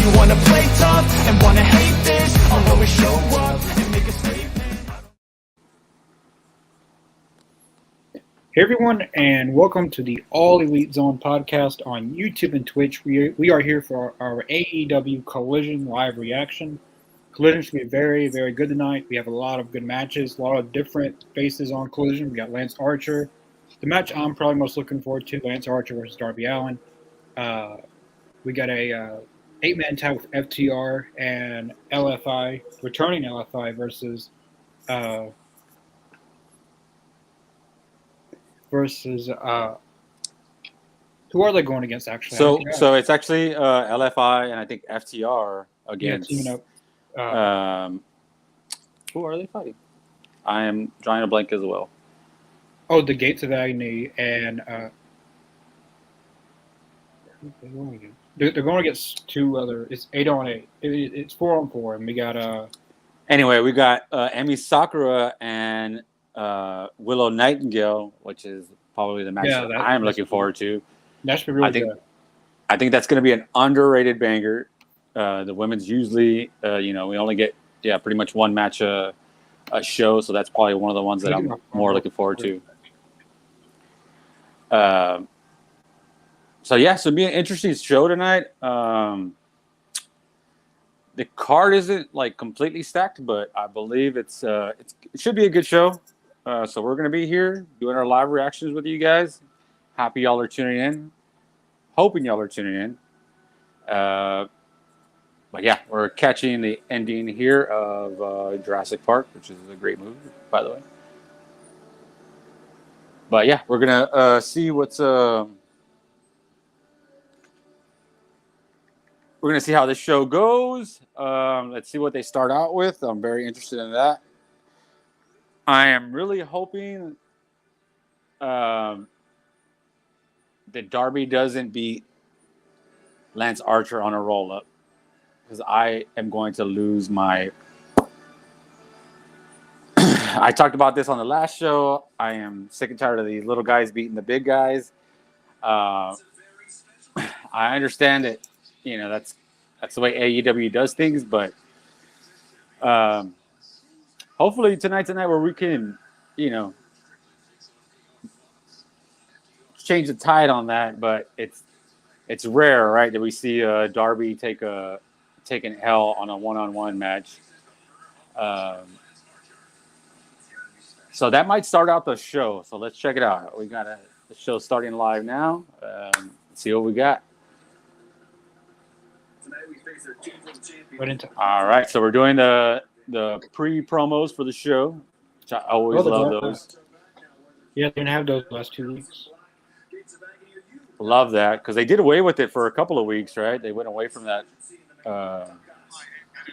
you wanna play tough and wanna hate this, I'll always show up and make a statement. Hey everyone, and welcome to the All Elite Zone podcast on YouTube and Twitch. We are here for our AEW Collision live reaction. Collision should be very, very good tonight. We have a lot of good matches, a lot of different faces on Collision. We got Lance Archer. The match I'm probably most looking forward to, Lance Archer versus Darby Allin. We got a 8-man tag with FTR and LFI, returning LFI versus who are they going against actually? So it's actually LFI and I think FTR against. Yeah, teaming up. Who are they fighting? I am drawing a blank as well. Oh, the Gates of Agony and they're going against two other. It's 8-on-8. It's 4-on-4, and we got Anyway, we got Emi Sakura and Willow Nightingale, which is probably the match I am looking forward to. That should be really good. I think that's going to be an underrated banger. The women's usually, we only get pretty much one match a show, so that's probably one of the ones that I'm more looking forward to. So it'll be an interesting show tonight. The card isn't like completely stacked, but I believe it should be a good show. So we're going to be here doing our live reactions with you guys. Happy y'all are tuning in. Hoping y'all are tuning in. But yeah, we're catching the ending here of Jurassic Park, which is a great movie, by the way. But yeah, we're going to see what's... we're going to see how this show goes. Let's see what they start out with. I'm very interested in that. I am really hoping that Darby doesn't beat Lance Archer on a roll-up, because I am going to lose my... I talked about this on the last show. I am sick and tired of these little guys beating the big guys. I understand that, that's the way AEW does things, but hopefully tonight's a night where we can, change the tide on that. But it's rare, right, that we see Darby take an L on a one-on-one match. So that might start out the show. So let's check it out. We got the show starting live now. Let's see what we got. All right, so we're doing the pre-promos for the show, which I always love those. Yeah, they didn't have those last 2 weeks. Love that, because they did away with it for a couple of weeks, right? They went away from that.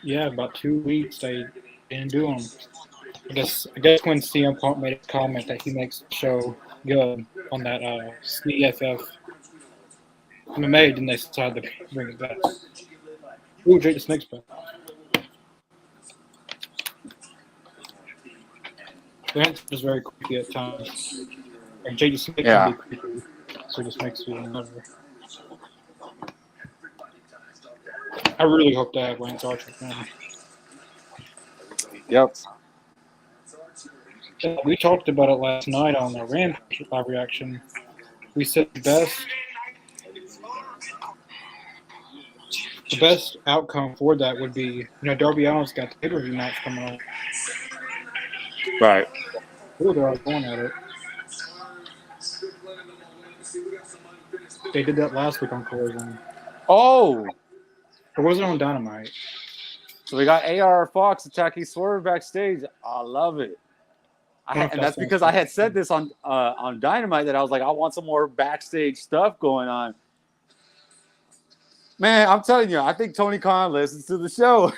Yeah, about 2 weeks they didn't do them. I guess when CM Punk made a comment that he makes the show good on that CFF MMA, then they decided to bring it back. Ooh, Jake the Snake's back. Lance is very creepy at times. And Jake the Snake can be creepy, so this makes me never. I really hope to have Lance Archer fan. Yep. We talked about it last night on the Rampage live reaction. We said the best outcome for that would be, Darby Allin's got the pay-per-view match coming up. Right. Oh, they're all going at it. They did that last week on Collision. Oh! It wasn't on Dynamite. So we got AR Fox attacking Swerve backstage. I love it. And that's because I had said this on Dynamite, that I was like, I want some more backstage stuff going on. Man, I'm telling you, I think Tony Khan listens to the show.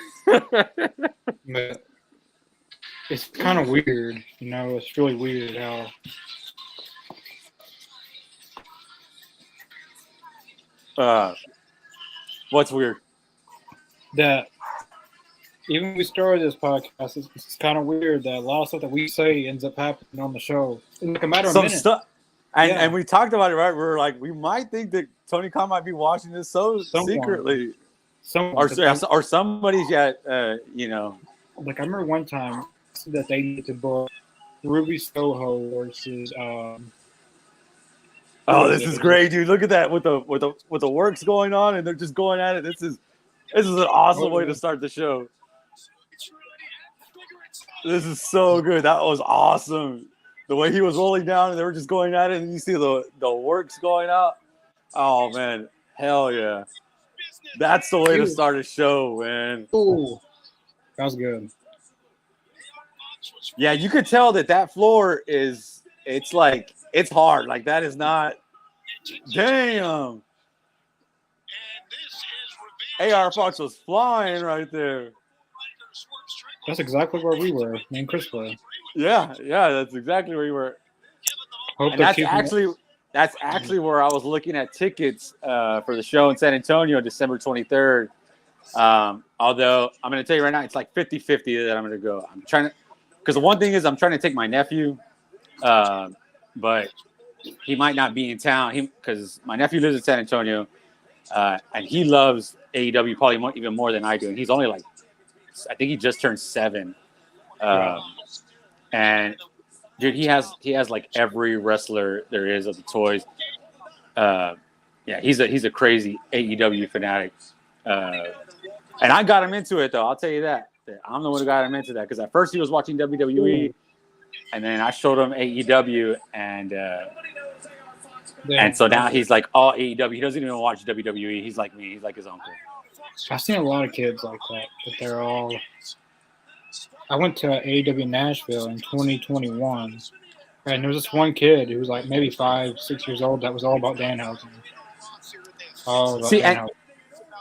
It's kind of weird, It's really weird how. What's weird? That even when we started this podcast, it's kind of weird that a lot of stuff that we say ends up happening on the show in like a matter of minutes. Stuff, and we talked about it, right? We were like, we might think that Tony Khan might be watching this so secretly. Someone, or somebody's got you know. like I remember one time that they needed to book Ruby Soho versus who Oh, was this it? is great, dude! Look at that with the works going on, and they're just going at it. This is an awesome way to start the show. This is so good. That was awesome. The way he was rolling down, and they were just going at it, and you see the works going out. Oh man, hell yeah! That's the way to start a show, man. Ooh, that was good. Yeah, you could tell that floor it's like it's hard. Like that is not. Damn. AR Fox was flying right there. That's exactly where we were. Me and Chris were. Yeah, that's exactly where you were. Hope And that's actually where I was looking at tickets for the show in San Antonio, December 23rd. Although I'm going to tell you right now, it's like 50-50 that I'm going to go. I'm trying to, because the one thing is I'm trying to take my nephew, but he might not be in town. Because my nephew lives in San Antonio, and he loves AEW probably even more than I do. And he's only like, I think he just turned 7. And dude, he has like every wrestler there is of the toys. Yeah, he's a crazy AEW fanatic. And I got him into it though. I'll tell you that. I'm the one who got him into that because at first he was watching WWE, and then I showed him AEW, and so now he's like all AEW. He doesn't even watch WWE. He's like me. He's like his uncle. I've seen a lot of kids like that. But they're all. I went to AEW Nashville in 2021, and there was this one kid who was like maybe 5-6 years old that was all about Danhausen. All about Danhausen.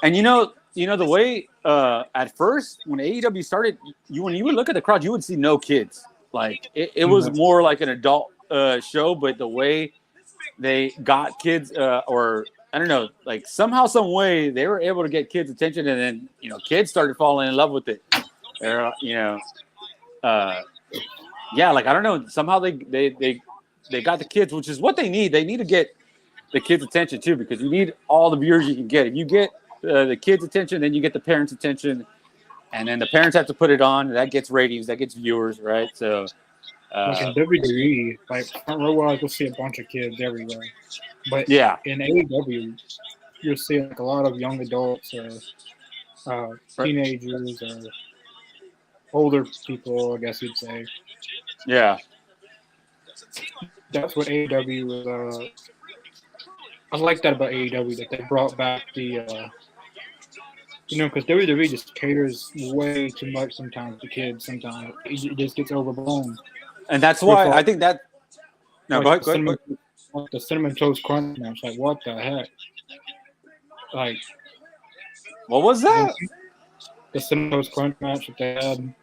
And you know the way at first when AEW started, when you would look at the crowd, you would see no kids. Like it was more like an adult show, but the way they got kids, or I don't know, like somehow, some way they were able to get kids' attention, and then kids started falling in love with it. Yeah, like I don't know, somehow they got the kids, which is what they need. They need to get the kids' attention too, because you need all the viewers you can get. If you get the kids' attention, then you get the parents' attention, and then the parents have to put it on. And that gets ratings, that gets viewers, right? So, like in WWE, like front row wise, you'll see a bunch of kids everywhere. But yeah, in AEW, you'll see like a lot of young adults or teenagers or older people, I guess you'd say. Yeah, that's what AEW was. I like that about AEW, that they brought back the, because WWE just caters way too much sometimes to kids. Sometimes it just gets overblown. And that's why I think that. No, like go ahead. The Cinnamon Toast Crunch match, like what the heck? Like, what was that? The Cinnamon Toast Crunch match that they had.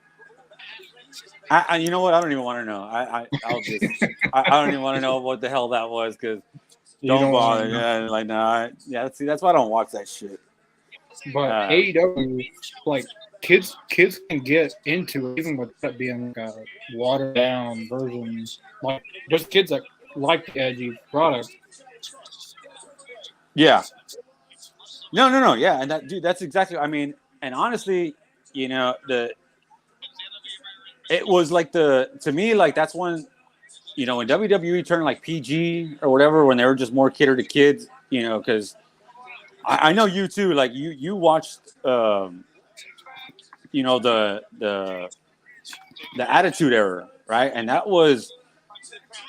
I you know what? I don't even want to know. I don't even want to know what the hell that was, because don't bother. Yeah, like nah. Yeah, see, that's why I don't watch that shit. But AEW, like kids can get into it even with that being like a watered down version. Like there's kids that like the edgy product. Yeah. No. Yeah, and that's exactly. I mean, and honestly, it was like to me, like that's when, when WWE turned like PG or whatever, when they were just more catered to kids, because I know you too, like you watched, the Attitude Era, right? And that was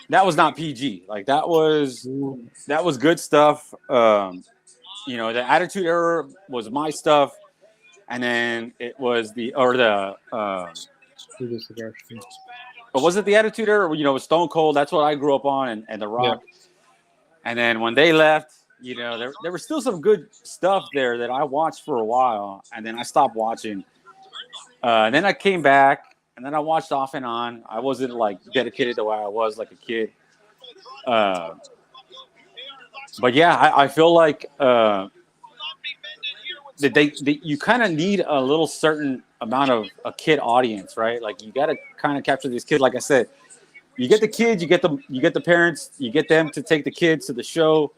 not PG. Like that was good stuff. The Attitude Era was my stuff, and then it was but was it the Attitude Era? With Stone Cold, that's what I grew up on, and The Rock. Yeah. And then when they left, there was still some good stuff there that I watched for a while, and then I stopped watching. And then I came back, and then I watched off and on. I wasn't like dedicated the way I was like a kid. But yeah, I feel like that you kind of need a little certain amount of a kid audience, right? Like you got to kind of capture these kids. Like I said, you get the kids, you get the parents, you get them to take the kids to the show,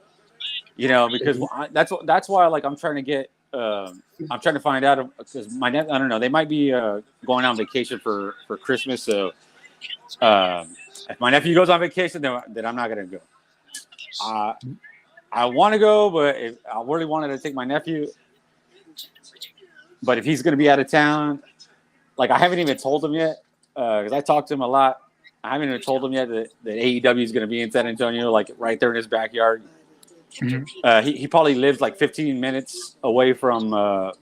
because that's why like I'm trying to get I'm trying to find out because I don't know. They might be going on vacation for Christmas. So if my nephew goes on vacation, then I'm not gonna go. I want to go, but if I really wanted to take my nephew, but if he's gonna be out of town, like I haven't even told him yet because I talked to him a lot. I haven't even told him yet that AEW is gonna be in San Antonio, like right there in his backyard. Mm-hmm. He probably lives like 15 minutes away from the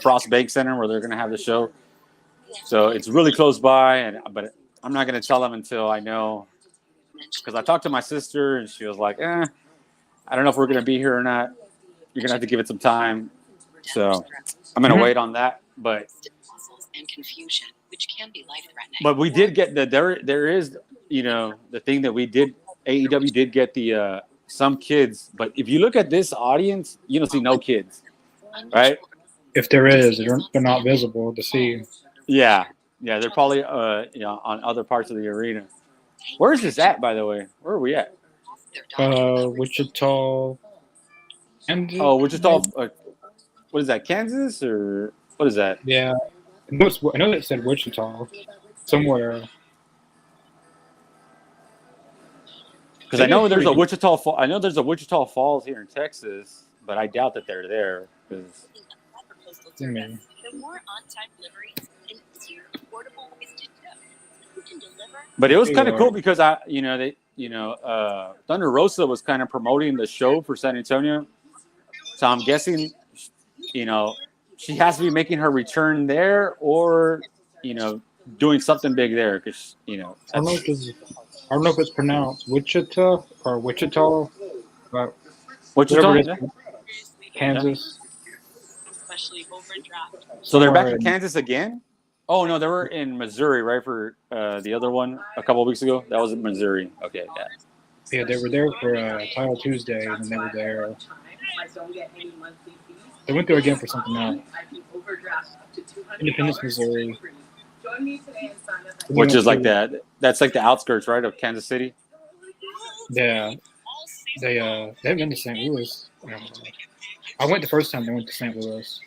Frost Bank Center where they're going to have the show. So it's really close by, but I'm not going to tell him until I know. Because I talked to my sister and she was like, I don't know if we're going to be here or not. You're going to have to give it some time. So I'm going to wait on that. But we did get there is, the thing that we did, AEW did get the some kids. But if you look at this audience, you don't see no kids, right? If there is, they're not visible to see. Yeah, they're probably on other parts of the arena. Where is this at, by the way? Where are we at? Wichita. And Wichita. What is that? Kansas or what is that? Yeah, I know it said Wichita somewhere. Because I know there's a Wichita. I know there's a Wichita Falls here in Texas, but I doubt that they're there. Because but it was kind of cool because Thunder Rosa was kind of promoting the show for San Antonio. So I'm guessing, she has to be making her return there or, doing something big there because, I don't know if it's pronounced Wichita or Wichita, but Wichita, Kansas. So they're back in Kansas again? Oh, no, they were in Missouri, right, for the other one a couple of weeks ago? That was in Missouri. Okay, yeah. Yeah, they were there for Title Tuesday, and then they were there. They went there again for something else. Independence, Missouri. Which is like that. That's like the outskirts, right, of Kansas City? Yeah. They haven't been to St. Louis. I went the first time they went to St. Louis.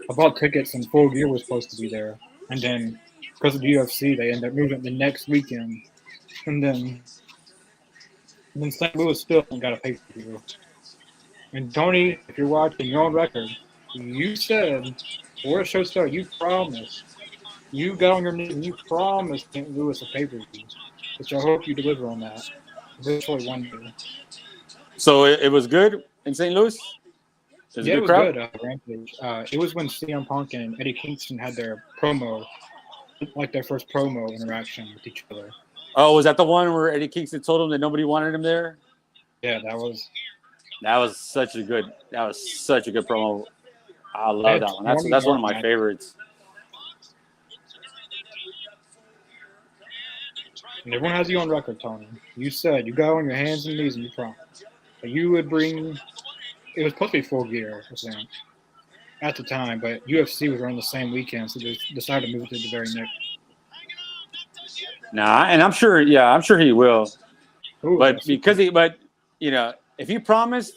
I bought tickets and Full Gear was supposed to be there. And then, because of the UFC, they ended up moving it the next weekend. And then St. Louis still got a pay-per-view. And Tony, if you're watching, you're on record. You said, before the show started, you promised. You got on your knees and you promised St. Louis a pay-per-view. Which I hope you deliver on that. Eventually one day. So it was good in St. Louis? It was good. Rampage. It was when CM Punk and Eddie Kingston had their promo, like their first promo interaction with each other. Oh, was that the one where Eddie Kingston told him that nobody wanted him there? Yeah, that was such a good promo. I love that one. That's one of my favorites. And everyone has you on record, Tony. You said you got on your hands and knees and you promised that you would bring. It was supposed to be Full Gear, I think, at the time, but UFC was around the same weekend, so they decided to move it to the very next. Nah, and I'm sure he will. Ooh, but if he promised,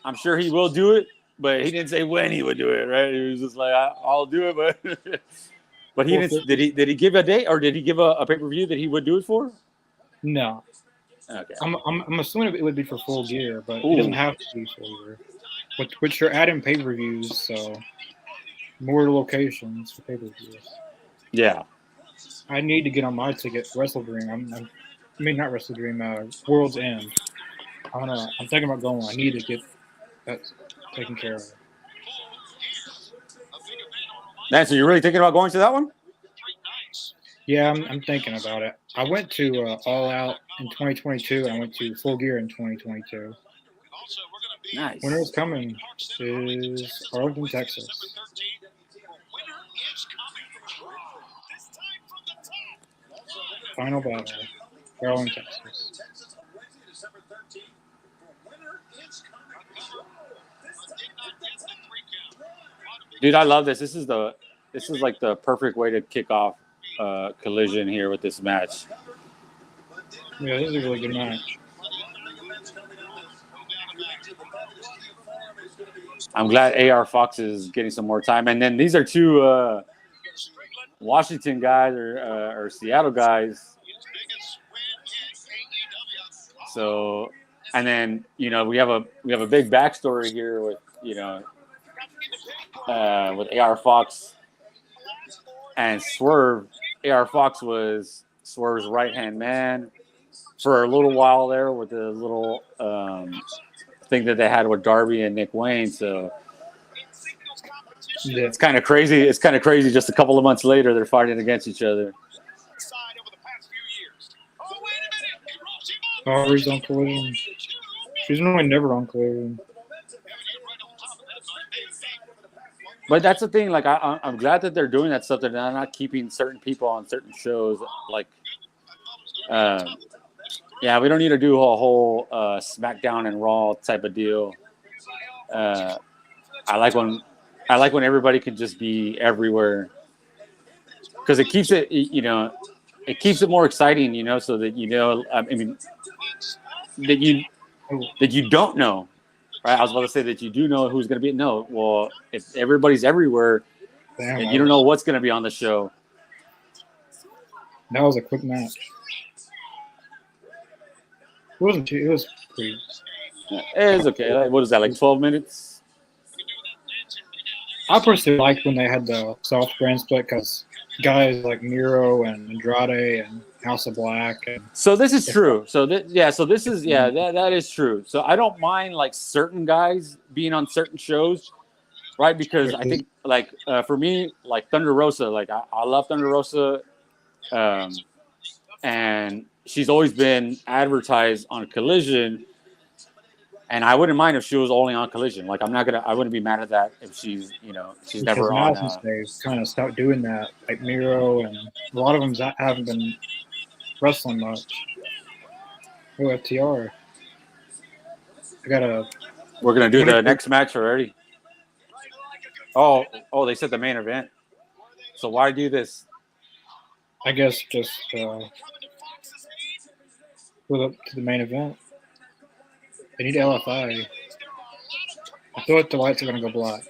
I'm sure he will do it. But he didn't say when he would do it, right? He was just like, "I'll do it," but he didn't. Did he give a date or did he give a pay-per-view that he would do it for? No. Okay. I'm assuming it would be for Full Gear, but it doesn't have to be Full Gear. Which they're adding pay-per-views, so more locations for pay-per-views. Yeah. I need to get on my ticket, Wrestle Dream. Not Wrestle Dream, World's End. I'm thinking about going. I need to get that taken care of. So you're really thinking about going to that one? Yeah, I'm thinking about it. I went to All Out in 2022. And I went to Full Gear in 2022. Nice. Winter is coming is Arlington, Texas. Final battle, Arlington, Texas. Dude, I love this. This is like the perfect way to kick off Collision here with this match. Yeah, this is a really good match. I'm glad AR Fox is getting some more time. And then these are two Washington guys or Seattle guys. So, and then we have a big backstory here with with AR Fox and Swerve. AR Fox was Swerve's right hand man for a little while there with the little thing that they had with Darby and Nick Wayne. So it's kind of crazy. It's kind of crazy. Just a couple of months later, they're fighting against each other. Always on Collision. She's normally never on Collision. But that's the thing. Like, I'm glad that they're doing that stuff. They're not keeping certain people on certain shows. Like, yeah, we don't need to do a whole SmackDown and Raw type of deal. I like when everybody can just be everywhere, because it keeps it, it keeps it more exciting, so that I mean, that you don't know, right? I was about to say that you do know who's going to be. No, well, if everybody's everywhere, and you don't know what's going to be on the show. That was a quick match. It wasn't too. It was pretty. It was okay. Like, what is that? Like 12 minutes? I personally liked when they had the soft brand split, because guys like Miro and Andrade and House of Black. So this is true. So this is that is true. So I don't mind like certain guys being on certain shows, right? Because I think like for me, like Thunder Rosa, like I love Thunder Rosa, and she's always been advertised on Collision. And I wouldn't mind if she was only on Collision. Like I wouldn't be mad at that if she's never on. They've kind of stopped doing that. Like Miro and a lot of them haven't been wrestling much. Oh, FTR. We're gonna do the next match already. Oh, they said the main event. So why do this? I guess just to the main event. They need LFI. I feel like the lights are going to go black.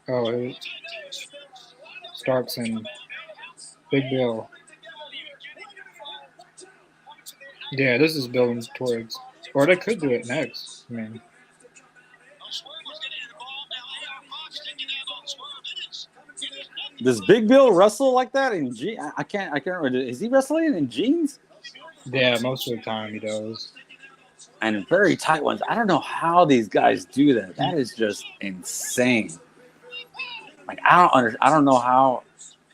Oh, it starts in Big Bill. Yeah, this is building towards. Or they could do it next. I mean. Does Big Bill wrestle like that in jeans? I can't remember. Is he wrestling in jeans? Yeah, most of the time he does. And very tight ones. I don't know how these guys do that. That is just insane. Like I don't know how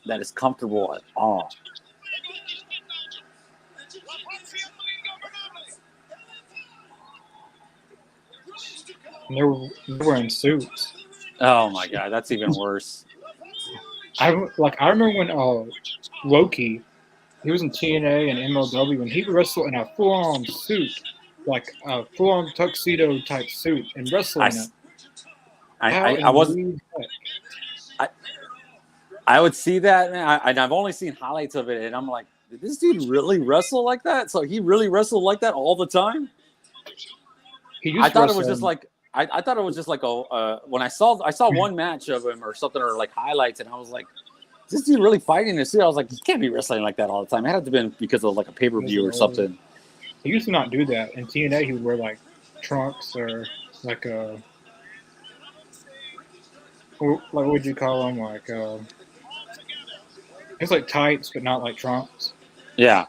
that is comfortable at all. And they're wearing suits. Oh my god, that's even worse. I remember when Loki, he was in TNA and MLW, and he wrestled in a full-on suit, like a full-on tuxedo type suit, and wrestling it. I would see that, man. I've only seen highlights of it, and I'm like, did this dude really wrestle like that? So he really wrestled like that all the time? I thought it was just like when I saw one match of him or something, or like highlights, and I was like, is this dude really fighting this suit? I was like, he can't be wrestling like that all the time. It had to have been because of like a pay-per-view or something. He used to not do that. In TNA, he would wear like trunks or like what would you call them? Like it's like tights, but not like trunks. Yeah.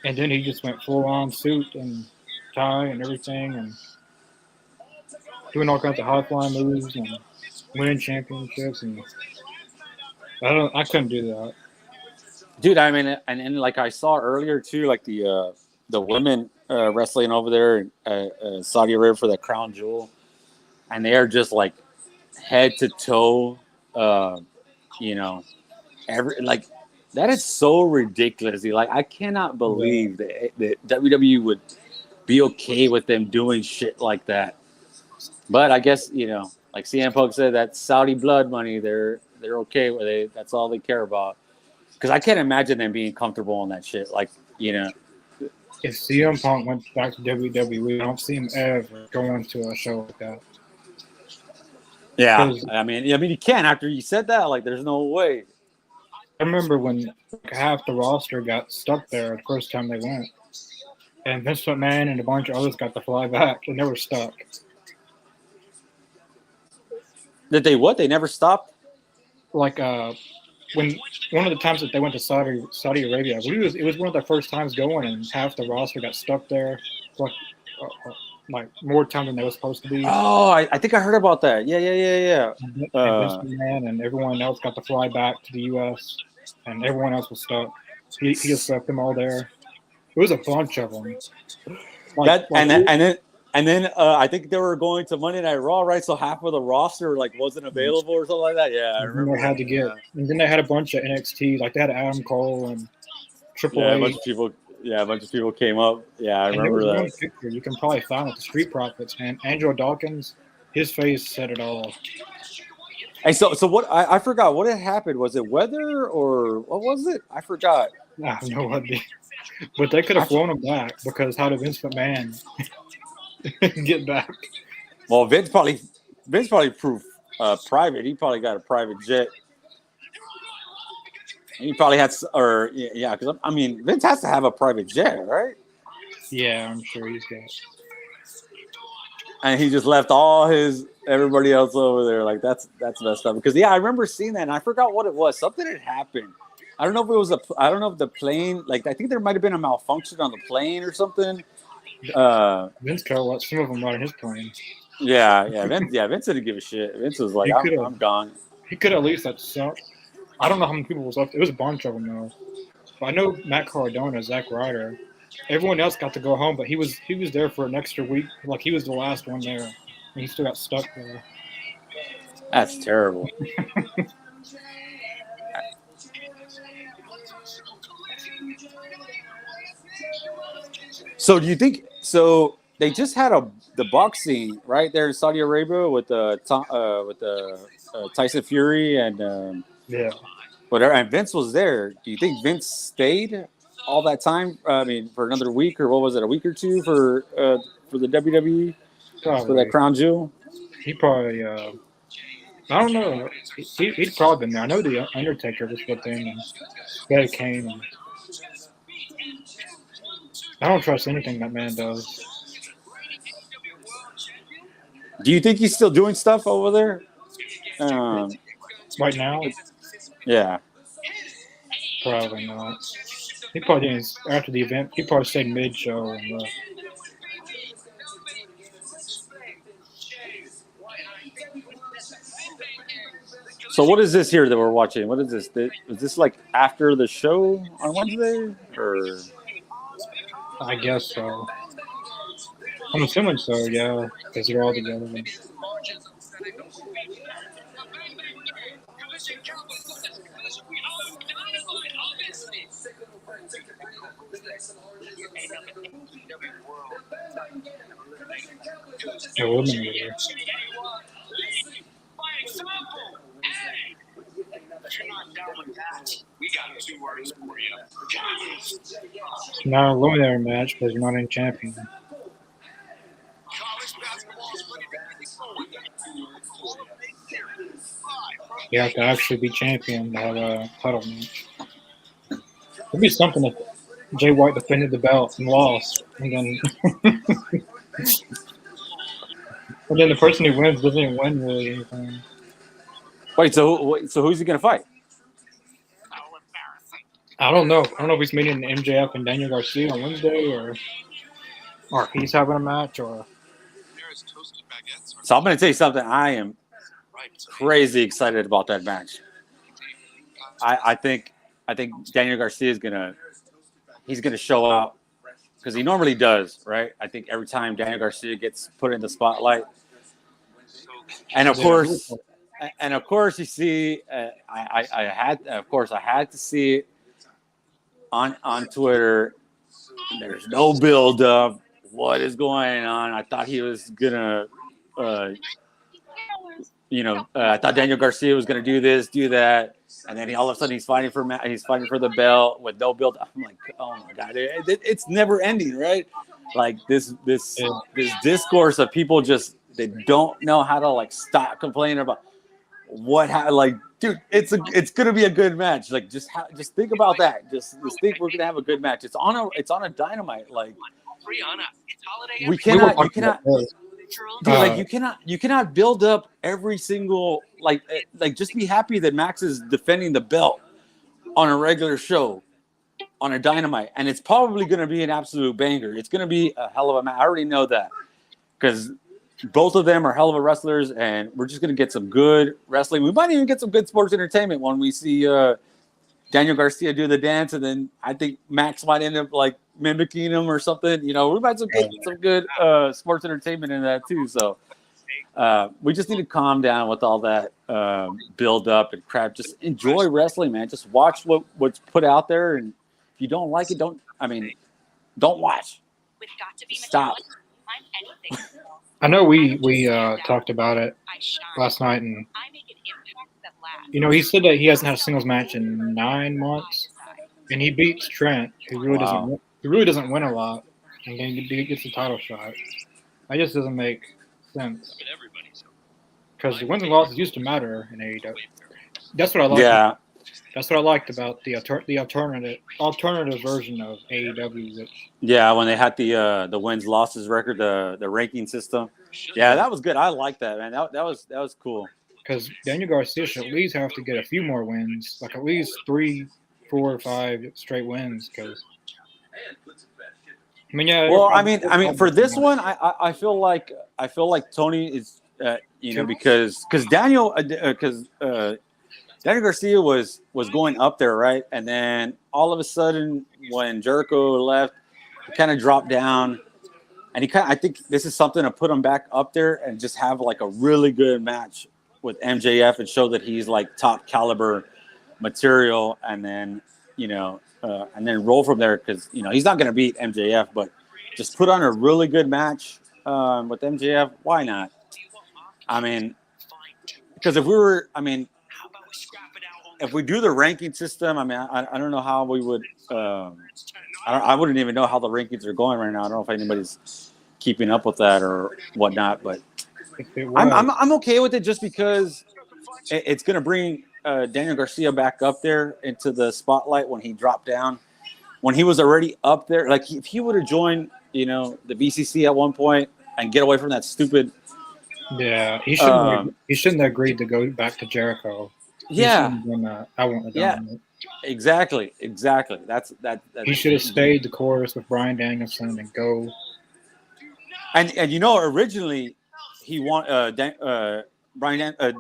And then he just went full on suit and tie and everything, and doing all kinds of high flying moves and winning championships. And I couldn't do that. Dude, I mean, and like I saw earlier too, like the women wrestling over there in Saudi Arabia for the crown jewel, and they are just like head to toe, like that is so ridiculous. Like I cannot believe that WWE would be okay with them doing shit like that. But I guess like CM Punk said, that Saudi blood money, they're okay with it. That's all they care about. Because I can't imagine them being comfortable on that shit. Like if CM Punk went back to WWE, I don't see him ever going to a show like that. Yeah, 'Cause I mean, you can after you said that. Like, there's no way. I remember when half the roster got stuck there the first time they went, and Vince McMahon and a bunch of others got to fly back, and they were stuck. Did they what? They never stopped. Like when one of the times that they went to Saudi Arabia, I believe it was one of their first times going, and half the roster got stuck there, like more time than they were supposed to be. Oh, I think I heard about that. Yeah. And Vince McMahon and everyone else got to fly back to the U.S., and everyone else was stuck. He just left them all there. It was a bunch of them. And then I think they were going to Monday Night Raw, right? So half of the roster like wasn't available or something like that. Yeah, I remember. And then they had a bunch of NXT, like they had Adam Cole and Triple A H. bunch of people. Yeah, a bunch of people came up. Yeah, I remember there was that. One picture you can probably find with the Street Profits, man. Angelo Dawkins, his face said it all. Hey, so what? I forgot what had happened. Was it weather or what was it? I forgot. I have no idea. But they could have flown him back because how did Vince McMahon get back? Well, Vince probably proved private. He probably got a private jet. He probably had, or yeah, because I mean, Vince has to have a private jet, right? Yeah, I'm sure he's got. And he just left everybody else over there. Like that's messed up. Because I remember seeing that, and I forgot what it was. Something had happened. I don't know if it was I don't know if the plane. Like I think there might have been a malfunction on the plane or something. Vince Carroll let some of them ride in his plane. Yeah. Vince didn't give a shit. Vince was like, I'm gone. He could at least have sucked. I don't know how many people was left. It was a bunch of them though. But I know Matt Cardona, Zack Ryder. Everyone else got to go home, but he was there for an extra week. Like he was the last one there, and he still got stuck there. That's terrible. So do you think? So they just had the boxing right there in Saudi Arabia with Tyson Fury and whatever. And Vince was there. Do you think Vince stayed all that time? I mean, for another week or what was it? A week or two for the WWE for that crown jewel. He probably. I don't know. He'd probably been there. I know the Undertaker was with him, and Betty Kane. And I don't trust anything that man does. Do you think he's still doing stuff over there? Right now? Yeah. Probably not. He probably didn't. After the event, he probably stayed mid-show. And, So what is this here that we're watching? What is this? Is this like after the show on Wednesday? Or I guess so. I'm assuming so, yeah, because they're all together. The women were there. Now a eliminator match because you're not in champion. You have to actually be champion to have a title match. It'd be something if Jay White defended the belt and lost, and then and then the person who wins doesn't even win really anything. wait, so who's he gonna fight? I don't know. I don't know if he's meeting MJF and Daniel Garcia on Wednesday, or if he's having a match, or. So I'm gonna tell you something. I am crazy excited about that match. I think Daniel Garcia is gonna show out because he normally does, right? I think every time Daniel Garcia gets put in the spotlight, and of course, you see, I had to see it on Twitter. There's no build up. What is going on? I thought he was gonna, I thought Daniel Garcia was going to do this, do that, and then all of a sudden he's fighting for the belt with no build. I'm like, oh my god, it's never ending, right? Like this discourse of people just they don't know how to like stop complaining about like, dude, it's gonna be a good match. Like just think about that. Just think we're gonna have a good match. It's on a Dynamite. Like you cannot. Dude, like you cannot build up every single like just be happy that Max is defending the belt on a regular show on a Dynamite, and it's probably going to be an absolute banger. It's going to be a hell of a match. I already know that because both of them are hell of a wrestlers, and we're just going to get some good wrestling. We might even get some good sports entertainment when we see Daniel Garcia do the dance, and then I think Max might end up like mimicking him or something. We might get some good sports entertainment in that too. So we just need to calm down with all that build up and crap. Just enjoy wrestling, man. Just watch what's put out there, and if you don't like it, don't watch. Stop. I know we talked about it last night, and he said that he hasn't had a singles match in 9 months, and he beats Trent, who really doesn't win a lot, and then he gets the title shot. That just doesn't make sense because the wins and losses used to matter in AEW. That's what I like. Yeah. That's what I liked about the alternative version of AEW. When they had the wins losses record, the ranking system. Yeah, that was good. I like that, man. That was cool. Because Daniel Garcia should at least have to get a few more wins, like at least 3, 4, 5 straight wins. Because for this one, I feel like Tony is because Daniel Garcia was going up there, right? And then all of a sudden, when Jericho left, he kind of dropped down. And I think this is something to put him back up there and just have like a really good match with MJF and show that he's like top caliber material. And then, and then roll from there because, he's not going to beat MJF, but just put on a really good match with MJF. Why not? I mean, because if we do the ranking system, I mean, I don't know how we would. I wouldn't even know how the rankings are going right now. I don't know if anybody's keeping up with that or whatnot. But I'm okay with it just because it's going to bring Daniel Garcia back up there into the spotlight when he dropped down. When he was already up there, like if he would have joined, the BCC at one point and get away from that stupid. Yeah, he shouldn't have agreed to go back to Jericho. Yeah, I won't have done it. Exactly. That's he should have stayed the course with Bryan Danielson and go. And originally he Daniel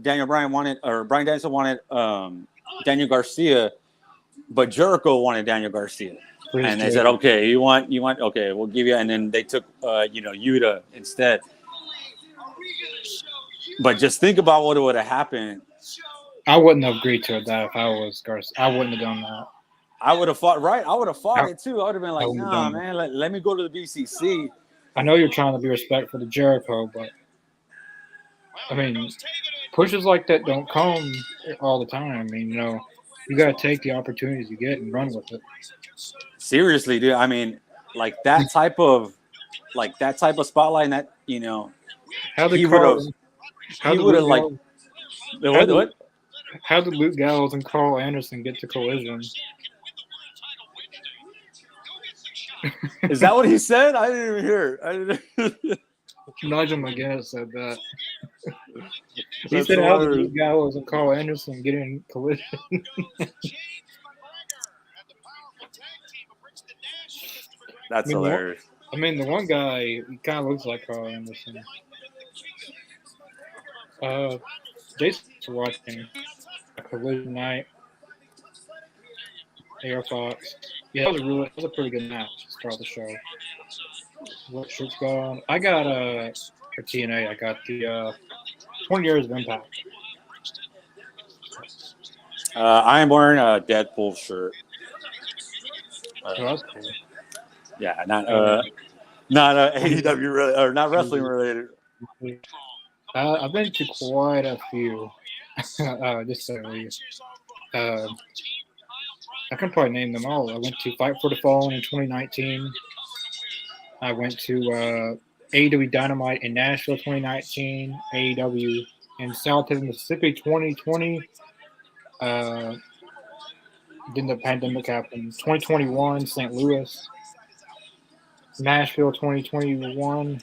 Danielson wanted Daniel Garcia, but Jericho wanted Daniel Garcia, and they said, okay, you want okay, we'll give you, and then they took Yuta instead. But just think about what would have happened. I wouldn't have agreed to that if I was Garcia. I wouldn't have done that. I would have fought it too. I would have been like, nah, man, let me go to the BCC. I know you're trying to be respectful to Jericho, but I mean, pushes like that don't come all the time. I mean, you got to take the opportunities you get and run with it. Seriously, dude. I mean, like that type of spotlight, and that How did Luke Gallows and Carl Anderson get to Collision? Is that what he said? I didn't even hear it. Nigel McGuinness said that. He said, how did Luke Gallows and Carl Anderson get in Collision? That's hilarious. The one guy, he kind of looks like Carl Anderson. Jason's watching Collision night. Air Fox. Yeah, that was a pretty good match to start the show. What shirt's going? I got for TNA. I got the 20 Years of Impact. I am wearing a Deadpool shirt. Oh, that's cool. Yeah, not AEW related, or not wrestling related. I've been to quite a few. Just at least. Uh, I can probably name them all. I went to Fight for the Fallen in 2019. I went to AEW Dynamite in Nashville 2019. AEW in South Mississippi 2020. Uh, then the pandemic happened. 2021 St. Louis. Nashville 2021.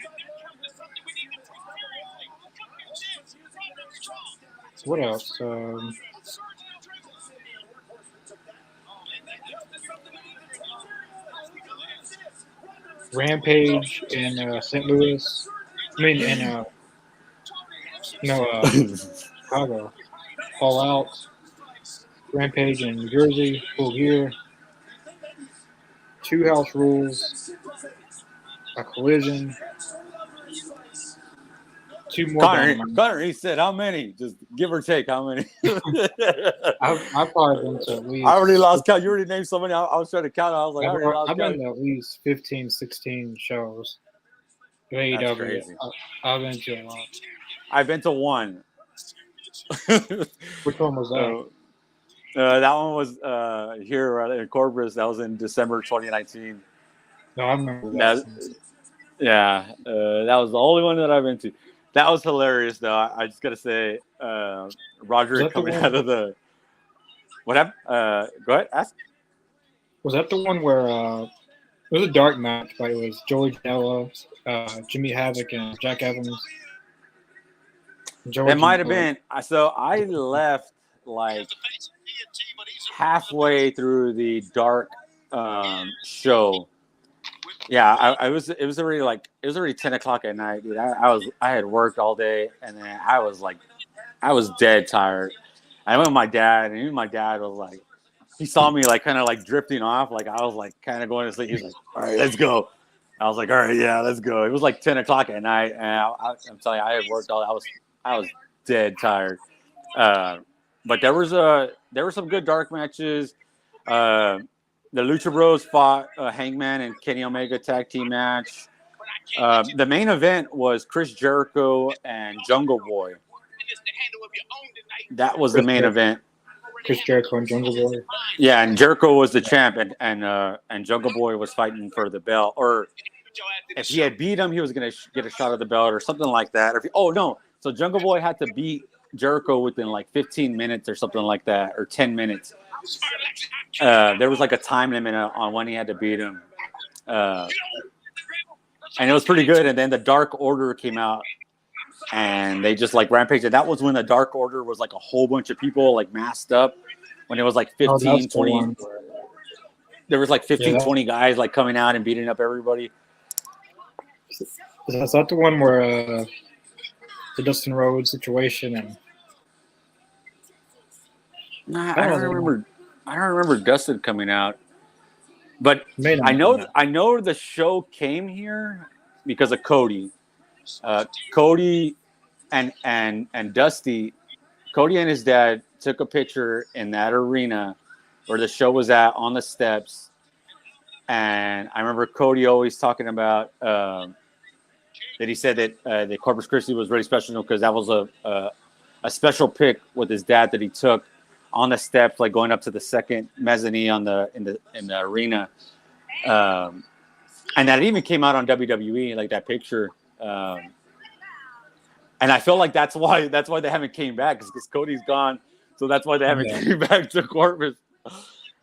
What else? Rampage in St. Louis. I mean, in Chicago. All Out. Rampage in New Jersey. Full Gear. Two House Rules. A Collision. Two more Dynamite. Connor, he said how many? Just give or take how many? I've probably been to at least. I already lost count. You already named so many. I was trying to count. I was like, I've been to at least 15, 16 shows. AEW. That's crazy. I've been to a lot. I've been to one. Which one was that? That one was here in Corpus. That was in December 2019. No, I remember that. Yeah, that was the only one that I've been to. That was hilarious, though. I just gotta say, Roger coming out of the. What happened? Go ahead, ask. Was that the one where it was a dark match, but it was Joey Janela, Jimmy Havoc, and Jack Evans? It might have been. So I left like halfway through the dark show. Yeah, it was already 10 o'clock at night, dude. I had worked all day, and then I was dead tired. I went with my dad, and even my dad was like, he saw me like kind of like drifting off, like I was like kind of going to sleep. He's like, "All right, let's go." I was like, "All right, yeah, let's go." It was like 10 o'clock at night, and I'm telling you, I had worked all. I was dead tired. But there were some good dark matches. The Lucha Bros fought Hangman and Kenny Omega tag team match. The main event was Chris Jericho and Jungle Boy. That was the main event. Chris Jericho and Jungle Boy. Yeah, and Jericho was the champ, and Jungle Boy was fighting for the belt. Or if he had beat him, he was going to get a shot at the belt or something like that. So Jungle Boy had to beat Jericho within like 15 minutes or something like that, or 10 minutes. There was like a time limit on when he had to beat him. And it was pretty good. And then the Dark Order came out, and they just like rampaged. And that was when the Dark Order was like a whole bunch of people like masked up. When it was like 15, 20. There was like 15, 20 guys like coming out and beating up everybody. Is that the one where the Dustin Rhodes situation and? Nah, I don't remember Dustin coming out, but I know the show came here because of Cody. Cody and Dusty, Cody and his dad took a picture in that arena where the show was at on the steps, and I remember Cody always talking about that he said that the Corpus Christi was really special because that was a special pic with his dad that he took on the steps, like going up to the second mezzanine in the arena, and that even came out on WWE, like that picture. And I feel like that's why they haven't came back, because Cody's gone, so that's why they haven't came back to Corpus,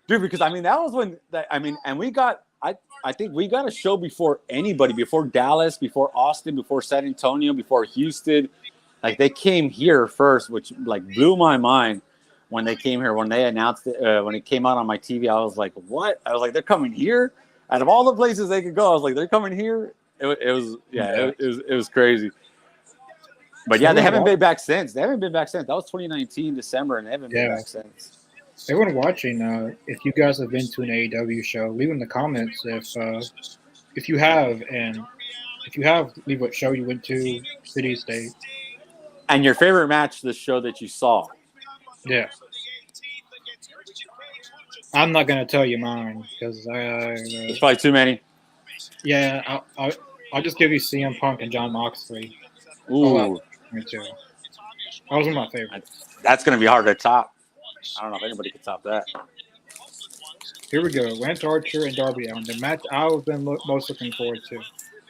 dude. Because I mean, that was when and we got I think we got a show before anybody, before Dallas, before Austin, before San Antonio, before Houston. Like they came here first, which like blew my mind. When they came here, when they announced it, when it came out on my TV, I was like, "What?" I was like, "They're coming here!" Out of all the places they could go, I was like, "They're coming here!" It was crazy. But yeah, they haven't been back since. That was 2019 December, and they haven't been back since. Everyone watching, if you guys have been to an AEW show, leave in the comments if you have, and if you have, leave what show you went to, city, state, and your favorite match, the show that you saw. Yeah. I'm not going to tell you mine because there's probably too many. Yeah, I'll just give you CM Punk and John Moxley. Ooh. Me too. That was one of my favorites. That's going to be hard to top. I don't know if anybody can top that. Here we go. Lance Archer and Darby Allin. The match I've been most looking forward to.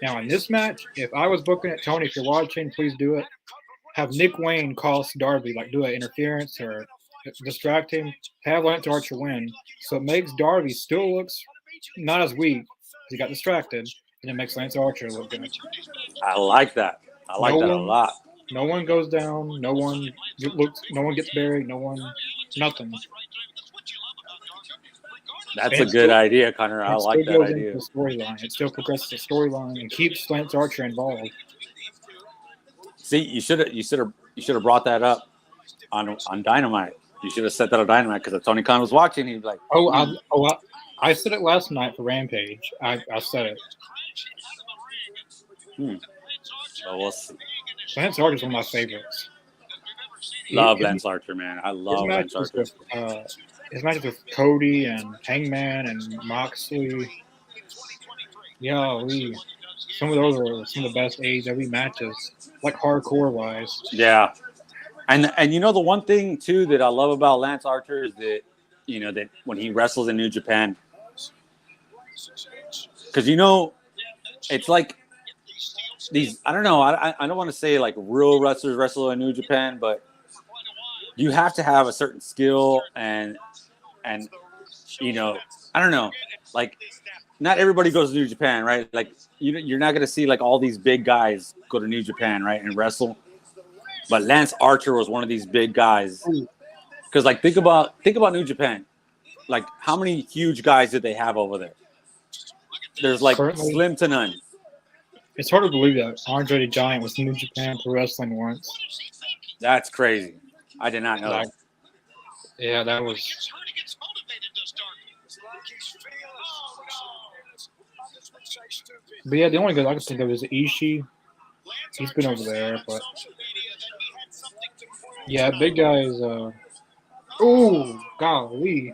Now, in this match, if I was booking it, Tony, if you're watching, please do it. Have Nick Wayne cost Darby, like do an interference or distract him. Have Lance Archer win. So it makes Darby still looks not as weak. He got distracted, and it makes Lance Archer look good. I like that. I like that a lot. No one goes down. No one looks. No one gets buried. No one. Nothing. That's a good idea, Connor. I like that idea. The storyline. It still progresses the storyline and keeps Lance Archer involved. See, you should have brought that up on Dynamite. You should have set that on Dynamite because if Tony Khan was watching, he'd be like, I said it last night for Rampage. I said it. So we'll see. Lance Archer's one of my favorites. Love Lance Archer, man. I love Lance Archer. His matches with Cody and Hangman and Moxley. Yeah, some of those were some of the best AEW matches, like hardcore wise. Yeah. And you know the one thing too that I love about Lance Archer is that that when he wrestles in New Japan, because it's like these, I don't know, I don't want to say like real wrestlers wrestle in New Japan, but you have to have a certain skill and I don't know, like not everybody goes to New Japan, right? Like you're not gonna see like all these big guys go to New Japan, right, and wrestle. But Lance Archer was one of these big guys. Because like think about New Japan. Like how many huge guys did they have over there? There's like Currently, slim to none. It's hard to believe that Andre the Giant was in New Japan Pro Wrestling once. That's crazy. I did not know that. Yeah, that was. But yeah, the only guy I can think of is Ishii. He's been over there, but yeah, big guy is. Oh, golly!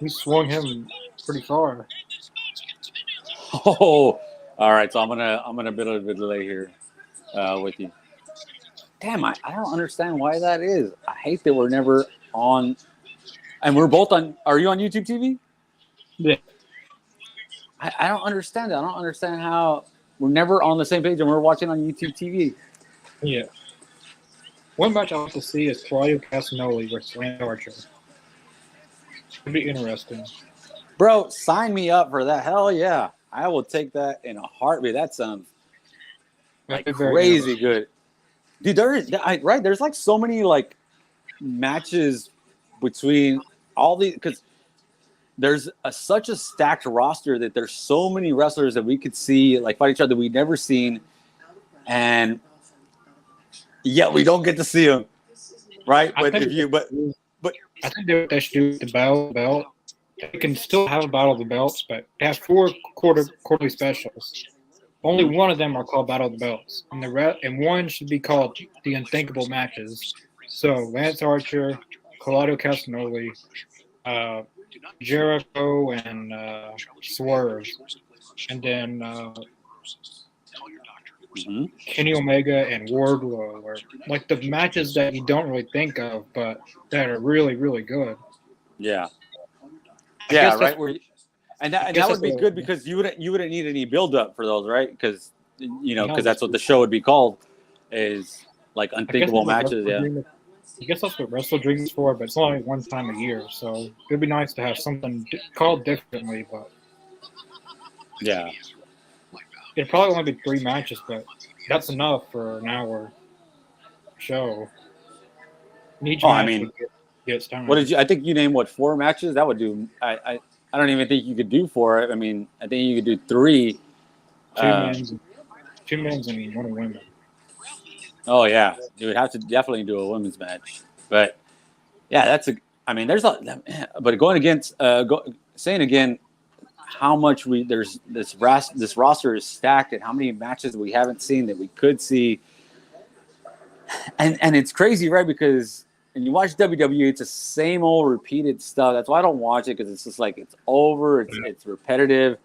He swung him pretty far. Oh, all right. So I'm gonna build a bit of delay here with you. Damn, I don't understand why that is. I hate that we're never on, and we're both on. Are you on YouTube TV? Yeah. I don't understand that. I don't understand how we're never on the same page and we're watching on YouTube TV. Yeah. One match I want to see is Claudio Castagnoli versus Lance Archer. It'd be interesting. Bro, sign me up for that. Hell yeah. I will take that in a heartbeat. That sounds like crazy good. Dude, there's like so many like matches between all these, because there's such a stacked roster that there's so many wrestlers that we could see like fight each other we've never seen, and yet we don't get to see them, right? But I think they should do the belt. They can still have a battle of the belts, but it has 4 quarterly specials. Only one of them are called Battle of the Belts, and one should be called the Unthinkable Matches. So Lance Archer, Claudio Castagnoli, Jericho, and Swerve, and then Kenny Omega and Wardlow, are like the matches that you don't really think of, but that are really, really good. Yeah. Yeah, right. And that would be good because you wouldn't need any build up for those, right? Because that's what the show would be called, is like unthinkable matches. Yeah. I guess that's what Wrestle Dream is for, but it's only one time a year, so it'd be nice to have something called differently. But yeah, it'd probably only be 3 matches, but that's enough for an hour show. I mean, what did you? I think you named 4 matches. That would do. I don't even think you could do 4. I mean, I think you could do 3. 2 men's and 1 women. Oh yeah, you would have to definitely do a women's match. But yeah, there's but going against saying again how much there's this roster is stacked and how many matches we haven't seen that we could see. And it's crazy, right? Because when you watch WWE, it's the same old repeated stuff. That's why I don't watch it, because it's just like it's over, it's repetitive.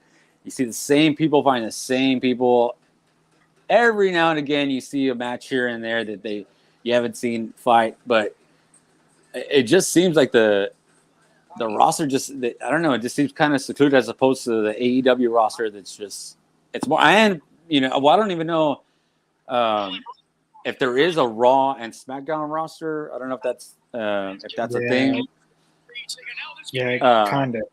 You see the same people find the same people. Every now and again, you see a match here and there that you haven't seen fight, but it just seems like the roster I don't know, it just seems kind of secluded as opposed to the AEW roster. It's more, and well, I don't even know if there is a Raw and SmackDown roster. I don't know if that's a thing. Yeah, kind of.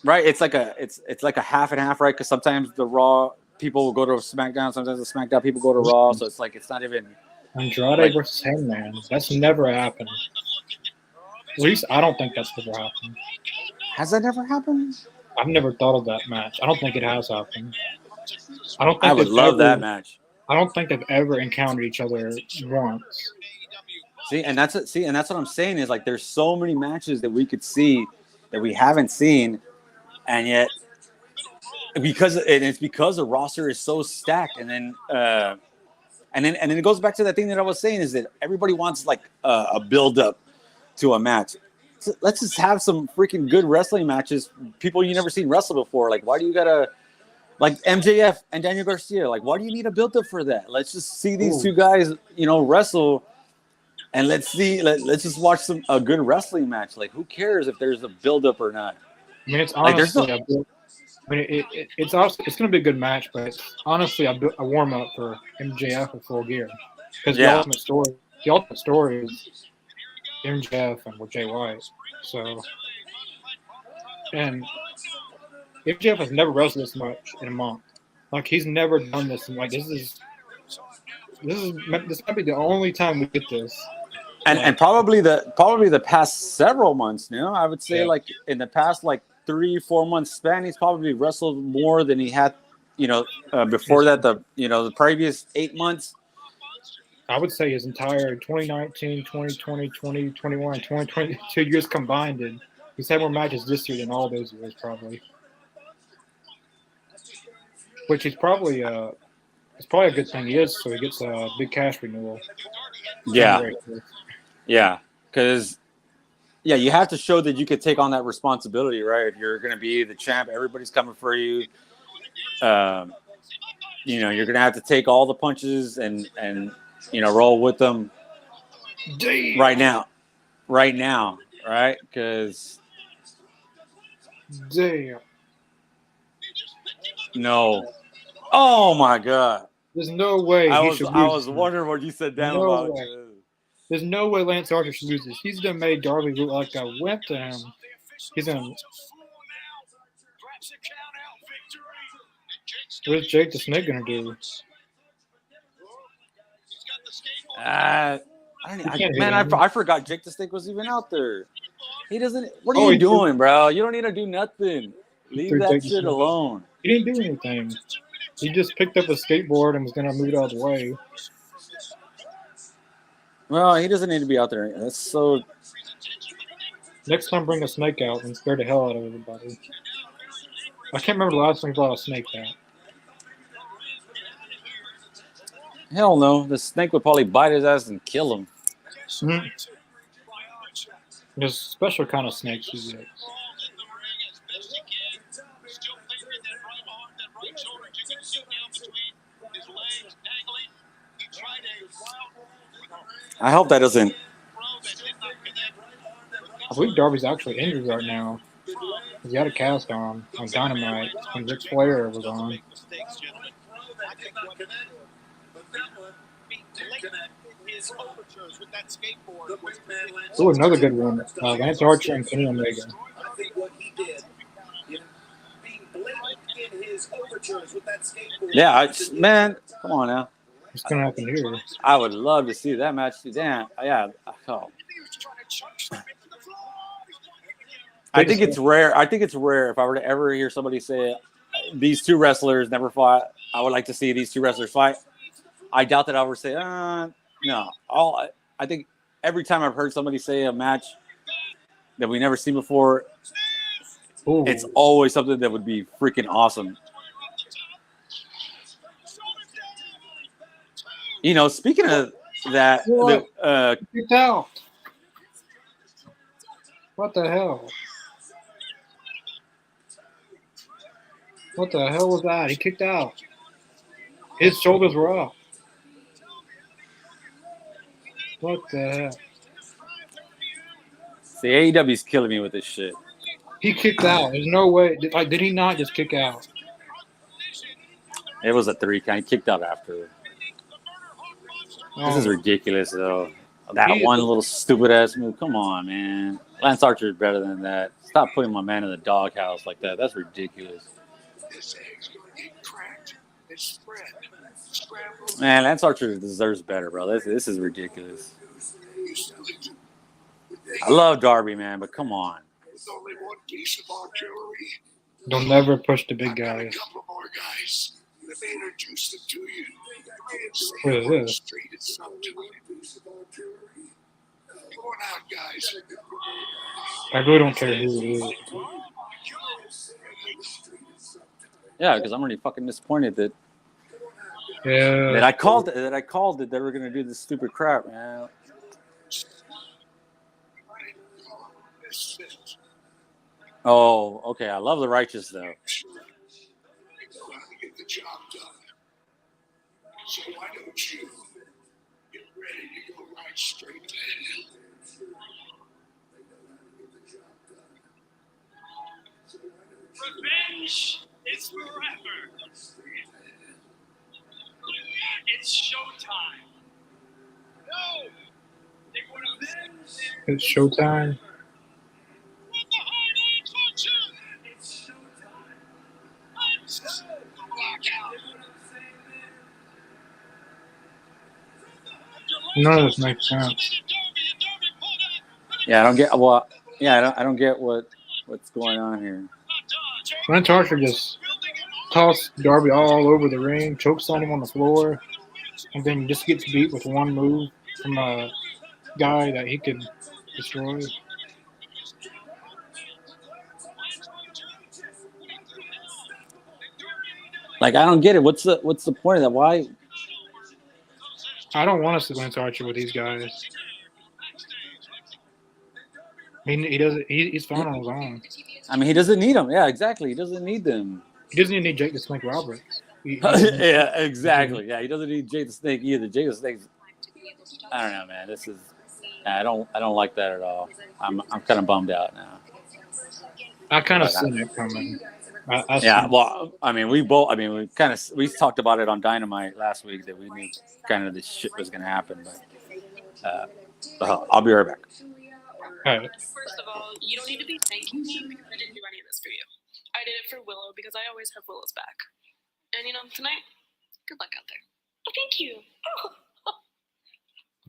Right, it's like a half and half, right? Because sometimes the Raw people will go to SmackDown, sometimes the SmackDown people go to Raw, so it's like it's not even Andrade versus Hangman. That's never happened. At least I don't think that's never happened. Has that never happened? I've never thought of that match. I don't think it has happened. I would love that match. I don't think they've ever encountered each other once. And that's what I'm saying is like there's so many matches that we could see that we haven't seen, and yet because the roster is so stacked, and then it goes back to that thing that I was saying is that everybody wants like a build up to a match. So let's just have some freaking good wrestling matches. People you never seen wrestle before. Like, why do you gotta like MJF and Daniel Garcia? Like, why do you need a build up for that? Let's just see these two guys, wrestle, and let's just watch a good wrestling match. Like, who cares if there's a build up or not? I mean, it's honestly it's going to be a good match, but it's honestly a warm up for MJF in Full Gear because the ultimate story is MJF and with Jay White. So, and MJF has never wrestled this much in a month. Like he's never done this. And like this might be the only time we get this. And probably the past several months now. I would say like in the past like 3-4 months span, he's probably wrestled more than he had, before that the previous 8 months. I would say his entire 2019, 2020, 2021, 2022 years combined, he's had more matches this year than all those years probably. Which is probably it's probably a good thing he is, so he gets a big cash renewal. Yeah, because you have to show that you could take on that responsibility, right? If you're going to be the champ, everybody's coming for you. You're going to have to take all the punches and roll with them. Damn. right now, right? Because no, oh my God, there's no way I was wondering what you said down about. There's no way Lance Archer should lose this. He's done made Darby look like a wimp to him. What's Jake the Snake gonna do? I forgot Jake the Snake was even out there. He doesn't. What are you doing, bro? You don't need to do nothing. Leave that shit alone. He didn't do anything. He just picked up a skateboard and was gonna move it out of the way. Well, he doesn't need to be out there. That's so. Next time, bring a snake out and scare the hell out of everybody. I can't remember the last time he brought a snake out. Hell no. The snake would probably bite his ass and kill him. Mm-hmm. There's a special kind of snakes he gets. I hope that doesn't. I believe Darby's actually injured right now. He had a cast on Dynamite when Ric Flair was on. Oh, another good one. Lance Archer and Kenny Omega. Yeah, man, come on now. What's going to happen here? I would love to see that match. Damn, yeah. Oh. I think it's rare if I were to ever hear somebody say these two wrestlers never fought. I would like to see these two wrestlers fight. I doubt that I would say, no. I think every time I've heard somebody say a match that we never seen before, it's always something that would be freaking awesome. Speaking of that, kicked out. What the hell? What the hell was that? He kicked out. His shoulders were up. What the heck? See, AEW's killing me with this shit. He kicked out. There's no way. Did he not just kick out? It was a 3 count. He kicked out after. This is Oh, ridiculous, though. That he, one little stupid ass move. Come on, man. Lance Archer is better than that. Stop putting my man in the doghouse like that. That's ridiculous. Man, Lance Archer deserves better, bro. This is ridiculous. I love Darby, man, but come on. don't never push the big guys. Let me introduce them to you. What is this? Come on out, guys. I really don't care who it is. Yeah, because I'm already fucking disappointed that Yeah. I called that they were gonna do this stupid crap, man. Oh, okay. I love the Righteous though. Get the job done. So why don't you get ready to go right straight to hell? Revenge is forever. It's showtime. No! They want revenge. It's showtime. It's showtime. Blackout. None of this makes sense. Yeah, I don't get what's going on here. Lance Archer just tossed Darby all over the ring, chokes on him on the floor, and then just gets beat with one move from a guy that he could destroy. Like, I don't get it. What's the point of that? Why? I don't want to see Lance Archer with these guys. He doesn't. He's fine on his own. I mean, he doesn't need them. Yeah, exactly. He doesn't need them. He doesn't even need Jake the Snake Roberts. Yeah, exactly. Yeah, he doesn't need Jake the Snake either. Jake the Snake's. I don't know, man. This is. I don't like that at all. I'm kind of bummed out now. I kind of seen it coming. Yeah, well, I mean, we talked about it on Dynamite last week that we knew kind of this shit was going to happen. But I'll be right back. All right. First of all, you don't need to be thanking me because I didn't do any of this for you. I did it for Willow because I always have Willow's back. And tonight, good luck out there. Oh, thank you. Oh.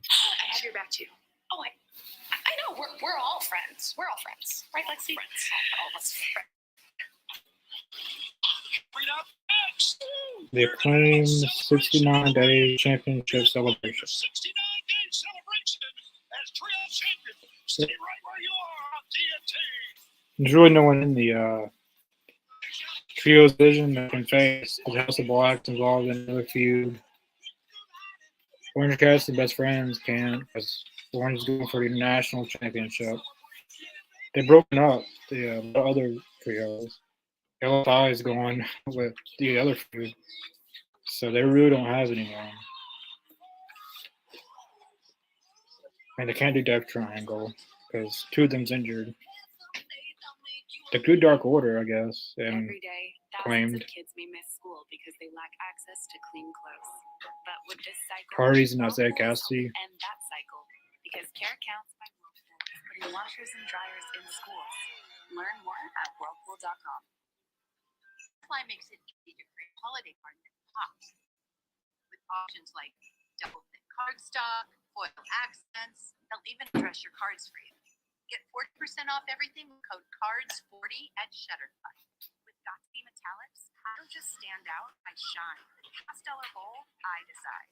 I have your back too. Oh, I know. We're all friends. We're all friends, right, Lexi? Friends. All of us. The acclaimed 69-day championship celebration. 69-day celebration as trio champion. Stay right where you are on TNT. There's really no one in the trios division that can face the House of Black's involved in another feud. Orange Cassidy best friends can't because Orange is going for the national championship. They've broken up the other trios. LFI is going with the other feud. So they really don't have anyone. And they can't do Death Triangle because two of them's injured. The Good Dark Order, I guess, and Every day, claimed. thousands of kids may miss school because they lack access to clean clothes. But with this cycle, Hardy's and Isaiah Whirlpool will Cassidy. help end that cycle because Care Counts by Whirlpool is putting washers and dryers in schools. Learn more at whirlpool.com. Fly makes it easy to create a holiday card that pops with options like double thick cardstock, foil accents. They'll even address your cards for you. Get 40% off everything with code CARDS40 at Shutterfly. With Gatsby Metallics, I don't just stand out, I shine. Pastel or bold, I decide.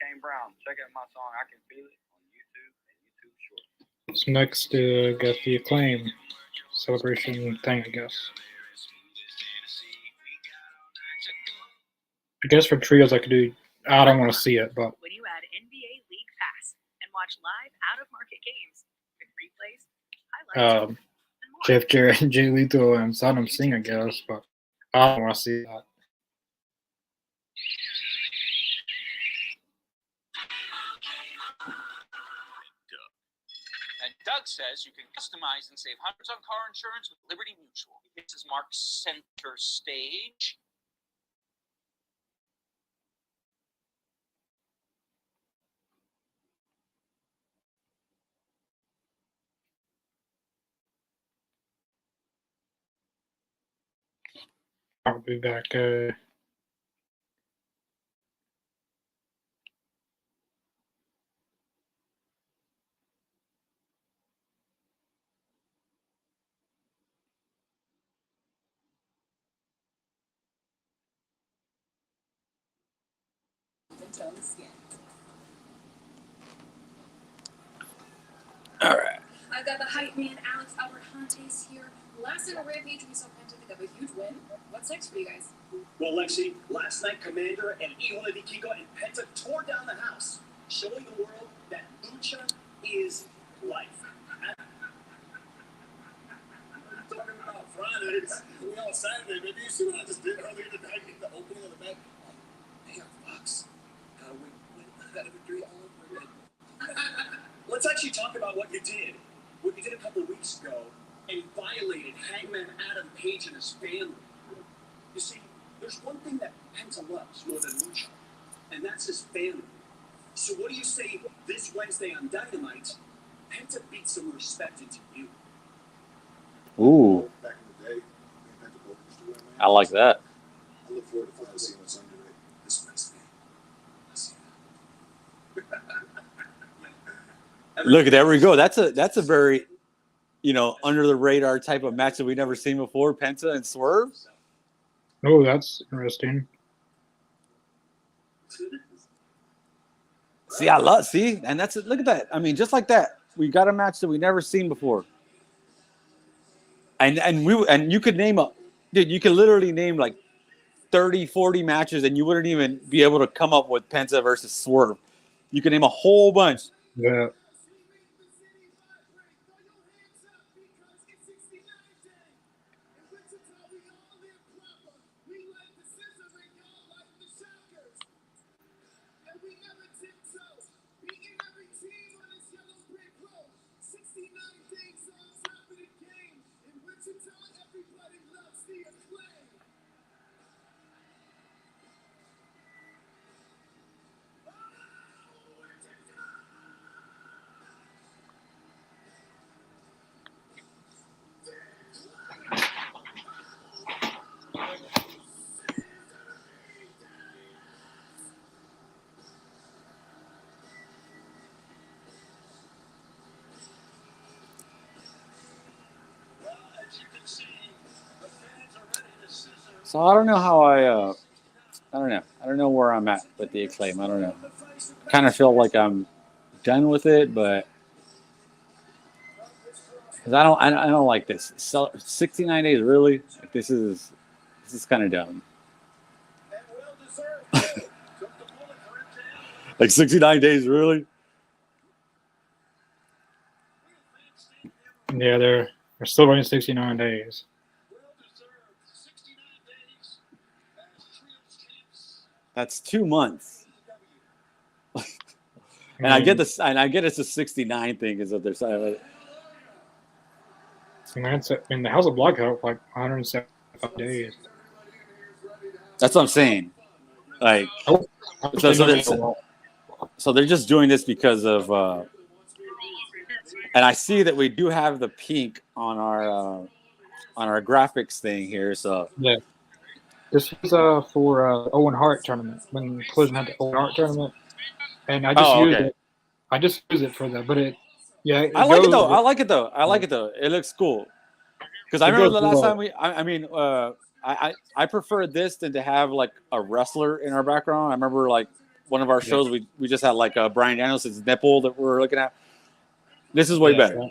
Kane Brown. Check out my song I Can Feel It on YouTube and YouTube Shorts. So next, got the Acclaim celebration thing, I guess. I guess for trios, I could do. I don't want to see it, but When you add NBA League Pass and watch live out-of-market games with replays, highlights, and more. Jeff Jarrett, Jay Lethal, and Saddam Singh, I guess, but I don't want to see that. And Doug says you can customize and save hundreds on car insurance with Liberty Mutual. This is Mark center stage. I'll be back. All right. I've got the hype man, Alex Abrahantes here. Last night on Rampage, we saw Penta pick up a huge win. What's next for you guys? Well, Lexi, last night Commander and Ihole Vikiko and Penta tore down the house, showing the world that lucha is life. Talking about Fridays, we all Saturday, maybe you see what I just did earlier tonight in the opening of the match. Hey, Fox, we got a victory all over again. Let's actually talk about what you did. What you did a couple weeks ago and violated Hangman Adam Page and his family. You see, there's one thing that Penta loves more than lucha, and that's his family. So what do you say this Wednesday on Dynamite, Penta beats some respect into you? Ooh, Back in the day, me and Penta both used to wear masks. I like that. I look forward to finally seeing what's under it this Wednesday. I see that. Look, there we go. That's a very, under the radar type of match that we've never seen before. Penta and Swerve. Oh, that's interesting. See, and that's it. Look at that. I mean, just like that, we got a match that we never seen before. And you could you could literally name like 30, 40 matches, and you wouldn't even be able to come up with Penta versus Swerve. You could name a whole bunch. Yeah. So I don't know how I don't know. I don't know where I'm at with the Acclaim. I don't know. Kind of feel like I'm done with it, but because I don't like this. So 69 days, really? Like, this is kind of dumb. Like 69 days, really? Yeah, they're still running 69 days. That's 2 months. And I get this, and I get it's a 69 thing is what they're saying. The House of Black out like 175 days. That's what I'm saying. Like, so they're just doing this because of. And I see that we do have the pink on our graphics thing here. So yeah, this was for Owen Hart tournament when Collision had the Owen Hart tournament, and I just used it. I just use it for that, but I like it though. I like it though. It looks cool. Because I remember the last time I prefer this than to have like a wrestler in our background. I remember like one of our shows, we just had like Brian Danielson's nipple that we were looking at. This is way better.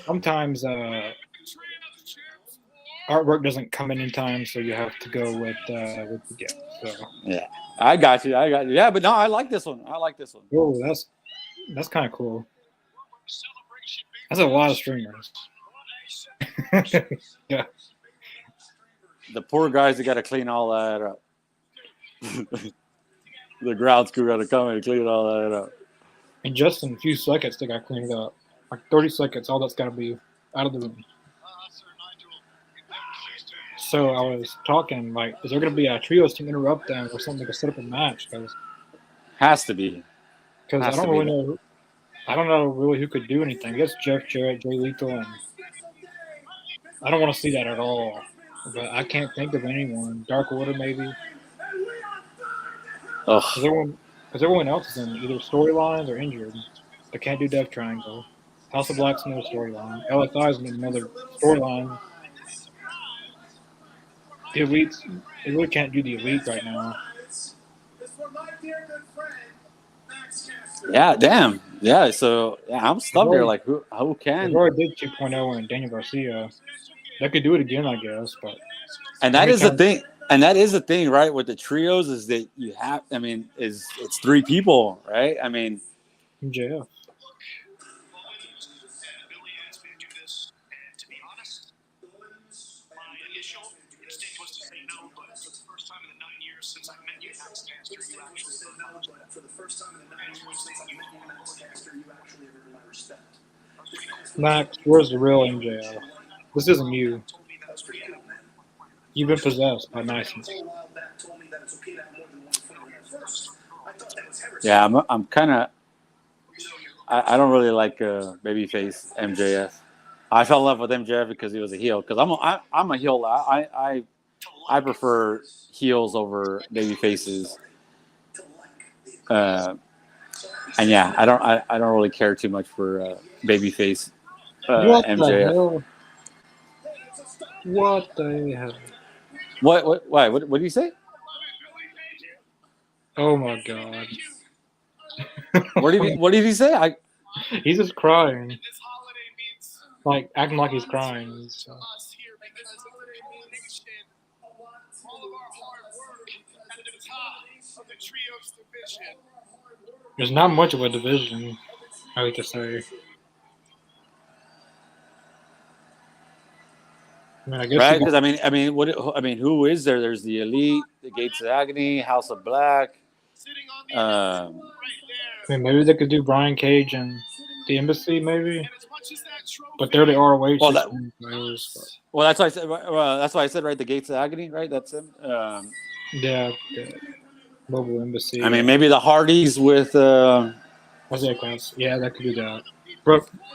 Sometimes artwork doesn't come in time, so you have to go with what you get. So yeah, I got you. Yeah, but no, I like this one. oh, that's kind of cool. That's a lot of streamers. Yeah. The poor guys that got to clean all that up. The ground crew got to come and clean all that up. And just in a few seconds, they got cleaned up. Like 30 seconds, all that's got to be out of the room. So I was talking, like, is there going to be a trios to interrupt them or something to set up a match? Has to be. Because I don't really know. I don't know really who could do anything. I guess Jeff Jarrett, Jay Lethal, and I don't want to see that at all. But I can't think of anyone. Dark Order, maybe. Because everyone else is in either storylines or injured. They can't do Death Triangle. House of Black's no storyline. LSI is in another storyline. The Elites, they really can't do the Elite right now. Yeah, damn. Yeah, so I'm stumped here. Like, who can? They already did 2.0 and Daniel Garcia. They could do it again, I guess. But that is the thing. And that is the thing, right? With the trios is that you have. I mean, it's 3 people, right? I mean, MJF. Max, where's the real MJF? This isn't you. You've been possessed by niceness. yeah, I'm kind of. I don't really like babyface MJF. I fell in love with MJF because he was a heel. Because I'm a heel. I prefer heels over baby faces. And yeah, I don't really care too much for babyface MJF. The hell? What the hell? What? Why? What did you say? Oh my god! What did he say? He's just crying, like acting like he's crying. So. There's not much of a division, I like to say. I mean, I guess right? Because I mean, who is there? There's the Elite, the Gates of Agony, House of Black. I mean, maybe they could do Brian Cage and the Embassy, maybe. But they're the ROH. Well, that's why I said. Well, that's why I said right. The Gates of Agony, right? That's him. Yeah. Mobile Embassy. I mean, maybe the Hardys with. Isaiah Class. Yeah, that could do that.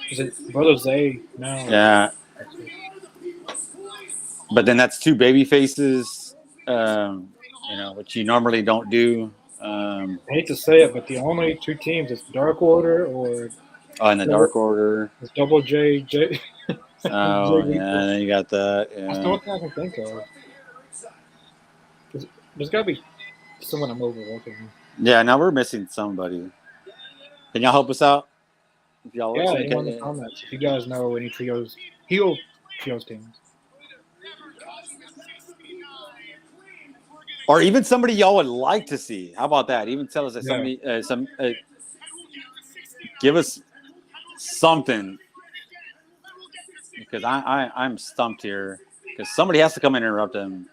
Is it Brother Zay? No. Yeah. But then that's 2 baby faces, which you normally don't do. I hate to say it, but the only 2 teams is Dark Order or. In the Dark Order. It's Double J. Oh, yeah, you got that. Yeah. That's the only thing I can think of. There's got to be someone I'm overlooking. Yeah, now we're missing somebody. Can y'all help us out? If y'all anyone in the comments. If you guys know any heel trios teams. Or even somebody y'all would like to see. How about that? Even tell us that somebody, give us something. Because I'm stumped here. Because somebody has to come in and interrupt him.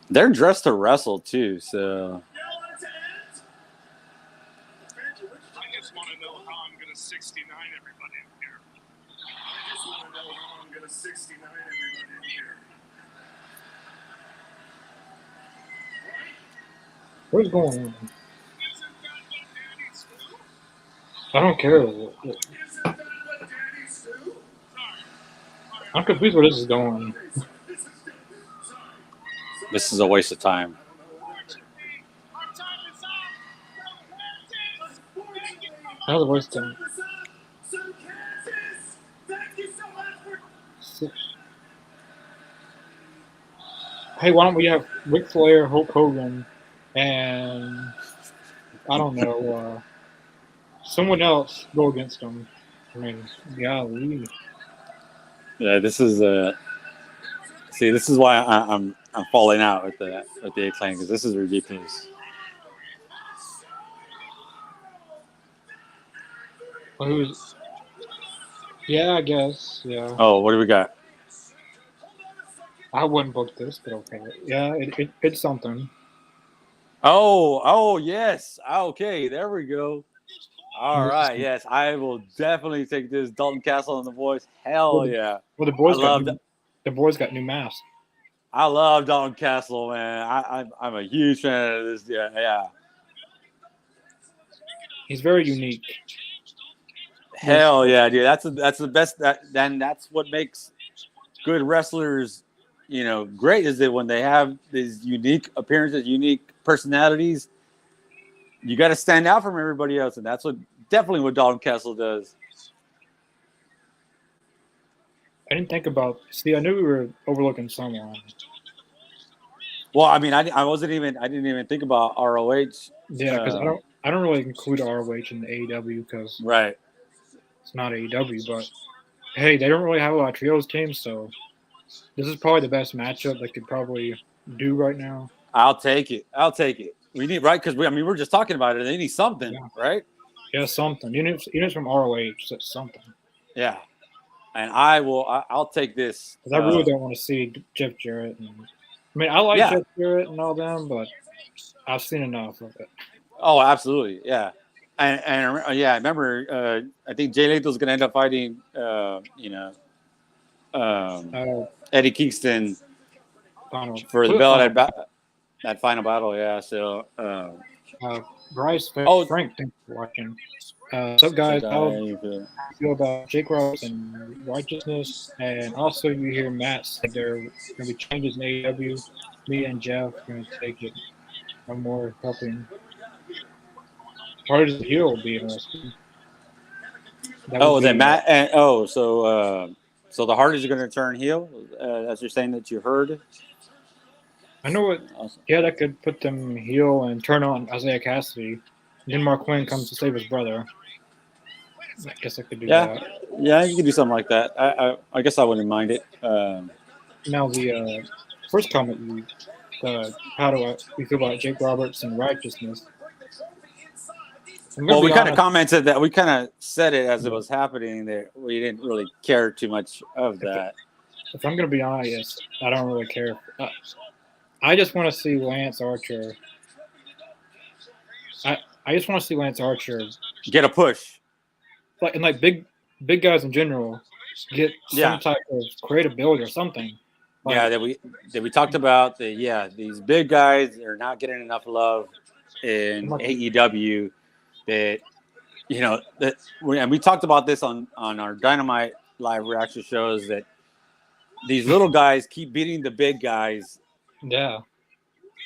They're dressed to wrestle too, so. I just want to know how I'm going to 69 everybody in here. I just want to know how I'm going to 69 everybody in here. What's going on? I don't care. I'm confused where this is going. This is a waste of time. That was a waste of time. Hey, why don't we have Ric Flair, Hulk Hogan, and I don't know, someone else go against them? I mean, golly. Yeah, this is this is why I'm falling out with the Acclaim, because this is ridiculous. Well, who's? Yeah, I guess. Yeah, Oh, what do we got? I wouldn't book this, but okay. Yeah, it's something. Oh, yes. Okay, there we go. All Well, right, yes, I will definitely take this. Dalton Castle and the boys. Hell yeah. the I love the boys got new masks. I love Dalton Castle, man. I'm a huge fan of this. Yeah. He's very unique. Hell yeah, dude. That's the best. Then that's what makes good wrestlers, great, is that when they have these unique appearances, unique personalities, you got to stand out from everybody else, and that's definitely what Dalton Castle does. I didn't think about. See, I knew we were overlooking someone. Well, I mean, I didn't even think about ROH. Yeah, because I don't really include ROH in the AEW because right, it's not AEW. But hey, they don't really have a lot of trios teams, so this is probably the best matchup they could probably do right now. I'll take it. We need, right, because we're just talking about it. They need something, right? Yeah, something. Even if it's from ROH, that's something. Yeah, and I'll take this. Because I really don't want to see Jeff Jarrett. I mean, I like Jeff Jarrett and all them, but I've seen enough of it. Oh, absolutely, yeah. And yeah, I remember. I think Jay Lethal's going to end up fighting. Eddie Kingston for the belt at that final battle. Yeah. So. Bryce, Frank, thanks for watching. What's up, guys? How do you feel about Jake Roberts and Righteousness? And also, you hear Matt say there are going to be changes in AEW. Me and Jeff are going to take it. I'm more helping. Part of the heel will be interesting. Then Matt and so the Hardys are going to turn heel. As you're saying that you heard. I know what. Awesome. Yeah, that could put them heel and turn on Isaiah Cassidy. Then Mark Quinn comes to save his brother. I guess I could do that. Yeah, you could do something like that. I guess I wouldn't mind it. Now the first comment how do you feel about Jake Roberts and Righteousness? Well, we kind of commented that, we kind of said it as it was happening that we didn't really care too much of that. If I'm going to be honest, I don't really care. I just want to see Lance Archer. I just want to see Lance Archer get a push, like big guys in general get some type of credibility or something. That we talked about. These big guys are not getting enough love in AEW. And we talked about this on our Dynamite live reaction shows, that these little guys keep beating the big guys. Yeah.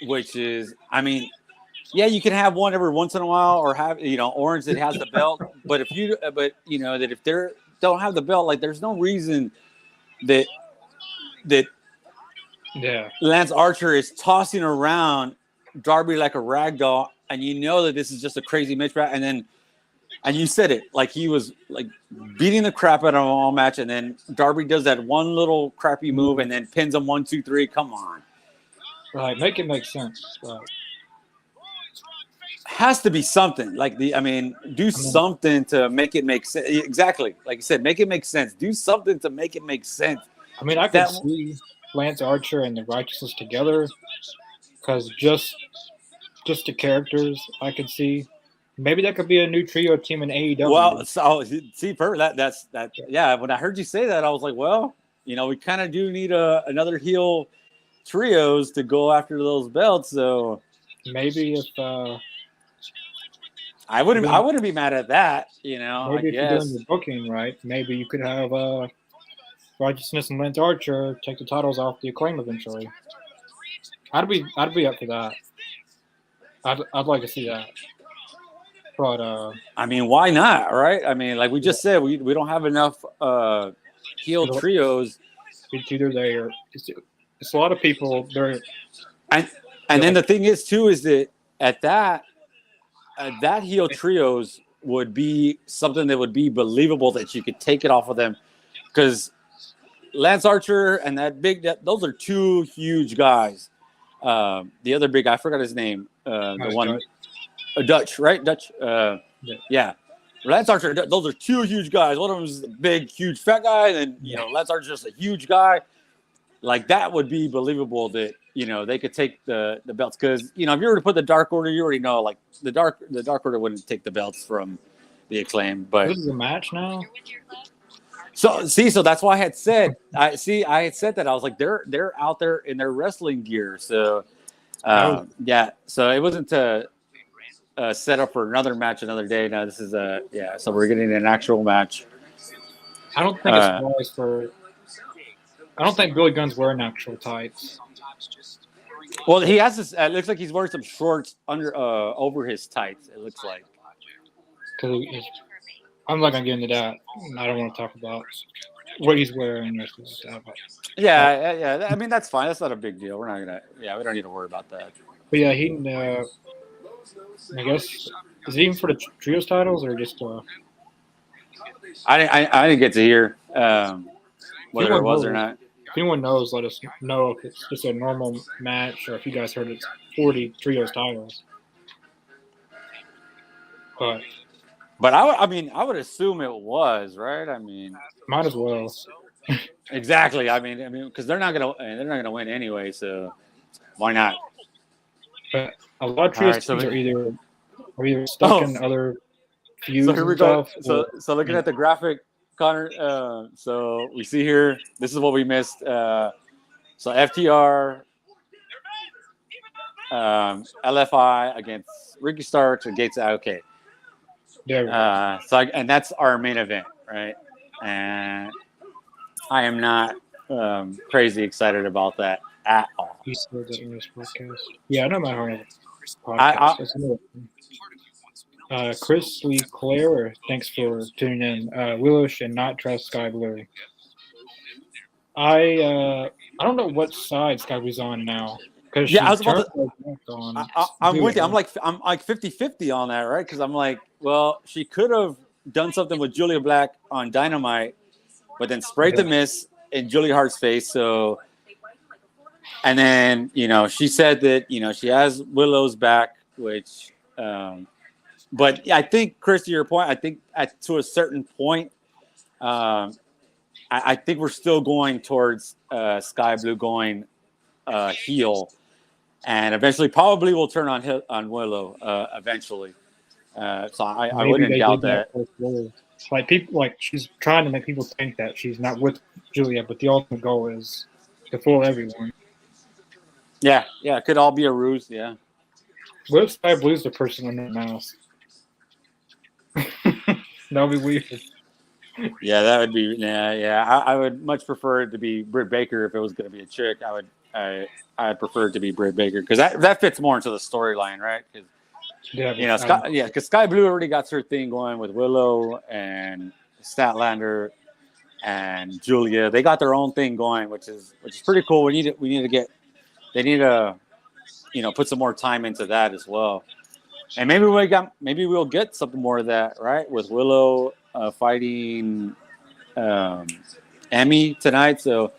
Which is, I mean, you can have one every once in a while, or have, Orange that has the belt. But if they don't have the belt, like, there's no reason that Lance Archer is tossing around Darby like a rag doll, and that this is just a crazy mismatch. And you said it, like, he was like beating the crap out of him all match, and then Darby does that one little crappy move and then pins him 1, 2, 3. Come on. Right, make it make sense. Has to be something something to make it make sense. Exactly, like you said, make it make sense. Do something to make it make sense. I mean, I could see Lance Archer and the Righteousness together, because just the characters I could see. Maybe that could be a new trio team in AEW. Well, so see, that's that. Yeah, when I heard you say that, I was like, well, we kind of do need another heel trios to go after those belts. So maybe if I wouldn't be mad at that. Maybe if you're doing the booking right, maybe you could have Righteousness and Lance Archer take the titles off the Acclaim eventually. I'd be up for that. I'd like to see that. But I mean, why not, right? I mean, like we just said, we don't have enough heel trios. it's either they or it's a lot of people. And then the thing is too is that at that heel trios would be something that would be believable that you could take it off of them, because Lance Archer and those are two huge guys. The other big guy, I forgot his name. The one Dutch, right? Dutch. Yeah. Lance Archer. Those are two huge guys. One of them is a big, huge, fat guy, and then Lance Archer's just a huge guy. Like that would be believable that they could take the belts, because if you were to put the Dark Order, you already know like the Dark Order wouldn't take the belts from the Acclaim. But this is a match now. So that's why I had said that I was like they're out there in their wrestling gear. So yeah, so it wasn't to set up for another match another day. Now this is so we're getting an actual match. I don't think it's wise for. I don't think Billy Gunn's wearing actual tights. Well, he has this. It looks like he's wearing some shorts over his tights. It looks like. I'm not gonna get into that. I don't want to talk about what he's wearing or something like that. But, yeah. I mean, that's fine. That's not a big deal. We're not gonna. Yeah, we don't need to worry about that. But yeah, he. I guess is it even for the trios titles or just? I didn't get to hear whether it was or not. If anyone knows, let us know if it's just a normal match or if you guys heard it's 40 trios titles. But I would assume it was, right? I mean, might as well. Exactly. I mean, because they're not gonna win anyway, so why not? But a lot of trios teams are either stuck in other feuds. So here we go. So looking at the graphic, Connor. So we see here. This is what we missed. So FTR, LFI against Ricky Starks and Gates. Okay. And that's our main event, right? And I am not crazy excited about that at all. He said that in this podcast. Yeah, I know my podcast. Chris Lee Claire, thanks for tuning in. Willow should not trust Sky Blue. I don't know what side Sky Blue's on now. Yeah, I was about to. I'm with you. I'm like 50-50 on that, right? Because I'm like, well, she could have done something with Julia Black on Dynamite, but then sprayed the mist in Julia Hart's face. So, and then she said that she has Willow's back, which. But I think, Chris, to your point, I think to a certain point, I think we're still going towards Sky Blue going heel. And eventually, probably will turn on Willow eventually. So I wouldn't doubt that. Like people, she's trying to make people think that she's not with Julia, but the ultimate goal is to fool everyone. Yeah, it could all be a ruse. Yeah. What if Sky Blue's the person in the mouse? That would be weird. Yeah, that would be. Yeah. I would much prefer it to be Britt Baker if it was going to be a chick. I'd prefer it to be Britt Baker because that fits more into the storyline, right? Because Sky Blue already got her thing going with Willow and Statlander and Julia. They got their own thing going, which is pretty cool. They need to put some more time into that as well. And maybe we'll get something more of that, right? With Willow fighting Emmy tonight, so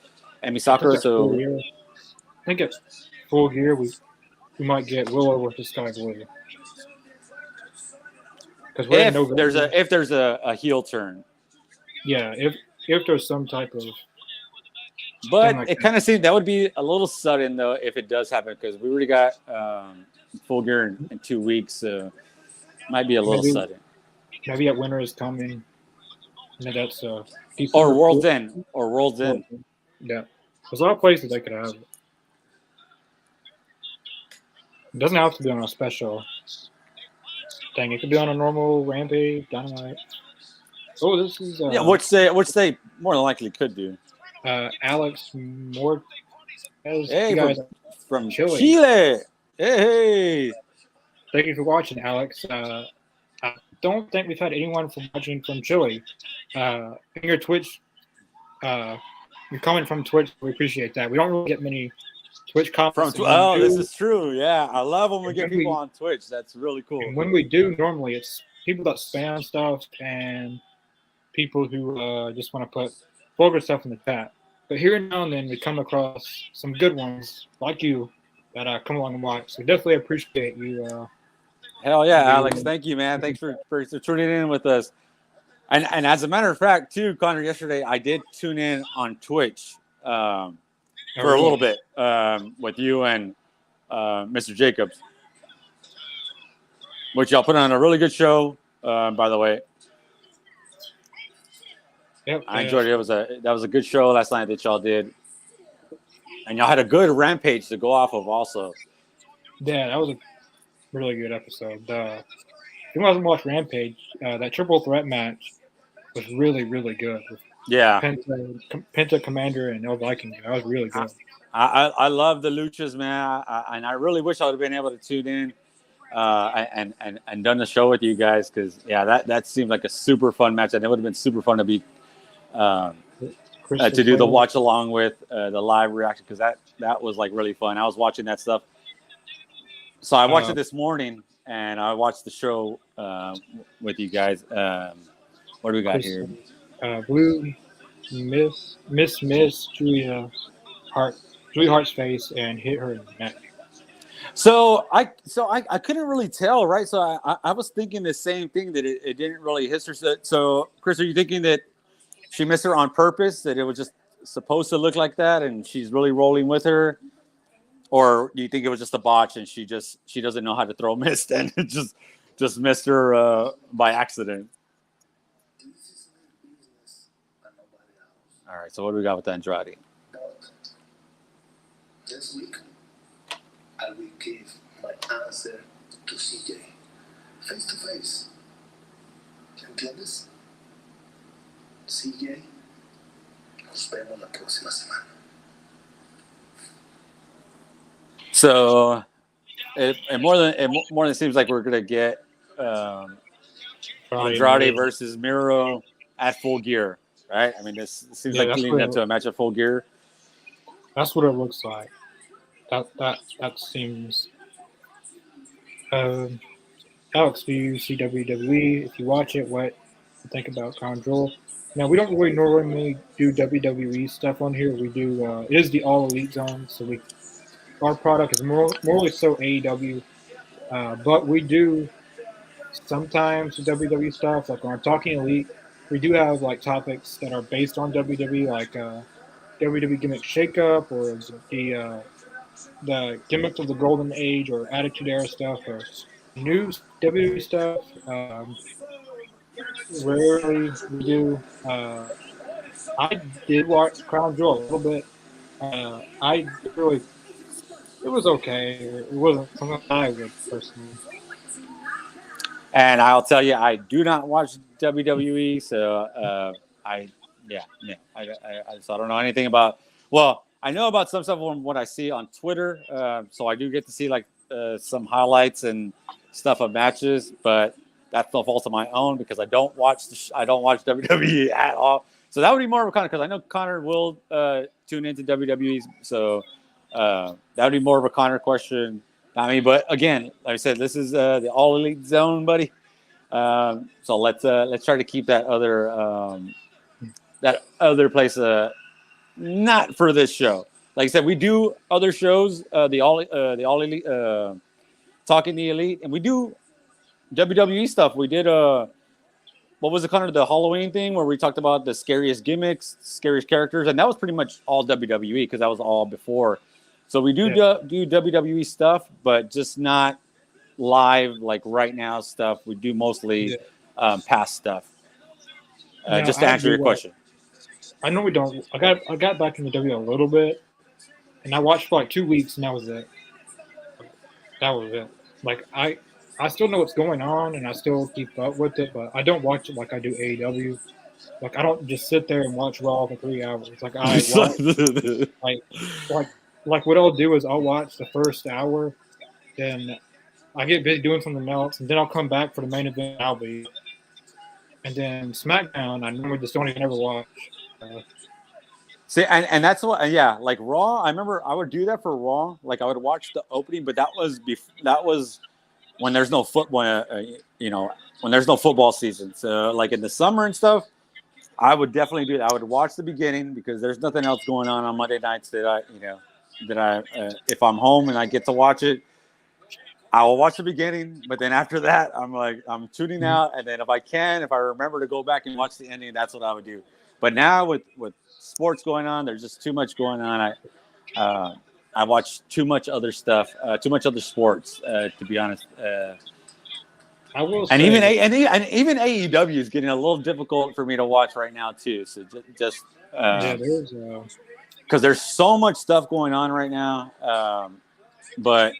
Emmy Sakura. So I think at Full Gear we might get Willow versus Sky Blue. If there's a heel turn. Yeah, if there's some type of. But it kind of seems that would be a little sudden though if it does happen because we already got Full Gear in 2 weeks, so might be a little sudden. Maybe at Winter is Coming. That's or World's End. Yeah, there's a lot of places they could have it. It doesn't have to be on a special thing. It could be on a normal Rampage, Dynamite. Oh, this is which they more than likely could do. Alex Moore. Hey, from Chile. Chile. Hey. Thank you for watching, Alex. I don't think we've had anyone from watching from Chile. In your Twitch, you're coming from Twitch. We appreciate that. We don't really get many Twitch comments. This is true. Yeah, I love when we get people on Twitch. That's really cool. And when we do, normally it's people that spam stuff and people who just want to put vulgar stuff in the chat. But here and now and then we come across some good ones like you that come along and watch. So definitely appreciate you. Hell yeah, Alex. Thank you, man. Thanks for tuning in with us. And as a matter of fact, too, Connor, yesterday I did tune in on Twitch for a little bit with you and Mr. Jacobs, which y'all put on a really good show, by the way. Yep, I enjoyed it. That was a good show last night that y'all did, and y'all had a good rampage to go off of also. Yeah, that was a really good episode. If you wasn't watch Rampage, that triple threat match was really, really good. Yeah, Penta Commander and El Viking. That was really good. I love the luchas, man, and I really wish I would have been able to tune in and done the show with you guys because that seemed like a super fun match, and it would have been super fun to be to do the watch along with the live reaction because that was like really fun. I was watching that stuff, so I watched it this morning, and I watched the show with you guys. What do we got here? Blue Miss Julia Hart's face and hit her in the neck. So I couldn't really tell, right? So I was thinking the same thing that it didn't really hit her. So Chris, are you thinking that she missed her on purpose? That it was just supposed to look like that, and she's really rolling with her, or do you think it was just a botch and she doesn't know how to throw mist and it just missed her by accident? All right, so what do we got with Andrade? This week, I will give my answer to CJ face to face. ¿Entiendes? CJ, nos vemos la próxima semana. So, it more than seems like we're gonna get Andrade versus Miro at Full Gear, right? I mean, this seems like leading up to a match at Full Gear. That's what it looks like. That seems. Alex, do you see WWE? If you watch it, what you think about Control? Now, we don't really normally do WWE stuff on here. We do. It is the All Elite Zone, so our product is more so AEW, but we do sometimes WWE stuff. Like on Talking Elite, we do have like topics that are based on WWE, like WWE gimmick shakeup or the gimmicks of the Golden Age or Attitude Era stuff or new WWE stuff. Rarely we do. I did watch Crown Jewel a little bit. I really. It was okay. It wasn't something I would personally. And I'll tell you, I do not watch WWE, so I don't know anything about. Well, I know about some stuff from what I see on Twitter, so I do get to see like some highlights and stuff of matches, but that's no fault of my own because I don't watch WWE at all. So that would be more of a Connor because I know Connor will tune into WWE, so that would be more of a Connor question. I mean, but again, like I said, this is the All Elite Zone, buddy. So let's try to keep that other place not for this show. Like I said, we do other shows, the All Elite, Talking the Elite, and we do WWE stuff. We did what was it, Connor? The Halloween thing where we talked about the scariest gimmicks, scariest characters, and that was pretty much all WWE because that was all before. So we do WWE stuff, but just not live like right now stuff. We do mostly past stuff. Just to answer your question. I know we don't. I got back into WWE a little bit, and I watched for like 2 weeks, and that was it. Like I still know what's going on, and I still keep up with it, but I don't watch it like I do AEW. Like I don't just sit there and watch Raw for 3 hours. Like I watch, like like what I'll do is I'll watch the first hour, then I get busy doing something else, and then I'll come back for the main event. I'll be, and then SmackDown. I normally just don't even ever watch. See, and that's what, yeah, like Raw. I remember I would do that for Raw. Like I would watch the opening, but that was when there's no football. When there's no football season. So like in the summer and stuff, I would definitely do that. I would watch the beginning because there's nothing else going on Monday nights if I'm home and I get to watch it, I will watch the beginning. But then after that, I'm tuning out. And then if I remember to go back and watch the ending, that's what I would do. But now with sports going on, there's just too much going on. I watch too much other stuff, too much other sports, to be honest. I will And say, even AEW is getting a little difficult for me to watch right now too. So just there's because there's so much stuff going on right now. But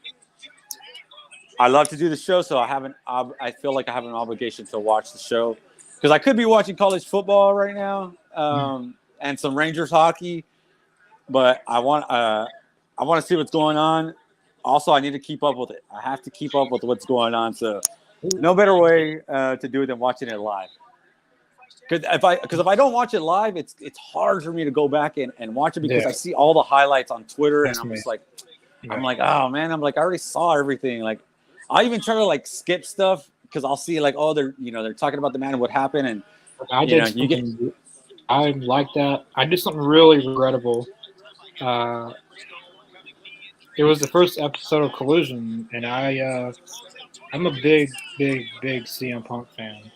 I love to do the show, so I feel like I have an obligation to watch the show because I could be watching college football right now and some Rangers hockey, but I want to see what's going on. Also, I need to keep up with it. I have to keep up with what's going on. So, no better way to do it than watching it live. Because if I don't watch it live, it's hard for me to go back and watch it because I see all the highlights on Twitter and I'm just like, I'm like, oh man, I already saw everything. Like, I even try to like skip stuff because I'll see like, oh, they're talking about the man and what happened, and I like that. I did something really regrettable. It was the first episode of Collision, and I'm a big CM Punk fan.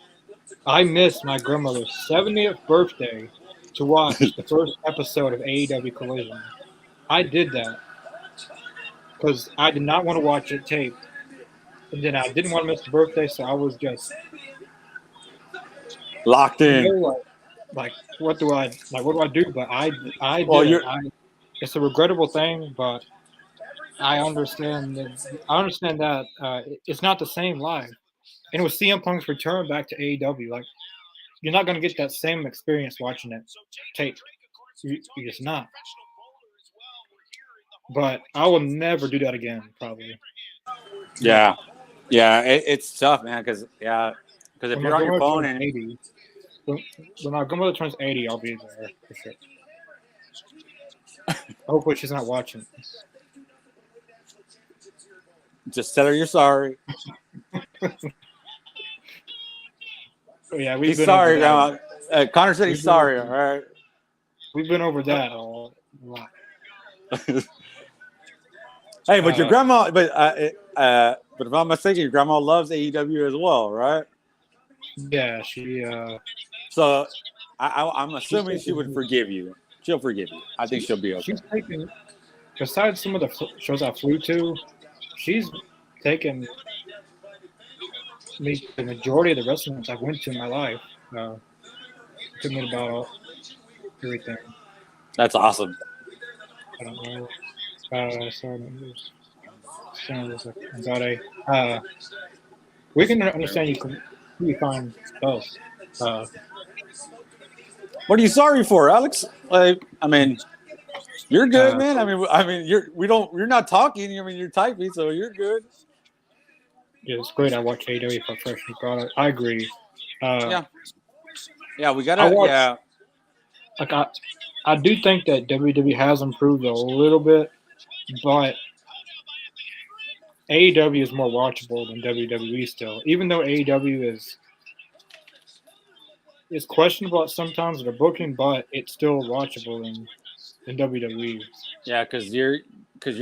I missed my grandmother's 70th birthday to watch the first episode of AEW Collision. I did that because I did not want to watch it taped, and then I didn't want to miss the birthday, so I was just locked in. Like what do I do? But I Well, did it. It's a regrettable thing, but I understand that it's not the same live. And with CM Punk's return back to AEW, like you're not going to get that same experience watching it tape. You're just not. But I will never do that again, probably. Yeah, it's tough, man. Because if you're on your phone and 80, when my grandmother turns 80, I'll be there for sure. Hopefully, she's not watching this. Just tell her you're sorry. Yeah, he's sorry, Grandma. Connor said he's sorry. All right. We've been over that a lot. Hey, but your grandma, but if I'm not mistaken, your grandma loves AEW as well, right? Yeah, she. So I'm assuming she would forgive you. She'll forgive you. I think she'll be okay. She's taken, besides some of the shows I flew to, she's taken me the majority of the wrestling I've went to in my life. Took me about everything. That's awesome. I don't know. We can understand you find else. What are you sorry for, Alex? Like, I mean, you're good, man. You're not talking. I mean, you're typing, so you're good. Yeah, it's great. I watch AEW for fresh product. I agree. Yeah, we gotta. Like I do think that WWE has improved a little bit, but AEW is more watchable than WWE still. Even though AEW is questionable sometimes with the booking, but it's still watchable in WWE. Yeah, because you're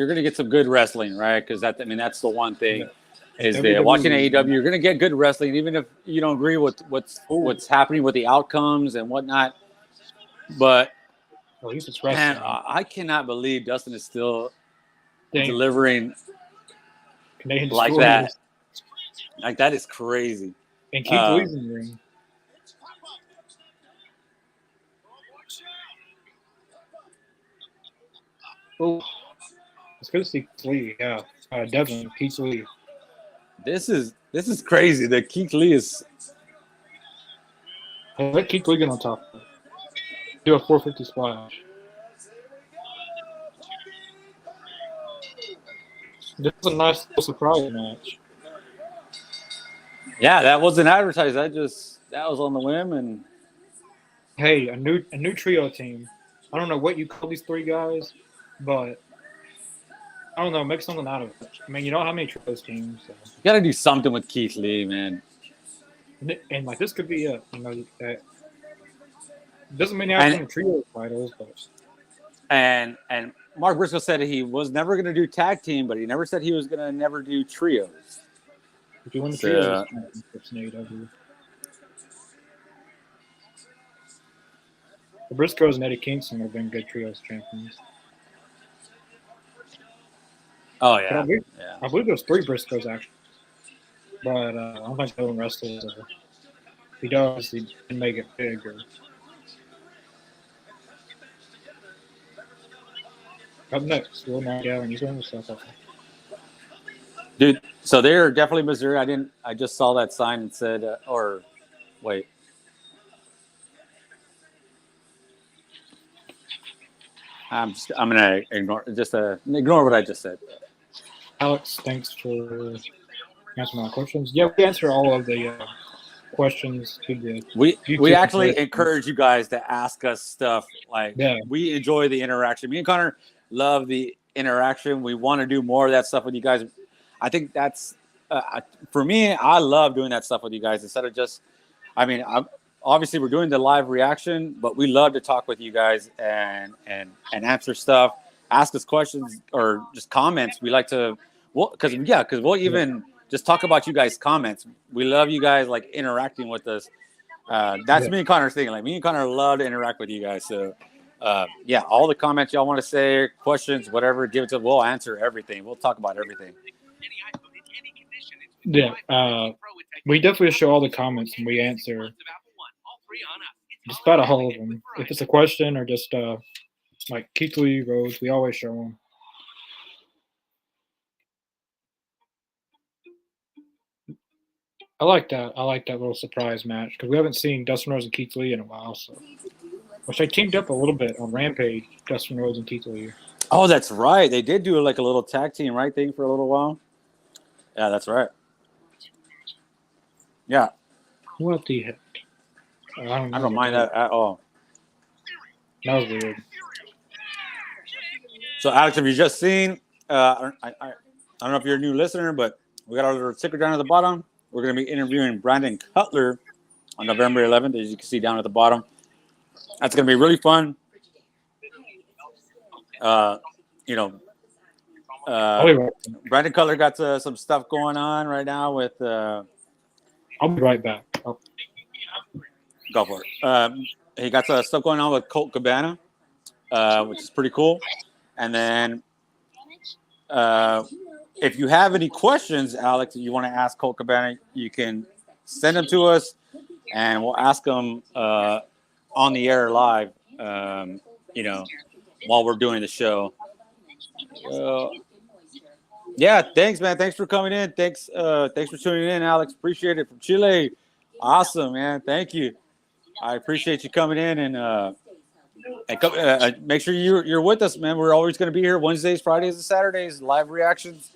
gonna get some good wrestling, right? Because that's the one thing. Yeah. Is that watching AEW, you're gonna get good wrestling, even if you don't agree with what's happening with the outcomes and whatnot. But at least it's wrestling. Man, I cannot believe Dustin is still delivering Canadian like stories. that. Like that is crazy. And Keith Lee's in the ring. Oh, it's good to see Keith Lee. Yeah, Devin, Keith Lee. This is crazy that Keith Lee is. Let Keith Lee get on top. Do a 450 splash. This was a nice little surprise match. Yeah, that wasn't advertised. That was on the whim, and Hey, a new trio team. I don't know what you call these three guys, but I don't know. Make something out of it. I mean, you don't have many trios teams, so. you got to do something with Keith Lee, man. And like this could be it. You know, that doesn't mean you have to And win trio titles, but and Mark Briscoe said he was never going to do tag team, but he never said he was going to never do trios. if you win the So, trios championships in AEW, the Briscoes and Eddie Kingston have been good trios champions. oh But yeah, I believe there's 3 Briscoes actually. But I don't think the one wrestles. If he does, he can make it bigger. Up next, Will Gavin. He's doing stuff up. dude. So they're definitely Missouri. I just saw that sign and said, or wait. I'm gonna ignore what I just said. Alex, thanks for answering my questions. Yeah, we answer all of the questions to the We YouTube actually questions. encourage you guys to ask us stuff. Like we enjoy the interaction. Me and Connor love the interaction. We want to do more of that stuff with you guys. I think that's for me. I love doing that stuff with you guys instead of just. I mean, obviously we're doing the live reaction, but we love to talk with you guys and answer stuff, ask us questions or just comments. We like to, because we'll even just talk about you guys' comments. We love you guys like interacting with us. That's me and Connor's thing. Like me and Connor love to interact with you guys. So all the comments y'all want to say, questions, whatever, give it to. We'll answer everything. We'll talk about everything. Yeah, we definitely show all the comments and we answer just about all of them. If it's a question or just like Keith Lee Rose, we always show them. I like that. I like that little surprise match because we haven't seen Dustin Rose and Keith Lee in a while. So, which they teamed up a little bit on Rampage, Dustin Rose and Keith Lee. Oh, that's right. They did do like a little tag team thing for a little while. Yeah, that's right. Yeah. What the heck? I don't mind that at all. That was weird. So, Alex, have you just seen? I don't know if you're a new listener, but we got our little ticker down at the bottom. We're going to be interviewing Brandon Cutler on November 11th, as you can see down at the bottom. That's going to be really fun. Brandon Cutler got some stuff going on right now with. I'll be right back. Go for it. He got some stuff going on with Colt Cabana, which is pretty cool. And then if you have any questions, Alex, that you want to ask Colt Cabana, you can send them to us, and we'll ask them on the air live, while we're doing the show. Yeah, thanks, man. Thanks for coming in. Thanks for tuning in, Alex. Appreciate it. From Chile. Awesome, man. Thank you. I appreciate you coming in and make sure you're with us, man. We're always going to be here Wednesdays, Fridays, and Saturdays, live reactions.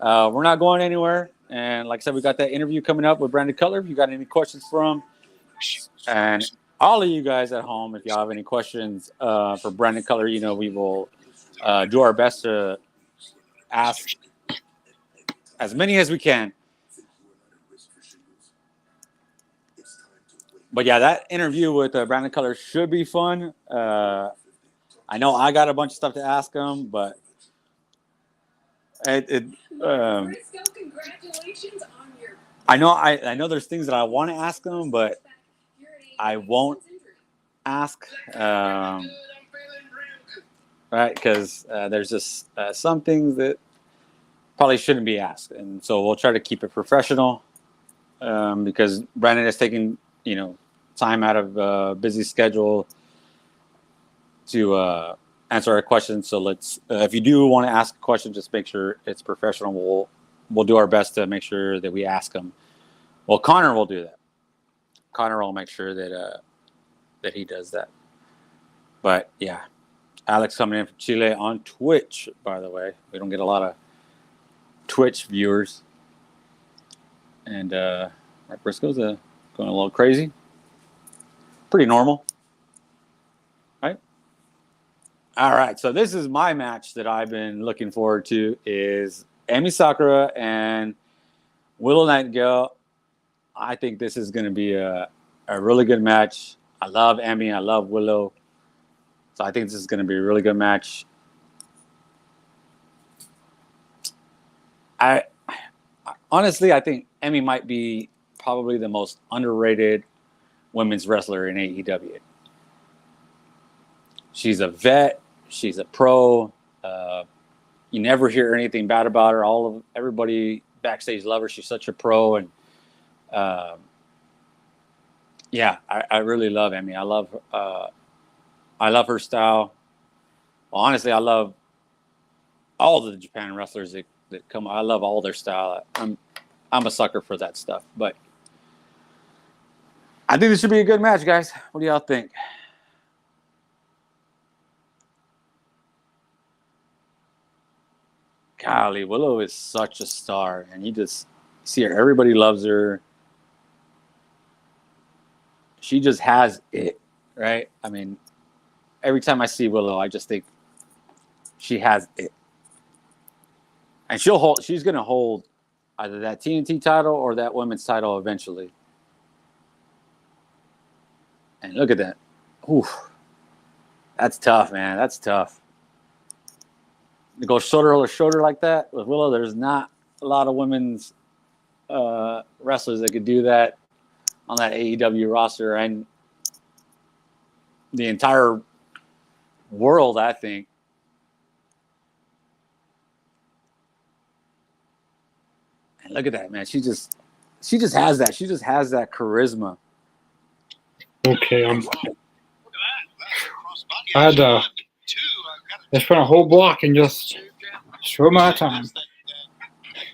We're not going anywhere. And like I said, we got that interview coming up with Brandon Cutler. If you got any questions for him, and all of you guys at home, if you have any questions for Brandon Cutler, we will do our best to ask as many as we can. But yeah, that interview with Brandon Cutler should be fun. I know I got a bunch of stuff to ask him, but I know there's things that I want to ask him, but I won't ask, right? Because there's just some things that probably shouldn't be asked, and so we'll try to keep it professional because Brandon is taking time out of a busy schedule to answer our questions. So let's, if you do want to ask a question, just make sure it's professional. We'll do our best to make sure that we ask them. Well, Connor will do that. Connor will make sure that he does that. But yeah, Alex coming in from Chile on Twitch, by the way. We don't get a lot Twitch viewers. And Mark Briscoe's going a little crazy. Pretty normal. Right? All right. So this is my match that I've been looking forward to is Emi Sakura and Willow Nightingale. I think this is going to be a really good match. I love Emi. I love Willow. So I think this is going to be a really good match. Honestly, I think Emi might be probably the most underrated women's wrestler in AEW. She's a vet. She's a pro. You never hear anything bad about her. Everybody backstage love her. She's such a pro, and yeah, I really love Emi. I love her style. Well, honestly, I love all the Japan wrestlers that come. I love all their style. I'm a sucker for that stuff. But I think this should be a good match, guys. What do y'all think? Golly, Willow is such a star, and you just see her. Everybody loves her. She just has it, right? I mean, every time I see Willow, I just think she has it, and she's going to hold either that TNT title or that women's title eventually. And look at that. Oof. That's tough, man. That's tough. To go shoulder to shoulder like that with Willow, there's not a lot of women's wrestlers that could do that on that AEW roster and the entire world, I think. And look at that, man. She just has that. She just has that charisma. Okay, I had to spend a whole block and just show my time.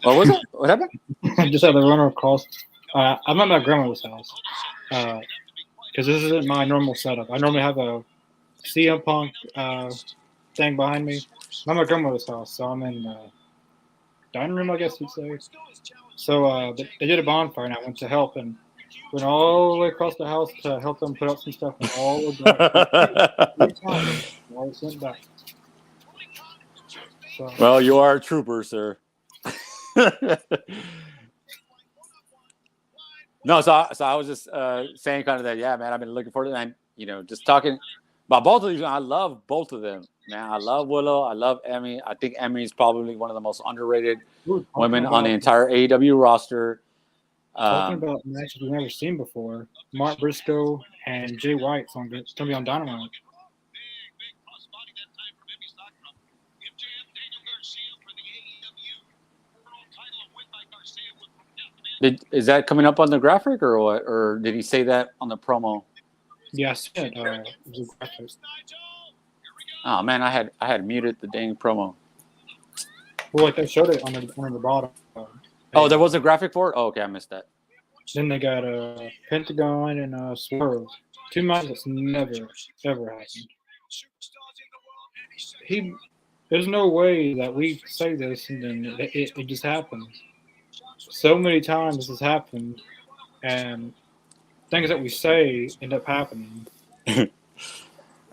What was it? What happened? I just had to run across. I'm at my grandmother's house because this isn't my normal setup. I normally have a CM Punk thing behind me. I'm at my grandmother's house, so I'm in the dining room, I guess you'd say. So they did a bonfire, and I went to help and went all the way across the house to help them put up some stuff, and all the back. So, well, you are a trooper, sir. No, so I was just saying kind of that, yeah, man, I've been looking forward to that. And, just talking about both of these. I love both of them, man. I love Willow. I love Emi. I think Emi is probably one of the most underrated women on the entire AEW roster. Talking about matches we've never seen before, Mark Briscoe and Jay White's going to be on Dynamite. Is that coming up on the graphic or what? Or did he say that on the promo? Yes, it was a graphic. Oh man, I had muted the dang promo. Well, like they showed it on the bottom. Oh, there was a graphic for it? Oh, okay, I missed that. Then they got a Pentagon and Swerve. Two matches that's never, ever happened. There's no way that we say this and then it just happens. So many times this has happened, and things that we say end up happening.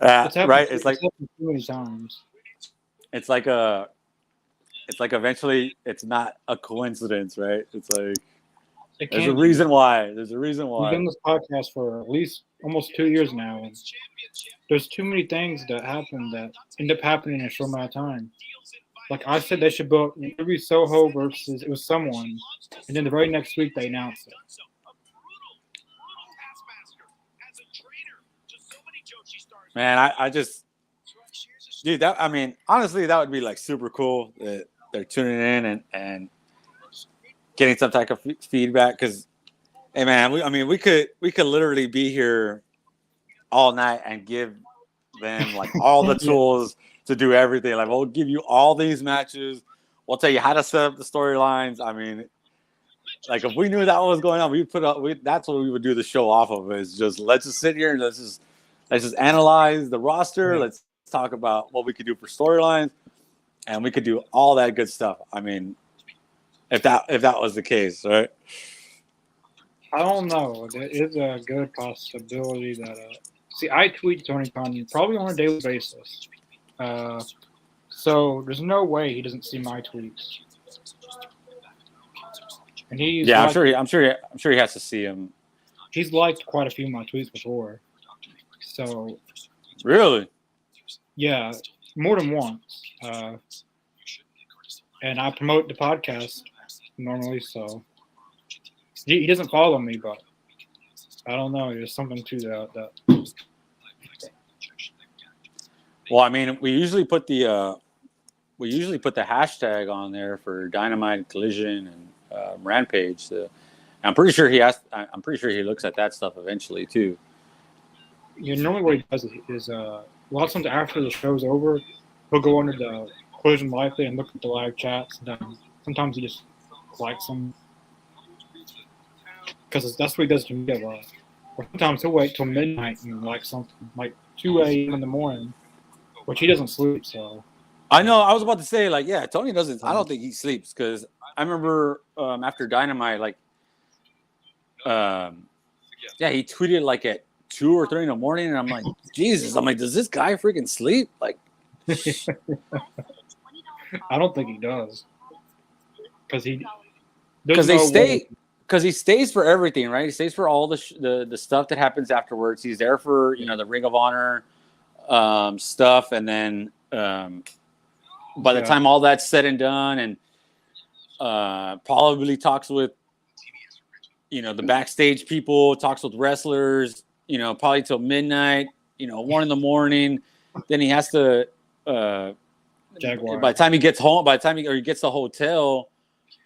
Right? It's like too many times. It's like eventually it's not a coincidence, right? It's like there's a reason why. There's a reason why. We've done this podcast for at least almost 2 years now, and there's too many things that happen that end up happening in a short amount of time. Like I said, they should book Ruby Soho versus it was someone, and then the very next week they announced it. Man, I just, dude, honestly, that would be like super cool that they're tuning in and getting some type of feedback. Because, hey, man, we could literally be here all night and give them like all the tools to do everything. Like, we'll give you all these matches. We'll tell you how to set up the storylines. I mean, like if we knew that was going on, that's what we would do the show off of. Is just let's just sit here and let's just analyze the roster. Let's talk about what we could do for storylines, and we could do all that good stuff. I mean, If that was the case, right? I don't know. There is a good possibility that. See, I tweet Tony Khan probably on a daily basis. So there's no way he doesn't see my tweets. And he's Yeah, liked, I'm sure he has to see him. he's liked quite a few of my tweets before. So Really? yeah, more than once. And I promote the podcast normally, so he doesn't follow me, but I don't know. There's something to that. Well, I mean, we usually put the hashtag on there for Dynamite, Collision, and Rampage. So I'm pretty sure he looks at that stuff eventually too. Yeah, normally what he does is a lot of times after the show's over, he'll go under the Collision Live thing and look at the live chats. And then sometimes he just likes them because that's what he does to me a lot. Or sometimes he'll wait till midnight and like something like 2 a.m. in the morning, which he doesn't sleep. So I know. I was about to say, like, yeah, Tony doesn't. I don't think he sleeps because I remember after Dynamite, like, yeah, he tweeted like at 2 or 3 in the morning, and I'm like, Jesus, I'm like, does this guy freaking sleep? Like, I don't think he does because he stays for everything, right? He stays for all the stuff that happens afterwards. He's there for the Ring of Honor stuff, and then by the time all that's said and done, and probably talks with the backstage people, talks with wrestlers, probably till midnight, 1 in the morning. Then he has to Jaguar. by the time he gets home, he gets to the hotel,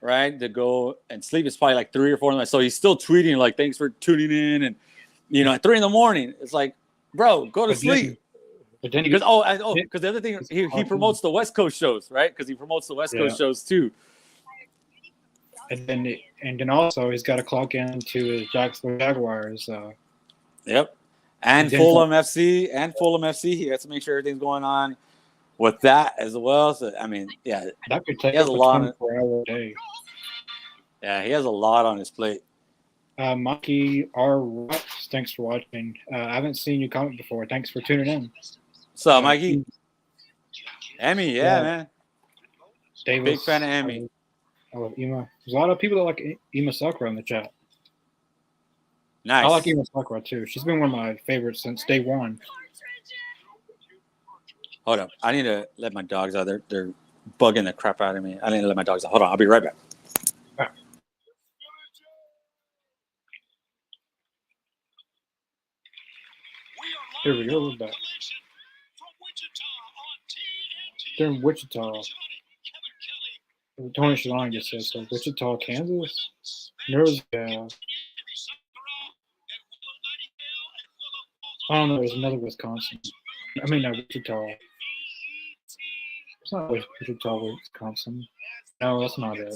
right, to go and sleep, it's probably like 3 or 4 in the night. So he's still tweeting like, thanks for tuning in, and at 3 in the morning, it's like, bro, go to sleep. But then Because because the other thing, he promotes the West Coast shows, right? Because he promotes the West Coast shows too. And then also he's got to clock into his Jacksonville Jaguars. Yep. And Fulham FC. He has to make sure everything's going on with that as well. So I mean, yeah, that could take he has up a lot 24-hour day. Yeah, he has a lot on his plate. Mikey R. Rocks, thanks for watching. I haven't seen you comment before. Thanks for tuning in. So, Mikey, Emmy, man. Davis, big fan of Emmy. I love Ema. There's a lot of people that like Ema Sakura in the chat. Nice. I like Ema Sakura too. She's been one of my favorites since day one. Hold up. I need to let my dogs out. They're bugging the crap out of me. I need to let my dogs out. Hold on. I'll be right back. Right. Here we go. We're back. They're in Wichita. Tony Shalon just says so. Wichita, Kansas? There's I don't know. There's another Wisconsin. I mean, Wichita. It's not Wichita, Wisconsin. No, that's not it.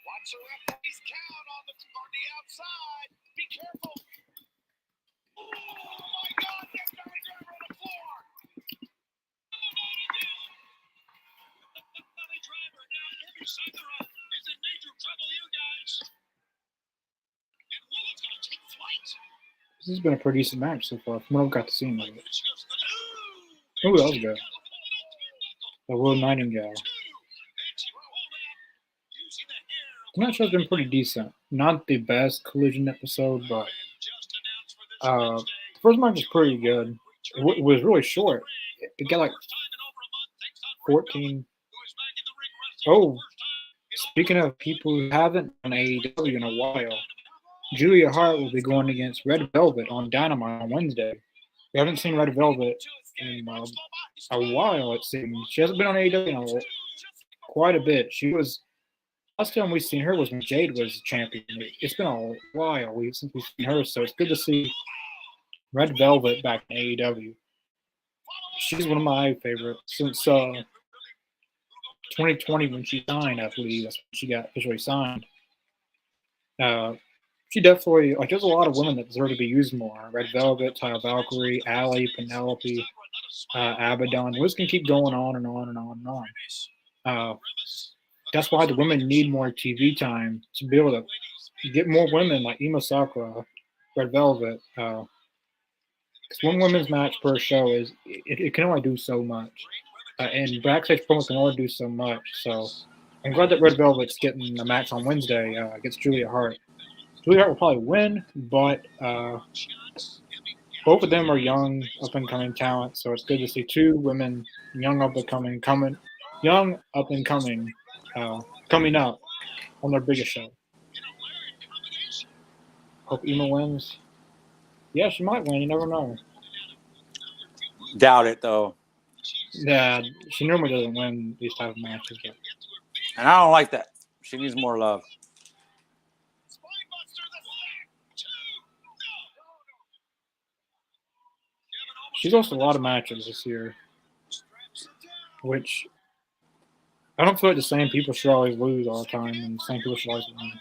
Watch the referees count on the outside. Be careful. Oh my God! They're going on the floor. Driver now. Every Sakura is in major trouble, you guys. And Willard's going to take flight. This has been a pretty decent match so far. From what I've got to see of it. Oh, that was good. The Will Nightingale. The match has been pretty decent. Not the best Collision episode, but the first match was pretty good. It was really short. It got like 14. Oh, speaking of people who haven't done AEW in a while, Julia Hart will be going against Red Velvet on Dynamite on Wednesday. We haven't seen Red Velvet in a while, it seems. She hasn't been on AEW in quite a bit. Last time we've seen her was when Jade was champion. It's been a while since we've seen her, so it's good to see Red Velvet back in AEW. She's one of my favorites since 2020 when she signed. I believe that's when she got officially signed. She definitely there's a lot of women that deserve to be used more. Red Velvet, Tyler Valkyrie, Allie, Penelope, Abaddon. The list can keep going on and on and on and on. That's why the women need more TV time to be able to get more women like Ema Sakura, Red Velvet. Because one women's match per show it can only do so much, and backstage promo can only do so much. So I'm glad that Red Velvet's getting a match on Wednesday against Julia Hart. Julia Hart will probably win, but both of them are young, up and coming talent. So it's good to see two women, young up and coming, coming up on their biggest show. Hope Ema wins. Yeah, she might win. You never know. Doubt it though. Yeah, she normally doesn't win these type of matches. But And I don't like that. She needs more love. she's lost a lot of matches this year, which I don't feel like the same people should always lose all the time, and the same people should always win.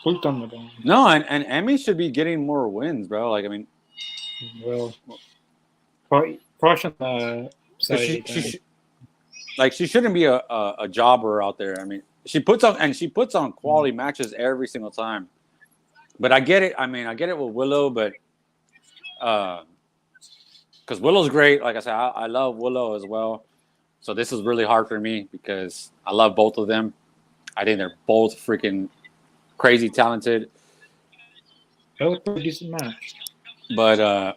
Who's done with them? No, and Emmy should be getting more wins, bro. Like, I mean, Well, probably shouldn't say she shouldn't be a jobber out there. I mean, she puts on quality matches every single time. But I get it. I mean, I get it with Willow, but because Willow's great. Like I said, I love Willow as well. So this is really hard for me because I love both of them. I think they're both freaking crazy talented. That was a pretty decent match. But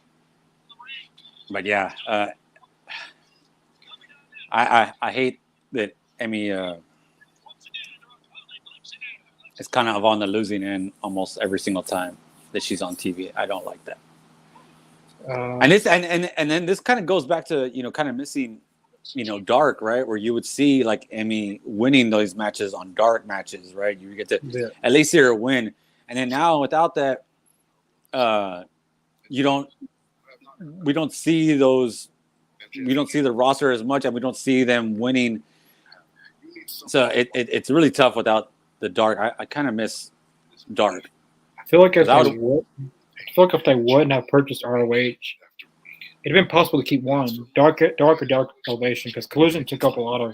yeah, I hate that Emmy is kind of on the losing end almost every single time that she's on TV. I don't like that. And then this kind of goes back to kind of missing Dark, right, where you would see like Emmy winning those matches on Dark matches, right? You get to at least hear her win, and then now without that, we don't see those. We don't see the roster as much, and we don't see them winning. So it's really tough without the Dark. I kind of miss Dark. I feel like if they wouldn't have purchased ROH, it'd have been possible to keep one Dark Elevation, because Collision took up a lot of,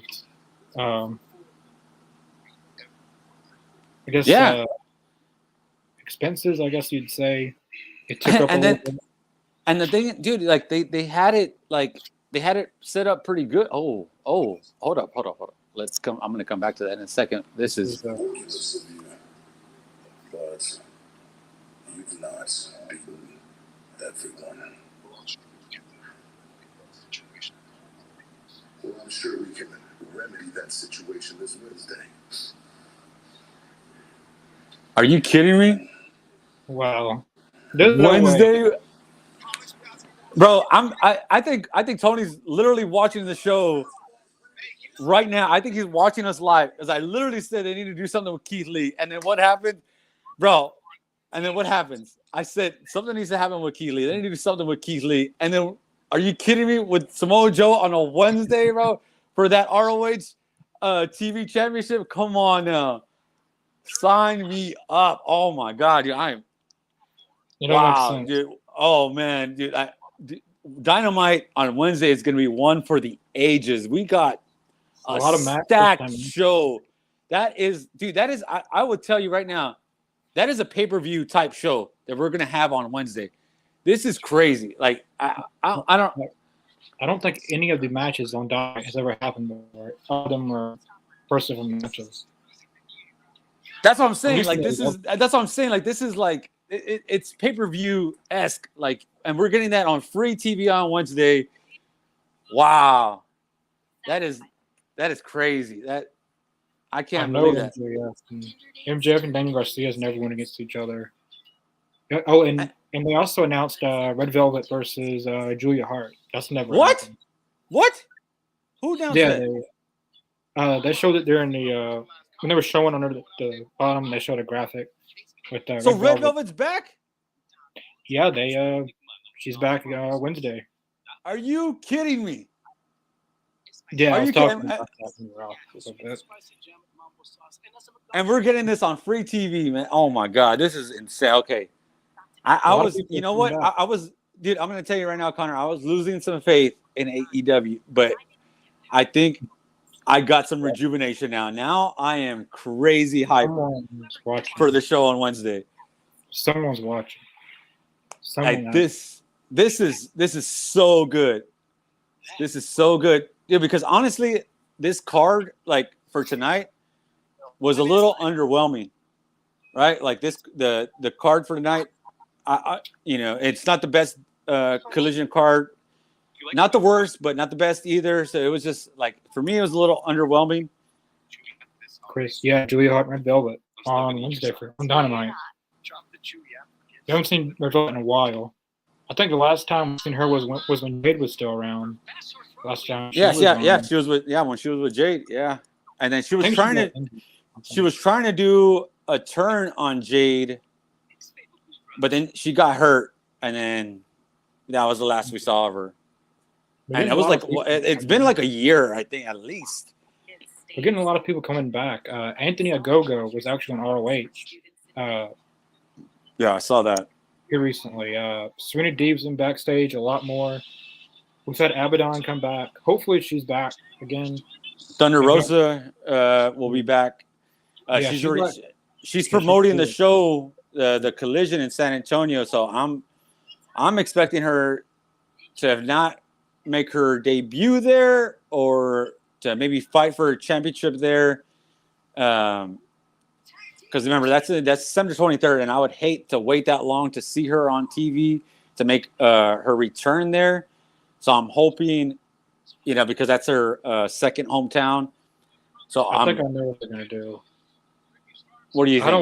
expenses. I guess you'd say it took up a little bit. And the thing, dude, like they had it set up pretty good. Oh, hold up. I'm gonna come back to that in a second. This is. But you've not beaten everyone. Well, I'm sure we can remedy that situation this Wednesday. Are you kidding me? Wow. Wednesday, bro. I think Tony's literally watching the show right now. I think he's watching us live, as I literally said they need to do something with Keith Lee, and then what happened, bro? And then what happens? I said something needs to happen with Keith Lee. They need to do something with Keith Lee, and then are you kidding me? With Samoa Joe on a Wednesday, bro, for that ROH TV championship? Come on now, sign me up! Oh my god, dude, wow, dude. Oh man, dude. Dynamite on Wednesday is going to be one for the ages. We got a lot of stacked show. That is, dude. That is. I would tell you right now, that is a pay-per-view type show that we're going to have on Wednesday. This is crazy. Like I don't think any of the matches on Dynamite has ever happened before. All of them were first-ever matches. That's what I'm saying. Like this is. That's what I'm saying. Like this is like. It's pay-per-view-esque, like, and we're getting that on free TV on Wednesday. Wow, that is crazy. That I can't believe that. MJF and Daniel Garcia's never went against each other. Oh, and they also announced Red Velvet versus Julia Hart. That's never happened. What? Who announced that? They showed it during the when they were showing under the bottom. They showed a graphic. With, Red Velvet's back? Yeah, she's back Wednesday. Are you kidding me? Yeah, Are I was you talking kidding? about that when we were off a little bit. And we're getting this on free TV, man. Oh my God, this is insane. Okay, I A lot of was, people you know tuned what? out. I was, dude. I'm gonna tell you right now, Connor. I was losing some faith in AEW, but I think I got some rejuvenation now. Now I am crazy hyped Someone's watching. for the show on Wednesday. Someone's watching. Like this is so good. This is so good, dude. Because honestly, this card, like for tonight, was a little underwhelming, right? Like the card for tonight, it's not the best collision card, not the worst, but not the best either. So it was just like for me, it was a little underwhelming. Chris, yeah, Julia Hart Red Velvet on Wednesday on Dynamite. You haven't seen Red Velvet in a while. I think the last time we seen her was when Jade was still around. Last time. She was when she was with Jade, yeah, and then she was trying to do a turn on Jade, but then she got hurt, and then that was the last we saw of her. And it was like it's been like a year, I think, at least. We're getting a lot of people coming back. Anthony Ogogo was actually on ROH. Yeah, I saw that here recently. Serena Deeb's been backstage a lot more. We've had Abaddon come back. Hopefully she's back again. Thunder Rosa will be back. She's promoting the show, the Collision in San Antonio. So I'm expecting her to not make her debut there or to maybe fight for a championship there. Because remember, that's December 23rd, and I would hate to wait that long to see her on TV to make her return there. So I'm hoping, because that's her second hometown. So I think I know what they're gonna do. What do you think? I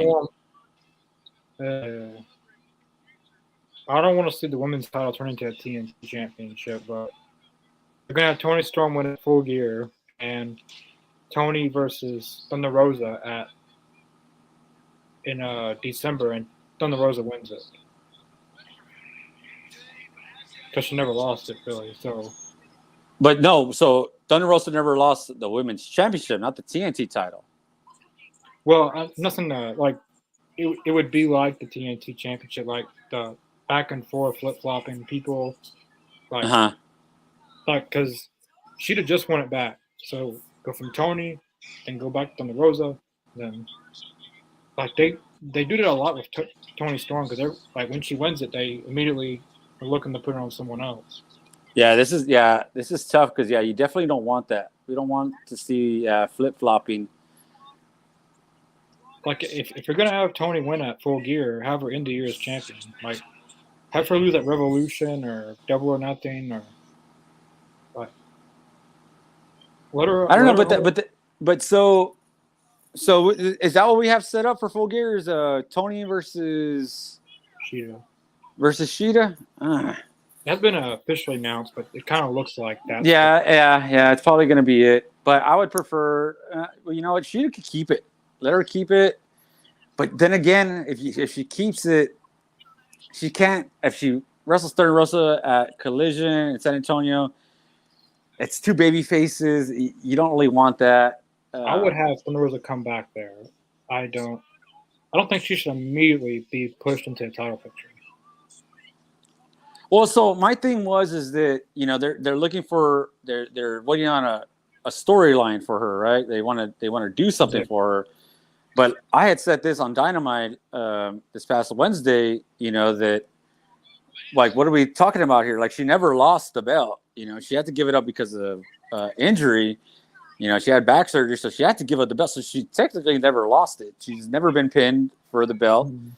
don't want to see the women's title turn into a TNT championship, but they're gonna have Toni Storm win at Full Gear and Toni versus Thunder Rosa in December, and Thunder Rosa wins it. Because she never lost it, really. So, but no, so Thunder Rosa never lost the women's championship, not the TNT title. Well, nothing like it would be like the TNT championship, like the back and forth flip flopping people, like because she'd have just won it back. So go from Toni, then go back to Thunder Rosa, then like they do that a lot with Toni Storm because they're like when she wins it, they immediately are looking to put it on someone else. Yeah, this is tough because you definitely don't want that. We don't want to see flip flopping. Like if you're gonna have Toni win at Full Gear, have her end the year as champion. Like have her lose at Revolution or Double or Nothing or like let her. I don't know, but so is that what we have set up for Full Gear? Is Toni versus Sheeta? That's been officially announced, but it kind of looks like that. Yeah. It's probably going to be it. But I would prefer, you know what? Sheeta could keep it. Let her keep it. But then again, if she keeps it, she can't. If she wrestles Thunder Rosa at Collision in San Antonio, it's two baby faces. You don't really want that. I would have Thunder Rosa come back there. I don't think she should immediately be pushed into a title picture. Well, so my thing is that they're looking for they're waiting on a storyline for her, right? They want to do something for her. But I had said this on Dynamite this past Wednesday, that like what are we talking about here? Like she never lost the belt. She had to give it up because of injury. She had back surgery, so she had to give up the belt. So she technically never lost it. She's never been pinned for the belt. Mm-hmm.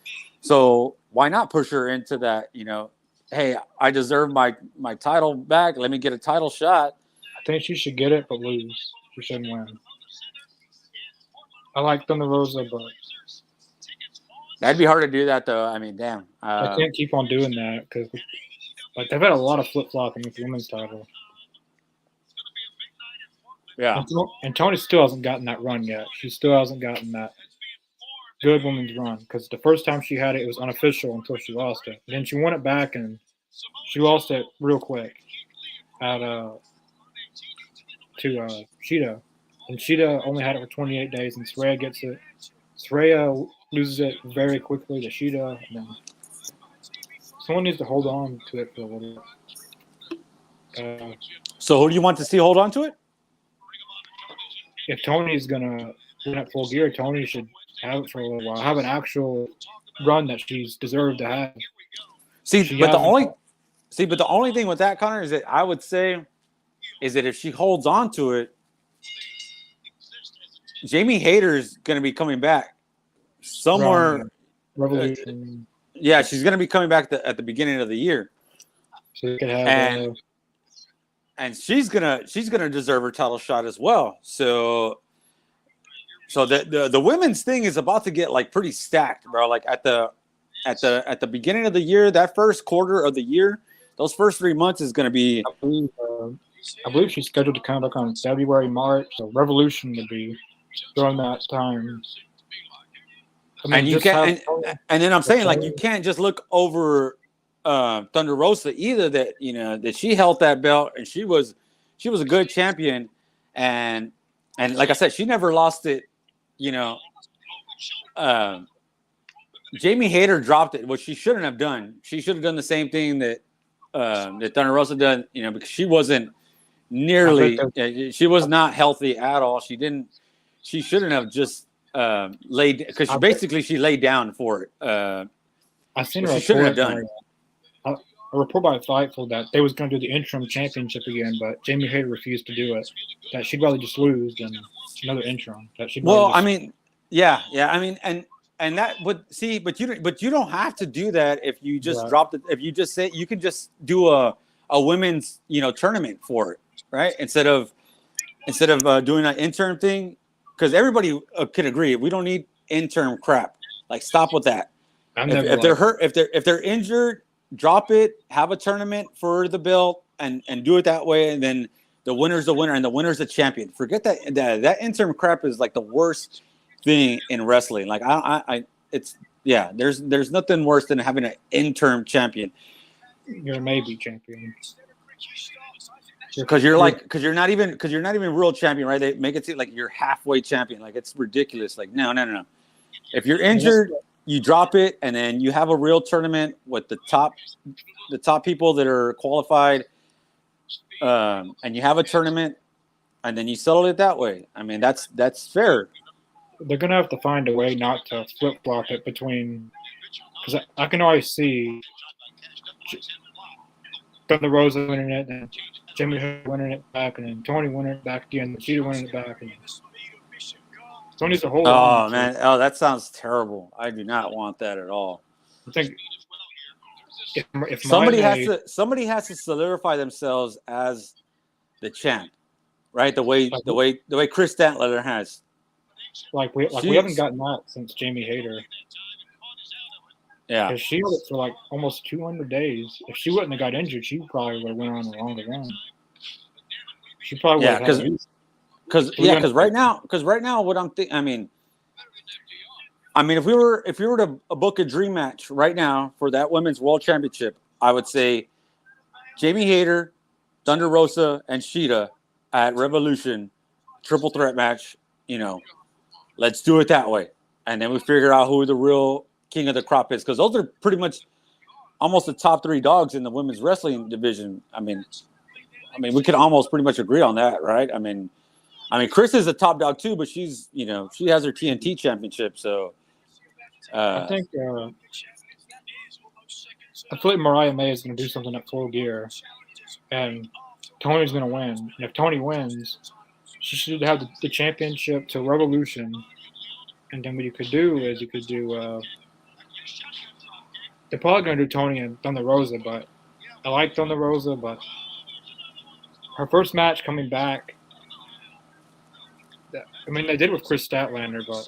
So why not push her into that? Hey, I deserve my title back. Let me get a title shot. I think she should get it, but lose. She shouldn't win. I like Thunder Rosa, but that'd be hard to do that, though. I mean, damn. I can't keep on doing that because they've had a lot of flip flopping with the women's title. Yeah. And Toni still hasn't gotten that run yet. She still hasn't gotten that good women's run because the first time she had it, it was unofficial until she lost it. And then she won it back and she lost it real quick at to Sheeta, and Sheeta only had it for 28 days, and Saraya gets it. Saraya loses it very quickly to Sheeta, and then someone needs to hold on to it for a little bit. So who do you want to see hold on to it? If Tony's gonna win at Full Gear, Tony should have it for a little while. Have an actual run that she's deserved to have. But the only thing with that, Connor, is that I would say is that if she holds on to it, Jamie Hayter's going to be coming back somewhere. Revolution. Yeah, she's going to be coming back at the beginning of the year. So you could have and she's gonna deserve her title shot as well. So the women's thing is about to get like pretty stacked, bro. Like at the beginning of the year, that first quarter of the year, those first 3 months is gonna be. I believe she's scheduled to come back on February, March. So Revolution would be during that time. I mean, And you can't, and then I'm saying like you can't just look over Thunder Rosa either. That she held that belt and she was a good champion, and like I said, she never lost it. Jamie Hayter dropped it, which she shouldn't have done. She should have done the same thing that Thunder Rosa done. Because she wasn't nearly. She was not healthy at all. She didn't. She shouldn't have just laid because she laid down for it. I seen she shouldn't have done. A report by Fightful that they was going to do the interim championship again, but Jamie Hayter refused to do it. That she'd rather just lose than another interim. And that would see, but you don't have to do that if you just drop it. If you just say you can just do a women's tournament for it, right? Instead of doing an interim thing, because everybody could agree we don't need interim crap. Like stop with that. If they're hurt, if they're injured, drop it. Have a tournament for the belt and do it that way, and then the winner's the winner and the winner's the champion. Forget that interim crap is like the worst thing in wrestling. Like there's nothing worse than having an interim champion. You're a maybe champion. Because you're not even real champion, right? They make it seem like you're halfway champion. Like it's ridiculous. Like no. If you're injured, you drop it, and then you have a real tournament with the top people that are qualified, and you have a tournament, and then you settle it that way. I mean, that's fair. They're gonna have to find a way not to flip flop it between, because I can always see Thunder Rosa winning it, and Jimmy Hood winning it back, and then Tony winning it back again, and Cheetah winning it back, and Tony's a whole. Oh man! Oh, that sounds terrible. I do not want that at all. I think if somebody has to solidify themselves as the champ, right? The way Chris Statlander has. Like we haven't gotten that since Jamie Hayter. Yeah, because she held it for like almost 200 days. If she wouldn't have got injured, she probably would have went on a longer run. She probably would have. Because right now, what I'm thinking, I mean, if we were to book a dream match right now for that women's world championship, I would say Jamie Hayter, Thunder Rosa, and Sheeta at Revolution, triple threat match. Let's do it that way, and then we figure out who the real king of the crop is, because those are pretty much almost the top three dogs in the women's wrestling division. I mean, we could almost pretty much agree on that, right? I mean, Chris is a top dog too, but she's, she has her TNT championship. So I think I feel like Mariah May is going to do something at Full Gear, and Tony's going to win. And if Tony wins, she should have the championship to Revolution. And then what you could do is they're probably going to do Tony and Thunder Rosa, but I like Thunder Rosa, but her first match coming back, they did with Chris Statlander, but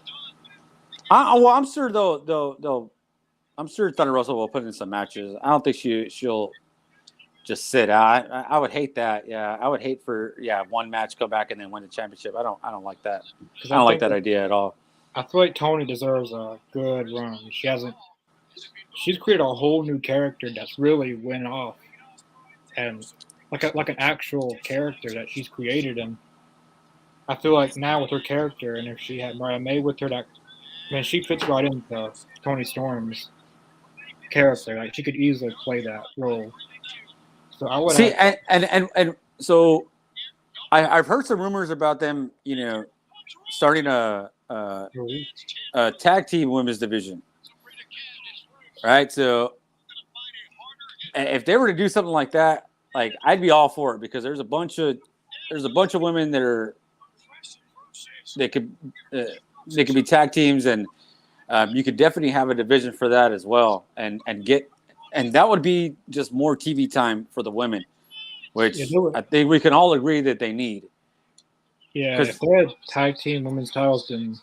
I'm sure though I'm sure Thunder Rosa will put in some matches. I don't think she'll just sit out. I would hate that. Yeah, I would hate for one match go back and then win the championship. I don't like that. I don't like that idea at all. I feel like Tony deserves a good run. She's created a whole new character that's really went off, and like an actual character that she's created, and I feel like now with her character, and if she had Mariah May with her, that man, she fits right into Tony Storm's character. Like she could easily play that role. So I would See, have. and so I've heard some rumors about them, starting a tag team women's division, right? So if they were to do something like that, like I'd be all for it because there's a bunch of women that are they could be tag teams, and you could definitely have a division for that as well, and that would be just more TV time for the women, which I think we can all agree that they need. Yeah, if they had tag team women's titles, then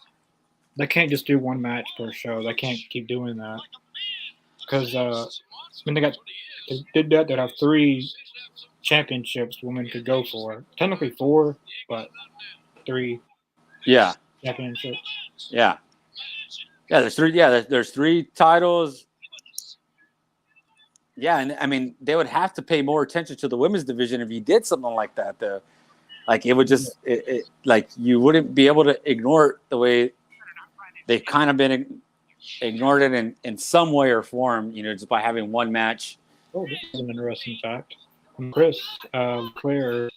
they can't just do one match per show. They can't keep doing that because when they did that, they'd have 3 championships women could go for. Technically 4, but 3. Yeah. Championships. Yeah. Yeah, there's 3. Yeah, there's 3 titles. Yeah, and I mean they would have to pay more attention to the women's division if you did something like that. Though, like it would just like you wouldn't be able to ignore it the way they've kind of been ignored it in some way or form. Just by having one match. Oh, this is an interesting fact. From Chris Claire,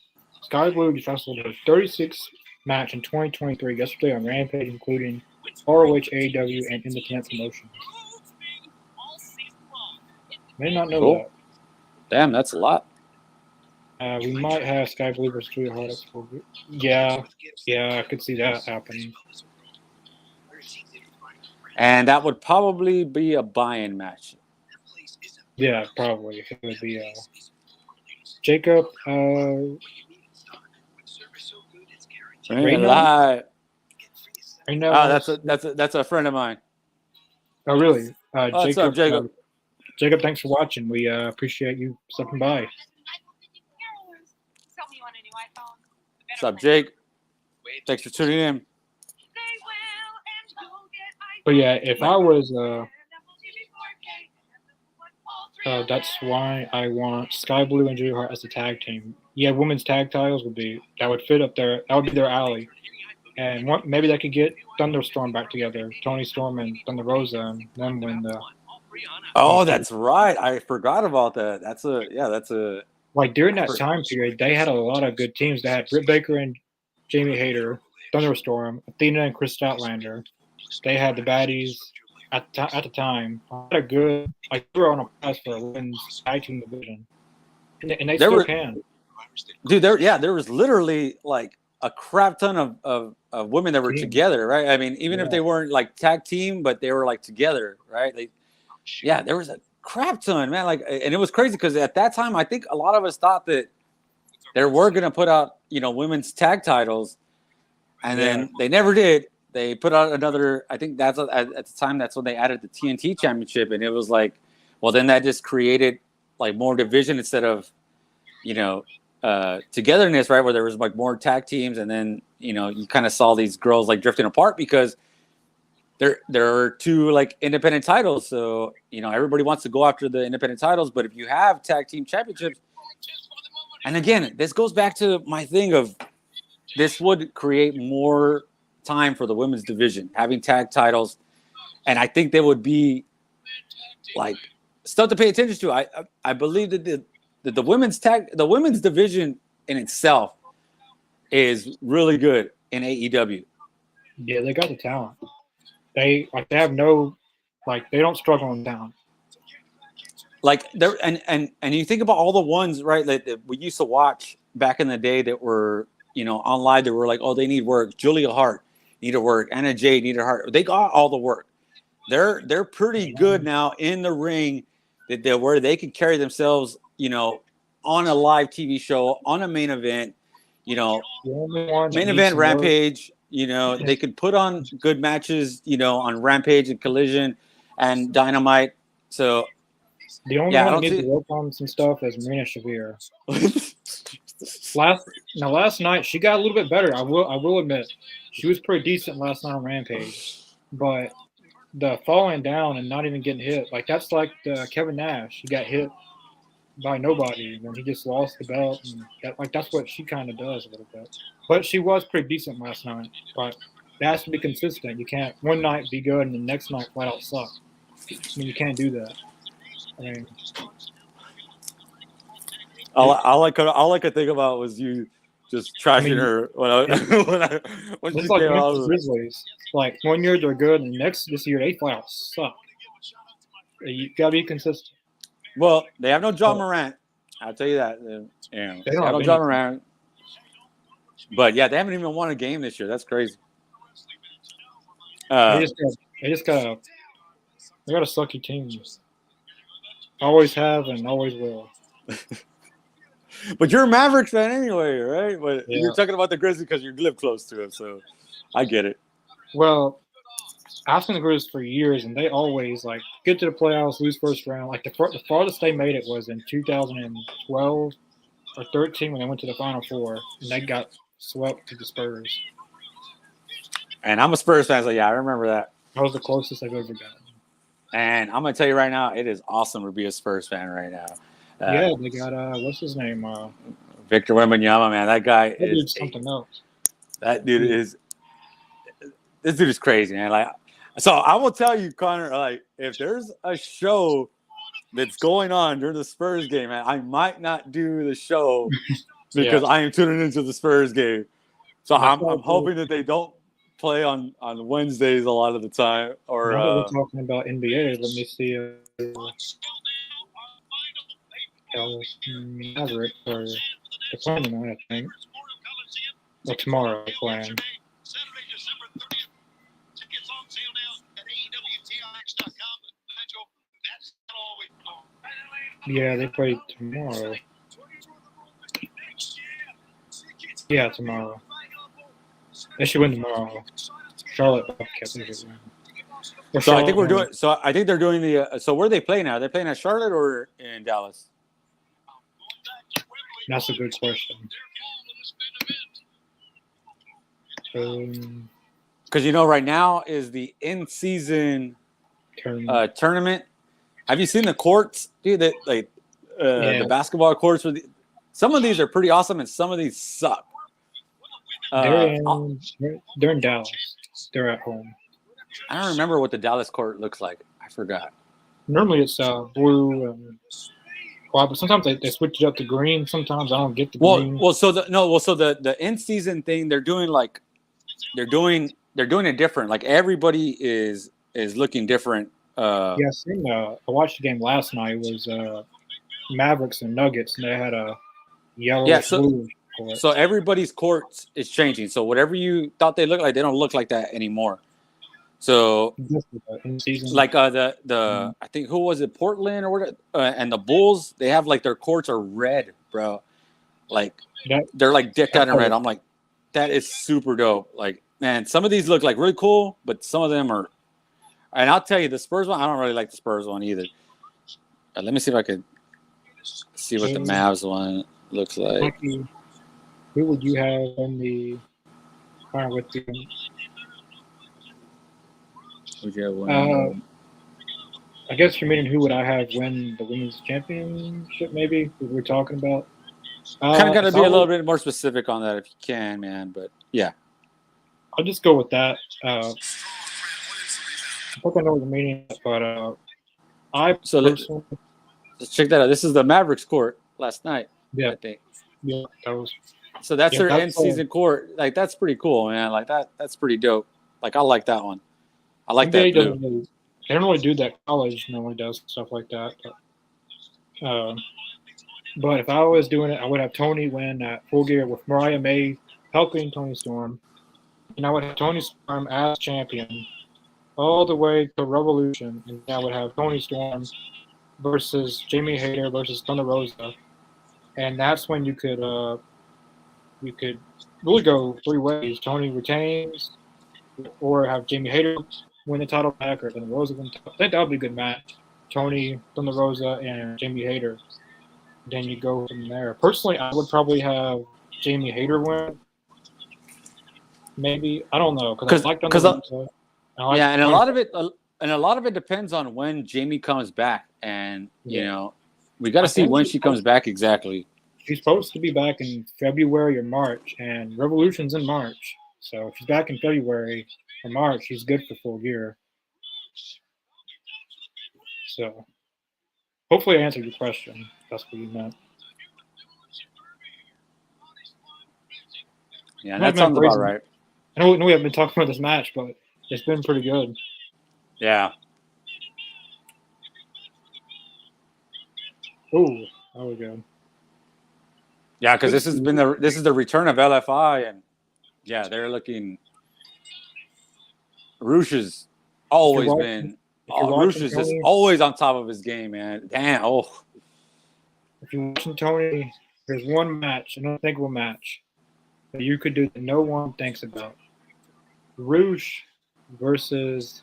Sky Blue just wrestled her 36th match in 2023 yesterday on Rampage, including ROH, AEW, and independent promotions. May not know that. Damn, that's a lot. We might have Sky Blue versus Julia Hart. Yeah, I could see that happening. And that would probably be a buy-in match. Yeah, probably. It would be Jacob. Reno? That's a friend of mine. Oh, really? Jacob, what's up, Jacob? Jacob, thanks for watching. We appreciate you stopping by. What's up, Jake? Thanks for tuning in. But yeah, if I was, that's why I want Sky Blue and Julia Hart as a tag team. Yeah, women's tag titles would fit up there. That would be their alley. And maybe they could get Thunderstorm back together, Tony Storm and Thunder Rosa, and then win the. Oh, that's right. I forgot about that. That's a. Like during that time period, they had a lot of good teams. They had Britt Baker and Jamie Hayter, Thunderstorm, Athena and Chris Statlander. They had the baddies at the time. Had a good, like, they were on a pass for a women's tag team division, and they still can. Dude, there was literally like a crap ton of women that were together, right? I mean, even if they weren't like tag team, but they were like together, right? There was a crap ton, man. Like, and it was crazy because at that time, I think a lot of us thought that they were gonna put out, women's tag titles, and then they never did. They put out another. I think that's at the time. That's when they added the TNT Championship, and it was like, well, then that just created like more division instead of, togetherness, right? Where there was like more tag teams, and then you kind of saw these girls like drifting apart because there are 2 like independent titles. So everybody wants to go after the independent titles, but if you have tag team championships, and again, this goes back to my thing of this would create more time for the women's division having tag titles, and I think there would be like stuff to pay attention to. I believe that the women's division in itself is really good in AEW. Yeah, they got the talent. They have no, like, they don't struggle in talent. Like there and you think about all the ones, right, that we used to watch back in the day that were online, that were like, oh, they need work. Julia Hart needed work. Anna Jay needed work. They got all the work. They're pretty good now in the ring, where they can carry themselves, on a live TV show, on a main event, main event Rampage. They could put on good matches, on Rampage and Collision and Dynamite. So the only one that needs to work on some stuff is Marina Shafir. Last night she got a little bit better. I will admit, she was pretty decent last night on Rampage, but the falling down and not even getting hit, like that's like the Kevin Nash. He got hit by nobody. And then he just lost the belt, and that's what she kind of does a little bit. But she was pretty decent last night. But it has to be consistent. You can't one night be good and the next night flat out suck. I mean, you can't do that. I mean, All I could think about was you just trashing her when it's she like came Memphis out. Grizzlies. Like 1 year they're good, and this year they flat out suck. You gotta be consistent. Well, they have no John Morant. I'll tell you that. They don't have have no John anything. Morant. But yeah, they haven't even won a game this year. That's crazy. They got a sucky team. Always have and always will. But you're a Mavericks fan anyway, right? But Yeah. you're talking about the Grizzlies because you live close to it, so I get it. Well, I've seen the Grizzlies for years, and they always like get to the playoffs, lose first round. Like the farthest they made it was in 2012 or 13 when they went to the Final Four, and they got swept to the Spurs. And I'm a Spurs fan, so yeah, I remember that. That was the closest they've ever gotten. And I'm gonna tell you right now, it is awesome to be a Spurs fan right now. Yeah, they got what's his name? Victor Wembanyama, man, that guy is something else. That dude is. This dude is crazy, man. Like, so I will tell you, Connor. Like, if there's a show that's going on during the Spurs game, man, I might not do the show because I am tuning into the Spurs game. So I'm hoping that they don't play on Wednesdays a lot of the time. Or now that we're talking about NBA, let me see. Maverick or the playing tonight, I think. Or tomorrow they're playing. Yeah, they play tomorrow. Yeah, tomorrow. They should win tomorrow. Charlotte Bobcats. So I think we're doing. So I think they're doing the. So where are they playing now? Are they playing at Charlotte or in Dallas? That's a good question. Because right now is the in-season tournament. Have you seen the courts, dude? That the basketball courts. Some of these are pretty awesome, and some of these suck. They're in Dallas. They're at home. I don't remember what the Dallas court looks like. I forgot. Normally it's blue and white, but sometimes they switch it up to green. Sometimes I don't get the green. So the in-season thing they're doing it different. Like everybody is looking different. I watched the game last night. It was Mavericks and Nuggets, and they had a yellow blue court. So everybody's court is changing. So whatever you thought they looked like, they don't look like that anymore. So like I think who was it, Portland or what? And the Bulls, they have like their courts are red, bro. Like they're like decked out in red. I'm like, that is super dope. Like, man, some of these look like really cool, but some of them are. And I'll tell you, the Spurs one, I don't really like the Spurs one either. Let me see if I could see what the Mavs one looks like. Who would you have in the with the? Would you have one? I guess you're meaning who would I have win the women's championship? Maybe we're talking about. Kind of got to be a little bit more specific on that if you can, man. But yeah, I'll just go with that. I think I know what you're meaning, but let's check that out. This is the Mavericks court last night. Yeah, I think. Yeah, that was. So that's their end-season court. Like that's pretty cool, man. Like that's pretty dope. Like I like that one. I like that blue. They don't really do that. College normally does stuff like that. But if I was doing it, I would have Tony win at Full Gear with Mariah May helping Tony Storm. And I would have Tony Storm as champion all the way to Revolution. And I would have Tony Storm versus Jamie Hayter versus Thunder Rosa. And that's when you could really go three ways. Tony retains, or have Jamie Hayter win the title back, or Thunder Rosa win the title. I think that would be a good match. Tony, Thunder Rosa, and Jamie Hayter. Then you go from there. Personally, I would probably have Jamie Hayter win. Maybe, I don't know, because I like Thunder Rosa. And a lot of it depends on when Jamie comes back, and you know, We got I to see think when she's she comes back exactly. She's supposed to be back in February or March, and Revolution's in March. So if she's back in February or March, she's good for Full Gear. So hopefully I answered your question. That's what you meant. Yeah, that sounds about right. I know we haven't been talking about this match, but it's been pretty good. Yeah. Oh, that was good. Yeah, because this is the return of LFI, and yeah, they're looking. Roosh has always been. Roosh is just always on top of his game, man. Damn. Oh. If you're watching Tony, there's one match, an unthinkable match, that you could do that no one thinks about. Roosh versus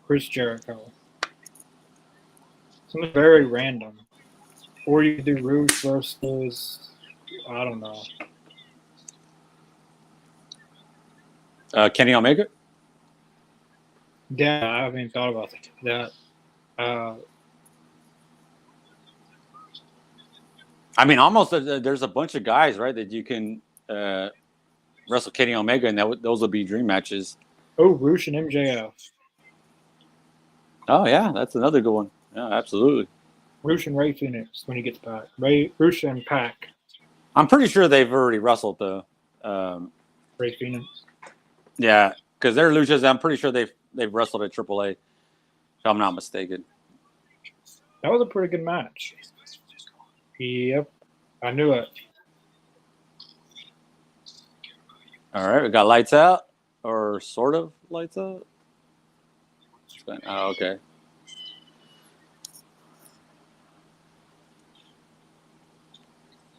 Chris Jericho. Something very random. Or you could do Roosh versus, I don't know. Kenny Omega? Yeah, I haven't even thought about that. I mean, almost there's a bunch of guys, right, that you can wrestle Kenny Omega, and those will be dream matches. Oh, Roosh and MJF. Oh, yeah, that's another good one. Yeah, absolutely. Roosh and Ray Phoenix when he gets back. Roosh and Pac. I'm pretty sure they've already wrestled, though. Ray Phoenix. Yeah, because they're luchas. I'm pretty sure they've wrestled at AAA, if I'm not mistaken. That was a pretty good match. Yep, I knew it. All right, we got lights out, or sort of lights out. Oh, okay.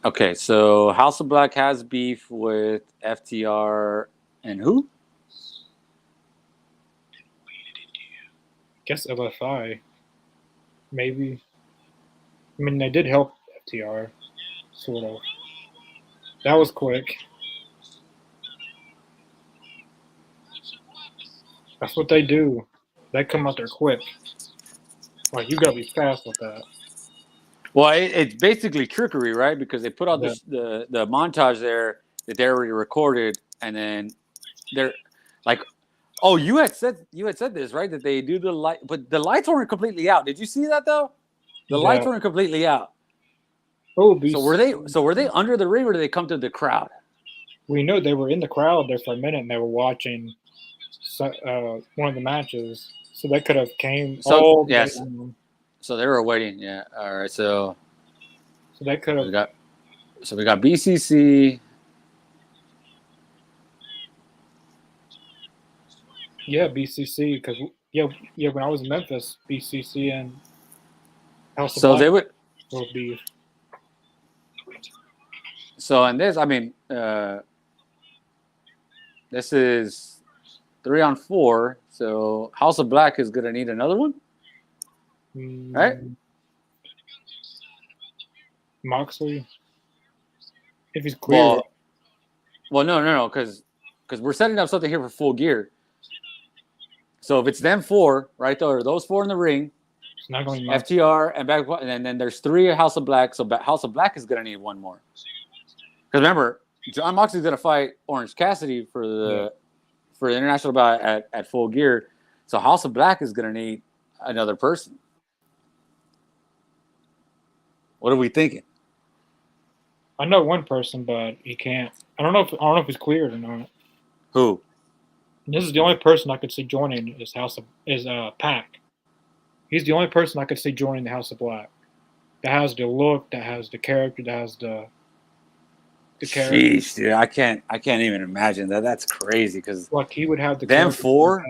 Okay, so House of Black has beef with FTR and who? Guess LFI. Maybe. I mean, they did help FTR, sort of. That was quick. That's what they do. They come out there quick. Like, you gotta be fast with that. Well, it's basically trickery, right? Because they put out the montage there that they already recorded, and then they're like, "Oh, you had said this, right? That they do the light, but the lights weren't completely out. Did you see that though? The lights weren't completely out. Oh, so were they under the ring, or did they come to the crowd? We know they were in the crowd there for a minute, and they were watching one of the matches, so they could have came. So yes, so they were waiting. Yeah. All right. So they could have. We got BCC. Yeah, BCC, because when I was in Memphis, BCC and House of Black they would be. So in this, I mean, this is 3-on-4. So House of Black is gonna need another one, right? Moxley, if he's clear. Well, no, because we're setting up something here for Full Gear. So if it's them four, right there, those four in the ring, it's not going to be FTR and back, and then there's 3 House of Black. So House of Black is gonna need one more. Because remember, John Moxley's gonna fight Orange Cassidy for the international bout at Full Gear. So House of Black is gonna need another person. What are we thinking? I know one person, but he can't. I don't know if he's cleared or not. Who? This is the only person I could see joining is Pac. He's the only person I could see joining the House of Black. That has the look, that has the character, that has the character. Jeez, dude, I can't even imagine that. That's crazy because like he would have the them four.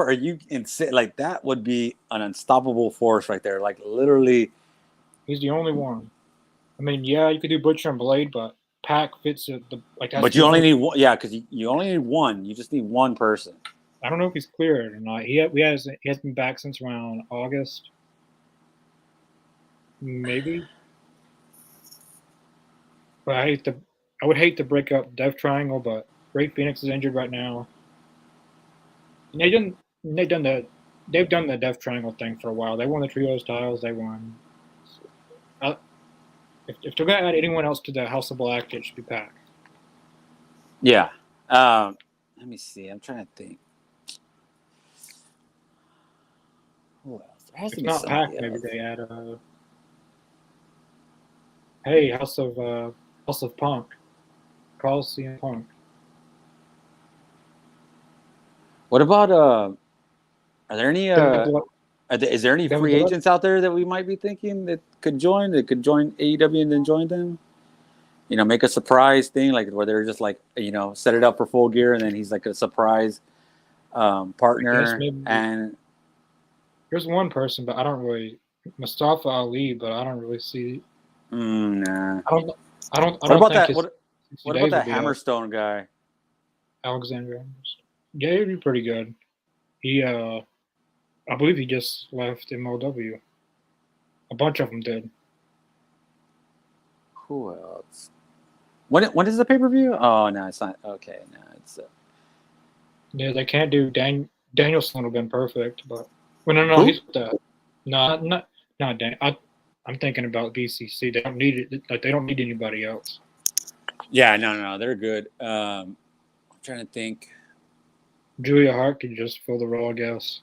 Are you insane? Like that would be an unstoppable force right there. Like literally, he's the only one. I mean, yeah, you could do Butcher and Blade, but Pac fits it. But you only need one. Yeah, because you only need one. You just need one person. I don't know if he's cleared or not. He has been back since around August, maybe. But I would hate to break up Death Triangle, but Ray Phoenix is injured right now. And they've done the Death Triangle thing for a while. They won the trios titles. They won if they're gonna add anyone else to the House of Black, it should be Pac. Yeah. Let me see. I'm trying to think. Who else? There has to If be not Pac, somebody maybe else. they add hey, House of Punk. Call CM Punk. What about are there any is there any Devin free Gillespie? agents out there that we might be thinking that could join AEW and then join them? You know, make a surprise thing like where they're just like, you know, set it up for Full Gear and then he's like a surprise partner. maybe. And There's one person, but I don't really Mustafa Ali, but I don't really see. nah. I don't. What about think that? What about that Hammerstone guy? Alexander? Yeah, he'd be pretty good. He, I believe he just left MLW. A bunch of them did. Who else? When is the pay-per-view? Oh no, it's not. Okay, no, it's. Yeah, they can't do Danielson would have been perfect, but no, Who? he's not Dan. I'm thinking about BCC. They don't need it. Like they don't need anybody else. Yeah, no, they're good. I'm trying to think. Julia Hart could just fill the role, I guess.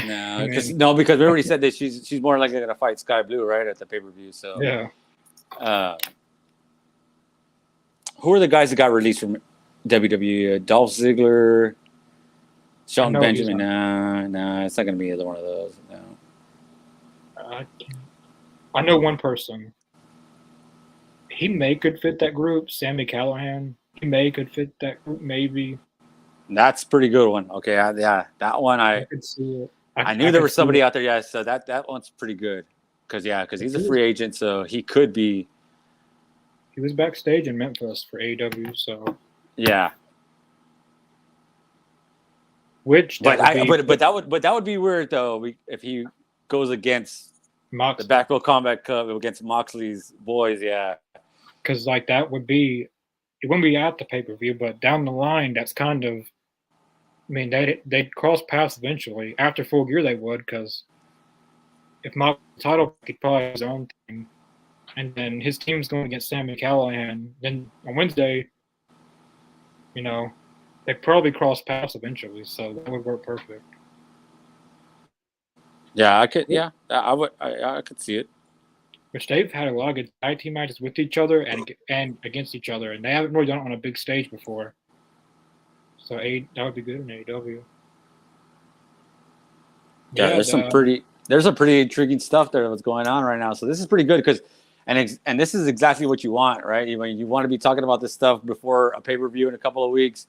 No, because we already said that she's more likely going to fight Sky Blue, right, at the pay-per-view. So yeah. Who are the guys that got released from WWE? Dolph Ziggler, Shelton Benjamin. No, it's not going to be either one of those. No. I know one person. He could fit that group. Sami Callihan. He could fit that group, maybe. That's a pretty good one. Okay, yeah, that one I could see it. I knew there was somebody out there. Yeah, so that one's pretty good. Because he's a free agent, so he could be. He was backstage in Memphis for AEW, so yeah. But that would be weird though. If he goes against the Backville Combat Club against Moxley's boys, yeah. Because like that would be, it wouldn't be at the pay-per-view, but down the line, that's kind of. I mean, they'd cross paths eventually. After Full Gear, they would, because if Moxley's title, he'd probably have his own team. And then his team's going against Sami Callihan. Then on Wednesday, you know, they probably cross paths eventually, so that would work perfect. Yeah, I could. Yeah, I could see it. Which they've had a lot of good tag team matches with each other and against each other, and they haven't really done it on a big stage before. So that would be good in AEW. Yeah, there's some pretty intriguing stuff there that's going on right now. So this is pretty good because, and this is exactly what you want, right? You want to be talking about this stuff before a pay-per-view in a couple of weeks.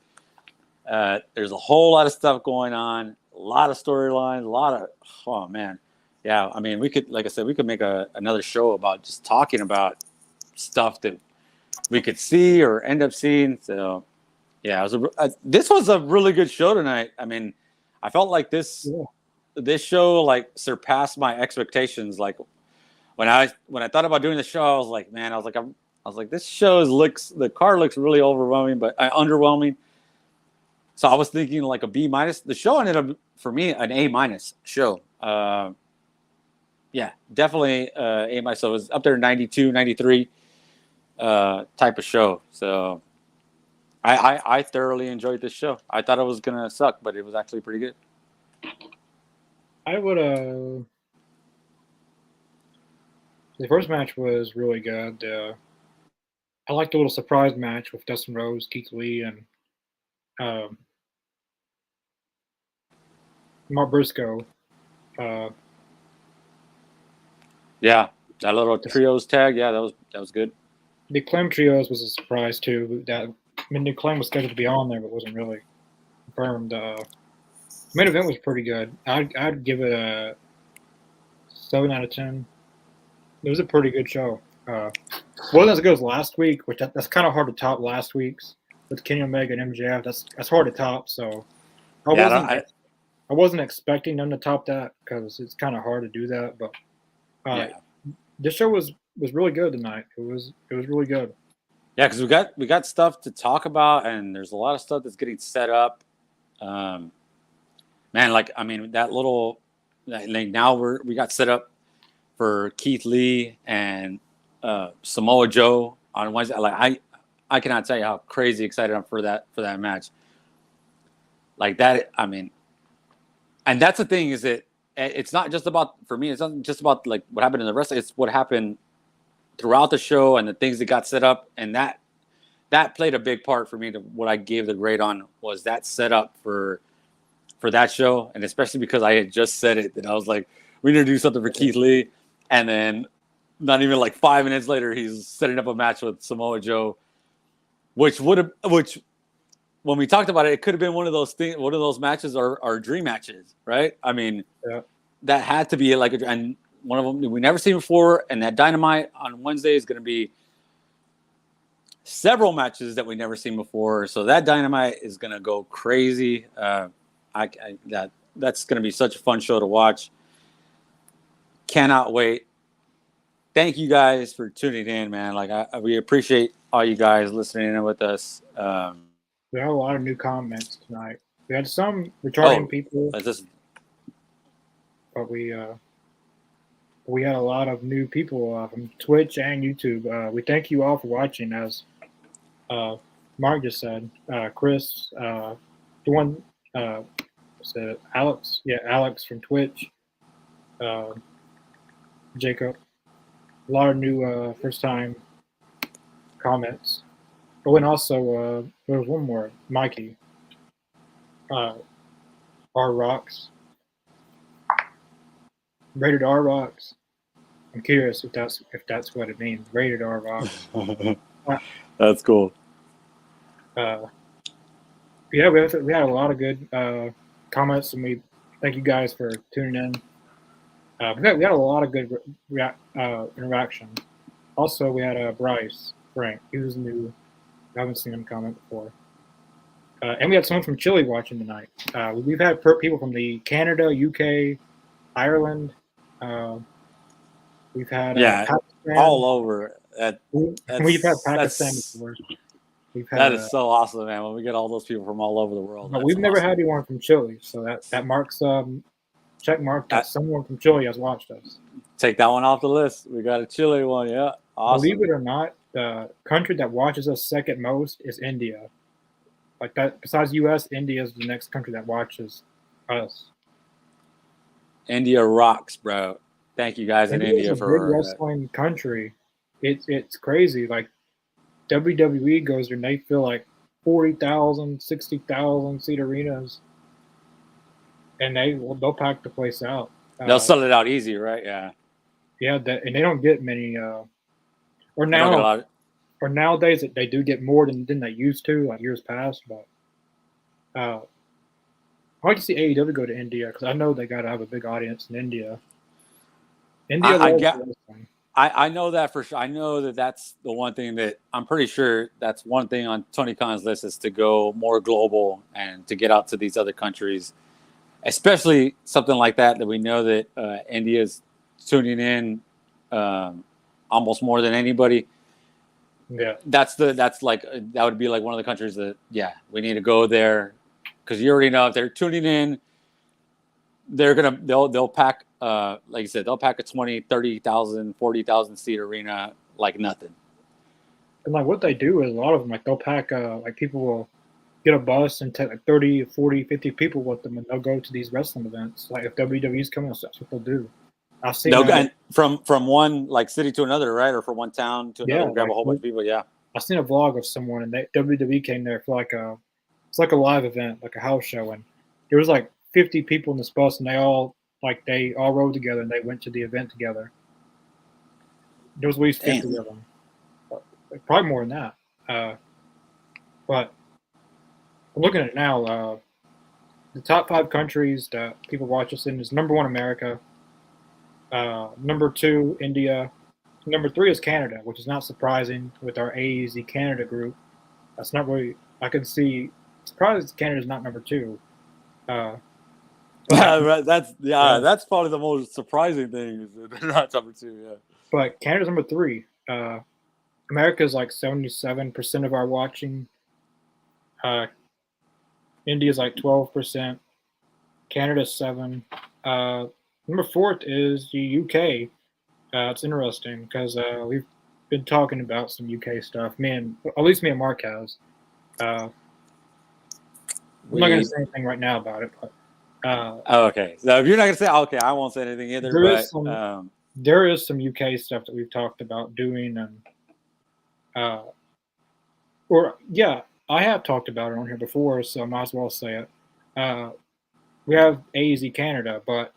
There's a whole lot of stuff going on, a lot of storylines, oh man, yeah. I mean, we could, like I said, we could make another show about just talking about stuff that we could see or end up seeing. So yeah, this was a really good show tonight. I mean, I felt like this show like surpassed my expectations. Like when I thought about doing the show, I was like, this show the card looks really overwhelming, but underwhelming. So I was thinking like a B-. The show ended up for me an A- show. Yeah, definitely A-. So it was up there 92, 93 type of show. So I thoroughly enjoyed this show. I thought it was gonna suck, but it was actually pretty good. I would the first match was really good. I liked the little surprise match with Dustin Rhodes, Keith Lee, and Mark Briscoe. Yeah, that little trios tag. Yeah, that was good. The Acclaim trios was a surprise too. The Acclaim was scheduled to be on there, but wasn't really confirmed. The main event was pretty good. I'd give it a 7 out of 10. It was a pretty good show. Wasn't as good as last week, which that's kind of hard to top last week's with Kenny Omega and MJF. That's hard to top. So I wasn't expecting them to top that because it's kind of hard to do that. But this show was really good tonight. It was really good. Yeah, because we got stuff to talk about, and there's a lot of stuff that's getting set up. Man, like I mean, that little like now we got set up for Keith Lee and Samoa Joe on Wednesday. Like I cannot tell you how crazy excited I'm for that match. Like that, I mean, and that's the thing is that it's not just about for me. It's not just about like what happened in the wrestling. It's what happened throughout the show and the things that got set up, and that played a big part for me. To what I gave the grade on was that setup for that show, and especially because I had just said it, that I was like, we need to do something for Keith Lee, and then not even like 5 minutes later, he's setting up a match with Samoa Joe, which when we talked about it, it could have been one of those things, one of those matches are dream matches, right? I mean, that had to be like and one of them we never seen before, and that Dynamite on Wednesday is going to be several matches that we never seen before. So that Dynamite is going to go crazy. That's going to be such a fun show to watch. Cannot wait. Thank you guys for tuning in, man. Like we appreciate all you guys listening in with us. We had a lot of new comments tonight. We had some returning people, but we had a lot of new people from Twitch and YouTube. We thank you all for watching. As Mark just said, Chris, the one said Alex, Alex from Twitch, Jacob, a lot of new first-time comments. Oh, and also there was one more, Mikey, R Rocks, Rated R Rocks. I'm curious if that's what it means, Rated R Rocks. That's cool. We had a lot of good comments, and we thank you guys for tuning in. We had a lot of good interaction. Also, we had Bryce Frank. He was new. I haven't seen him comment before. And we had someone from Chile watching tonight. We've had people from the Canada, UK, Ireland. We've had Pakistan. All over. We've had Pakistan before. That is so awesome, man. When we get all those people from all over the world. But we've never had anyone from Chile, so that marks check mark that someone from Chile has watched us. Take that one off the list. We got a Chile one, yeah. Awesome. Believe it or not, the country that watches us second most is India. Like that, besides U.S., India is the next country that watches us. India rocks, bro. Thank you guys in India for a big wrestling country. It's crazy. Like WWE goes there and they fill like 40,000, 60,000 seat arenas, and they'll pack the place out. They'll sell it out easy, right? Yeah. Yeah, and they don't get many. Or nowadays they do get more than they used to, like years past. But I like to see AEW go to India because I know they got to have a big audience in India. I know that for sure. I know that's the one thing that I'm pretty sure that's one thing on Tony Khan's list is to go more global and to get out to these other countries, especially something like that we know that India's tuning in almost more than anybody. Yeah, that would be like one of the countries that we need to go there because you already know if they're tuning in, they'll pack like you said, they'll pack a 20, 30,000, 40,000 seat arena like nothing. And like what they do is a lot of them, like they'll pack like people will get a bus and take like 30, 40, 50 people with them, and they'll go to these wrestling events. Like if WWE's coming, that's what they'll do. I've seen from one like city to another, right, or from one town to another, grab a whole bunch of people. Yeah, I've seen a vlog of someone, and WWE came there for it's like a live event, like a house show, and there was like 50 people in this bus, and they all rode together, and they went to the event together. There was at least 50 of them, probably more than that. But I'm looking at it now. The top 5 countries that people watch us in is number 1 America. Number 2, India. Number 3 is Canada, which is not surprising with our AEZ Canada group. That's not really. I can see. Surprised Canada's not number 2. That's probably the most surprising thing is that they're not number 2. Yeah. But Canada's number 3. America's like 77% of our watching. India's like 12%. Canada's 7%. Number 4 is the UK. It's interesting because been talking about some UK stuff. At least me and Mark has. I'm not going to say anything right now about it, but okay. So if you're not gonna say, okay, I won't say anything either. There is some UK stuff that we've talked about doing, and I have talked about it on here before, so I might as well say it. We have AEZ Canada, but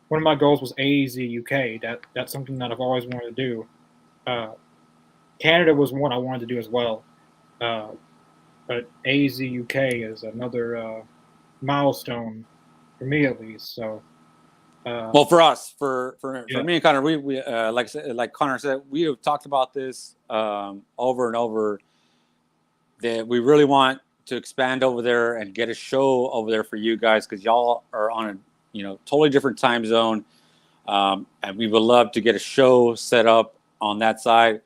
one of my goals was AEZ UK. That's something that I've always wanted to do. Canada was one I wanted to do as well, but AEZ UK is another milestone for me at least. So, well, for us, for Yeah. me and Connor, we like Connor said, we have talked about this over and over. That we really want to expand over there and get a show over there for you guys, because y'all are on a totally different time zone, and we would love to get a show set up on that side.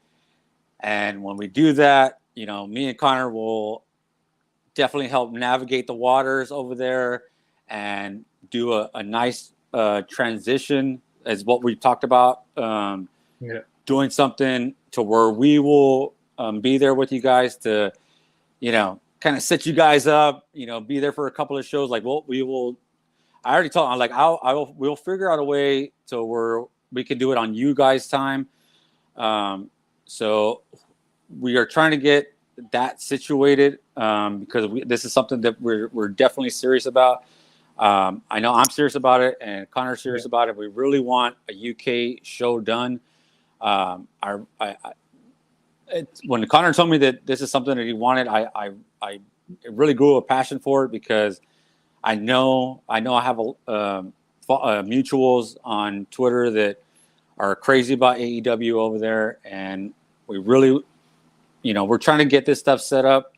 And when we do that, me and Connor will definitely help navigate the waters over there and do a nice transition, as what we talked about. Doing something to where we will be there with you guys to, kind of set you guys up, be there for a couple of shows. Like, we will. I already told him, like, we'll figure out a way to where we can do it on you guys' time. So we are trying to get that situated, because this is something that we're definitely serious about. I know I'm serious about it, and Connor's serious about it. We really want a UK show done. When Connor told me that this is something that he wanted, I really grew a passion for it, because I know I have mutuals on Twitter that are crazy about AEW over there, and we really, we're trying to get this stuff set up.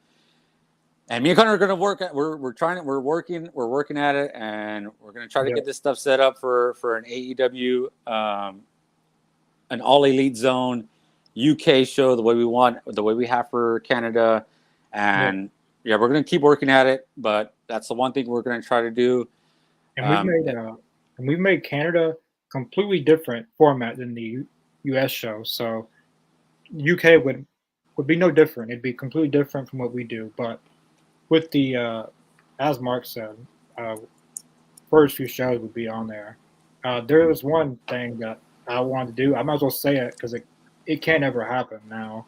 And me and Connor are going to work. We're working at it, and we're going to try to get this stuff set up for an AEW, an All Elite Zone UK show, the way we have for Canada. And we're going to keep working at it, but that's the one thing we're going to try to do. And we've made Canada completely different format than the US show. So UK would be no different. It'd be completely different from what we do. But with the as Mark said, first few shows would be on there. There was one thing that I wanted to do. I might as well say it, because it can't ever happen now.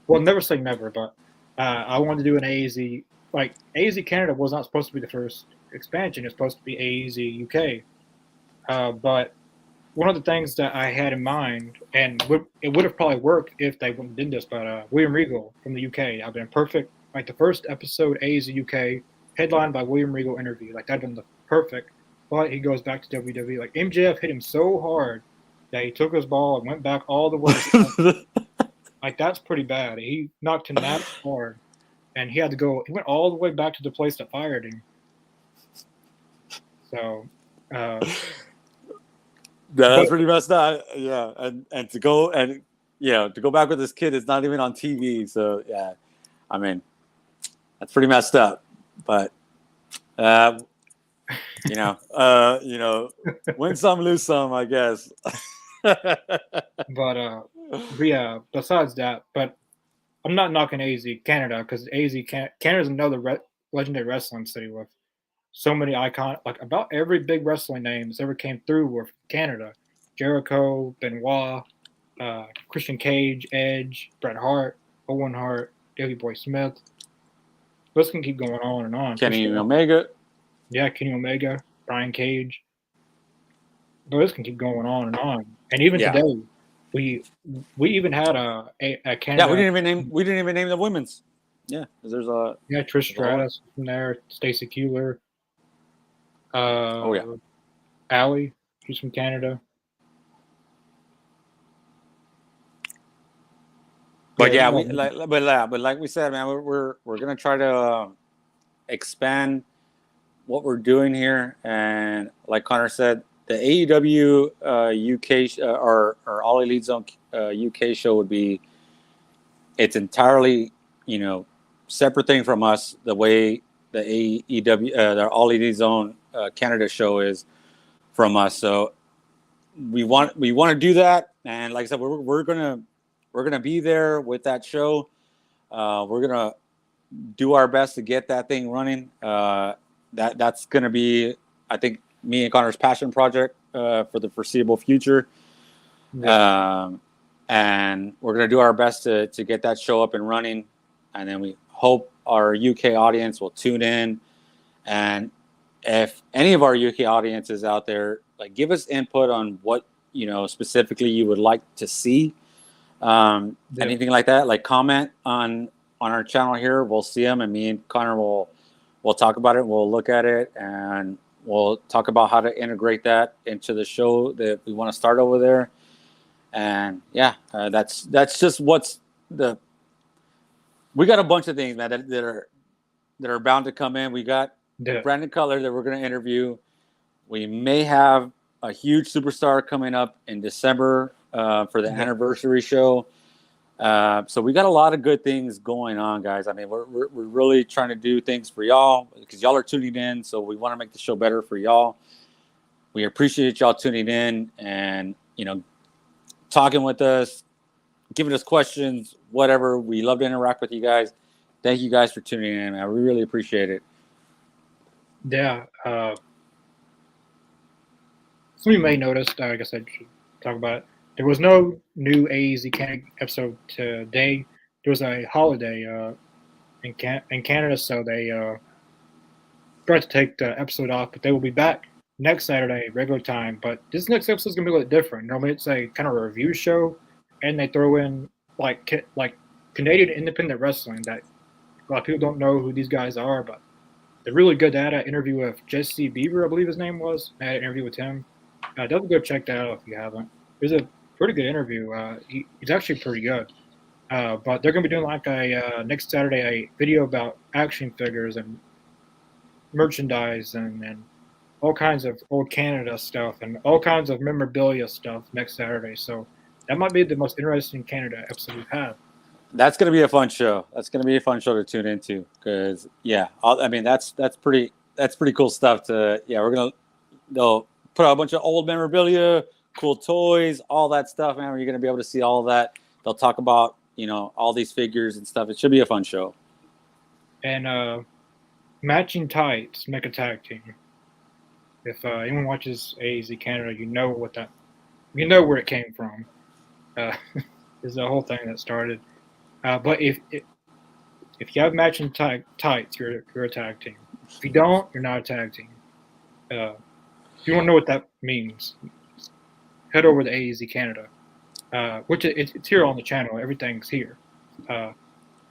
Well, never say never, but I wanted to do an AEZ. Like, AEZ Canada was not supposed to be the first expansion. It's supposed to be AEZ UK. But one of the things that I had in mind, and it would have probably worked if they wouldn't did this, but William Regal from the UK, I've been perfect. Like, the first episode, AEZ UK, headlined by William Regal interview. Like, that'd been the perfect. But he goes back to WWE. Like, MJF hit him so hard that he took his ball and went back all the way. Like, that's pretty bad. He knocked him that hard, and he had to go. He went all the way back to the place that fired him. So, that's pretty messed up. Yeah, and to go back with this kid is not even on TV. So yeah, I mean, that's pretty messed up. But win some, lose some, I guess. But yeah, besides that, but I'm not knocking AZ Canada, because Canada's another legendary wrestling city with so many iconic, like about every big wrestling name that's ever came through were from Canada. Jericho, Benoit, Christian Cage, Edge, Bret Hart, Owen Hart, Davey Boy Smith. This can keep going on and on. Kenny Omega. Yeah, Kenny Omega, Brian Cage. But this can keep going on and on. And even today, we even had a Canada. Yeah, we didn't even name the women's. Yeah, there's a Trish Stratus from there, Stacy Keeler. Allie, she's from Canada. But but like we said, man, we're gonna try to expand what we're doing here, and like Connor said, the AEW UK or All Elite Zone UK show would be it's entirely separate thing from us. The way the AEW the All Elite Zone Canada show is from us, so we want to do that. and like I said, we're gonna be there with that show. We're gonna do our best to get that thing running. That's gonna be, I think, me and Connor's passion project for the foreseeable future. Yeah. And we're gonna do our best to get that show up and running, and then we hope our UK audience will tune in. And if any of our UK audiences out there, like, give us input on what specifically you would like to see, anything like that, like comment on our channel here. We'll see them, and me and Connor we'll talk about it. We'll look at it, and we'll talk about how to integrate that into the show that we want to start over there. And yeah, that's just we got a bunch of things, man, that are bound to come in. We got Brandon Cutler that we're going to interview. We may have a huge superstar coming up in December for the anniversary show. So we got a lot of good things going on, guys. I mean, we're really trying to do things for y'all because y'all are tuning in. So we want to make the show better for y'all. We appreciate y'all tuning in and, talking with us, giving us questions, whatever. We love to interact with you guys. Thank you guys for tuning in, man. We really appreciate it. Yeah. Some of you may notice, I guess I should talk about it. There was no new AEZ Canada episode today. There was a holiday in Canada, so they tried to take the episode off, but they will be back next Saturday, regular time. But this next episode is going to be a little different. Normally it's a kind of a review show, and they throw in like Canadian independent wrestling that a lot of people don't know who these guys are, but they're really good at it. Interview with Jesse Beaver, I believe his name was. I had an interview with him. Definitely go check that out if you haven't. It was a pretty good interview. He's actually pretty good. But they're going to be doing like next Saturday a video about action figures and merchandise and all kinds of old Canada stuff and all kinds of memorabilia stuff next Saturday. So that might be the most interesting Canada episode we've had. That's going to be a fun show. That's going to be a fun show to tune into because, I mean, that's pretty cool stuff they'll put out a bunch of old memorabilia, cool toys, all that stuff, man. You're going to be able to see all of that. They'll talk about, all these figures and stuff. It should be a fun show. And matching tights make a tag team. If anyone watches AEZ Canada, you know where it came from. There's a whole thing that started. But if you have matching tights, you're a tag team. If you don't, you're not a tag team. If you want to know what that means, head over to AEZ Canada, which it's here on the channel. Everything's here.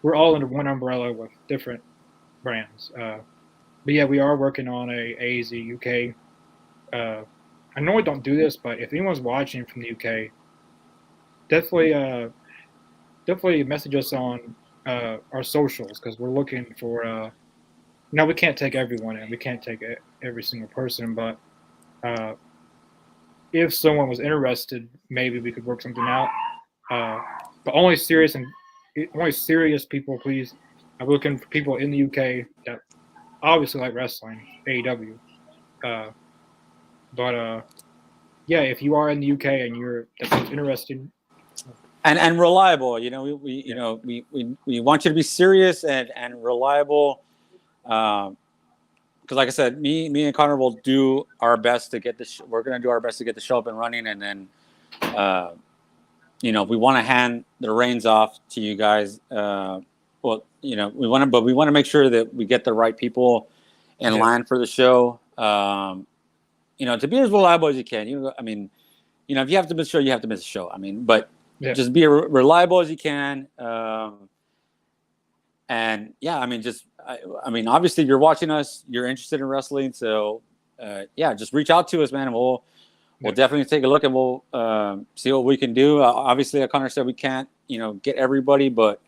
We're all under one umbrella with different brands. But yeah, we are working on a AEZ UK. I normally don't do this, but if anyone's watching from the UK, definitely message us on our socials because we're looking for. Now we can't take everyone in. We can't take every single person, but if someone was interested, maybe we could work something out. But only serious people, please. I'm looking for people in the UK that obviously like wrestling, AEW. But if you are in the UK and you're interested. And reliable, we want you to be serious and reliable. Because, like I said, me and Connor will do our best to get this. We're going to do our best to get the show up and running, and then, we want to hand the reins off to you guys. We want to make sure that we get the right people in line for the show. To be as reliable as you can. If you have to miss a show, you have to miss a show. But. Yeah. Just be reliable as you can. Obviously you're watching us, you're interested in wrestling. So, just reach out to us, man. And we'll definitely take a look and we'll see what we can do. Obviously, like Connor said, we can't, get everybody, but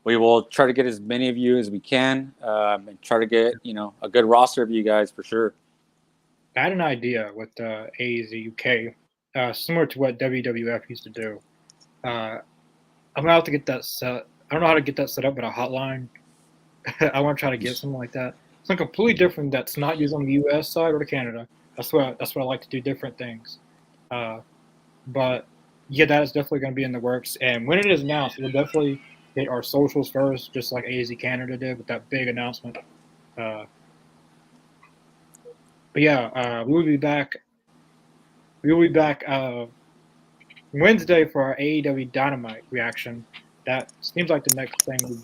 we will try to get as many of you as we can and try to get, a good roster of you guys for sure. I had an idea with AEZ UK, similar to what WWF used to do. I'm gonna have to get that set. I don't know how to get that set up with a hotline. I want to try to get something like that. Something completely different that's not used on the U.S. side or the Canada. That's what I like to do. Different things. But Yeah, that is definitely going to be in the works. And when it is announced, we'll definitely hit our socials first, just like AZ Canada did with that big announcement. Uh, but yeah, we will be back. We will be back Wednesday for our AEW Dynamite reaction. That seems like the next thing we'll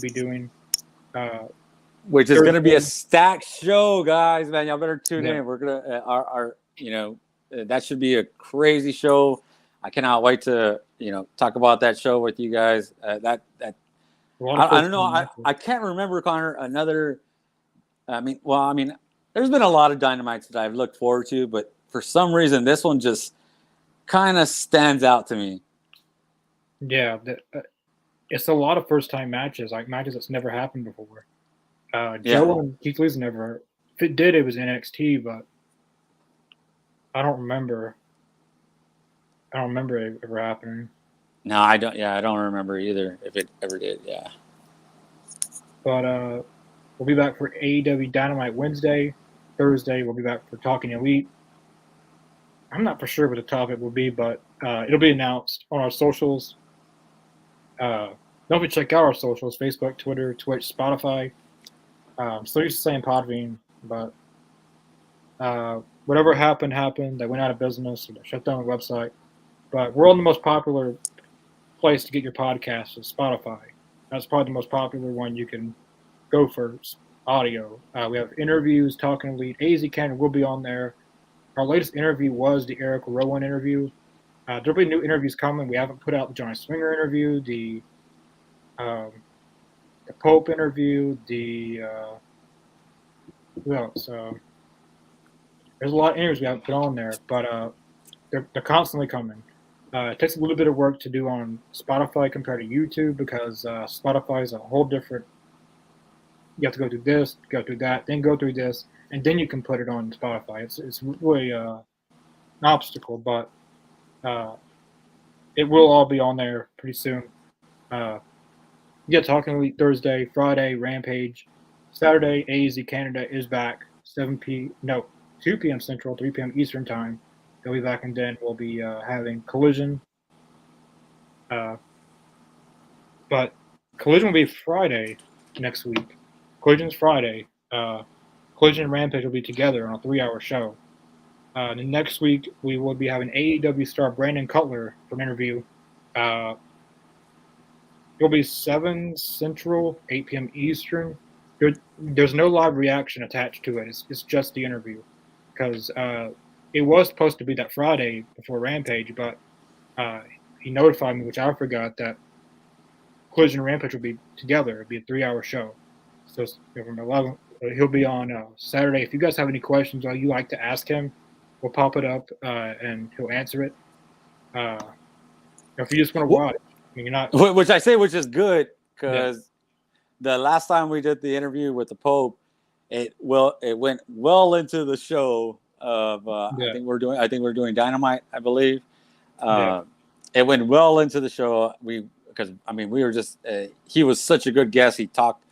be doing. Uh, Which is going to be a Thursday. stacked show, guys. Man, y'all better tune Yeah. in. We're gonna that should be a crazy show. I cannot wait to talk about that show with you guys. A lot of I don't know. first-time matches. I can't remember, Connor. Another. There's been a lot of Dynamites that I've looked forward to, but for some reason, this one just kind of stands out to me. Yeah, it's a lot of first-time matches, like matches that's never happened before. Joe and Keith Lee's never. If it did, it was NXT, but I don't remember. I don't remember it ever happening. No, I don't. Yeah, I don't remember either if it ever did. Yeah. But we'll be back for AEW Dynamite Wednesday. Thursday, we'll be back for Talking Elite. I'm not for sure what the topic will be, but it'll be announced on our socials. Don't forget to check out our socials: Facebook, Twitter, Twitch, Spotify. Still used to saying Podbean, but whatever happened. They went out of business, or they shut down the website. But we're on the most popular place to get your podcasts is Spotify. That's probably the most popular one you can go for audio. We have interviews, Talking Elite. AZ Cannon will be on there. Our latest interview was the Eric Rowan interview. There'll be new interviews coming. We haven't put out the Johnny Swinger interview, the Pope interview, who else? There's a lot of interviews we haven't put on there, but they're constantly coming. It takes a little bit of work to do on Spotify compared to YouTube because Spotify is a whole different. You have to go through this, go through that, then go through this, and then you can put it on Spotify. It's really an obstacle, but it will all be on there pretty soon. Talking Elite Thursday, Friday, Rampage, Saturday, AZ Canada is back 2 p.m. Central, 3 p.m. Eastern time. They'll be back, and then we'll be having Collision. But Collision will be Friday next week. Collision's Friday. Collision and Rampage will be together on a 3-hour show. The next week, we will be having AEW star Brandon Cutler for an interview. It'll be 7 Central, 8 p.m. Eastern. There's no live reaction attached to it. It's just the interview. Because it was supposed to be that Friday before Rampage, but he notified me, which I forgot, that Collision and Rampage will be together. It'll be a 3-hour show. So from 11, he'll be on Saturday. If you guys have any questions or you like to ask him, we'll pop it up and he'll answer it. If you just want to watch, you're not. Which is good because the last time we did the interview with the Pope, it went well into the show of I think we're doing Dynamite, I believe. It went well into the show. We were just he was such a good guest. He talked.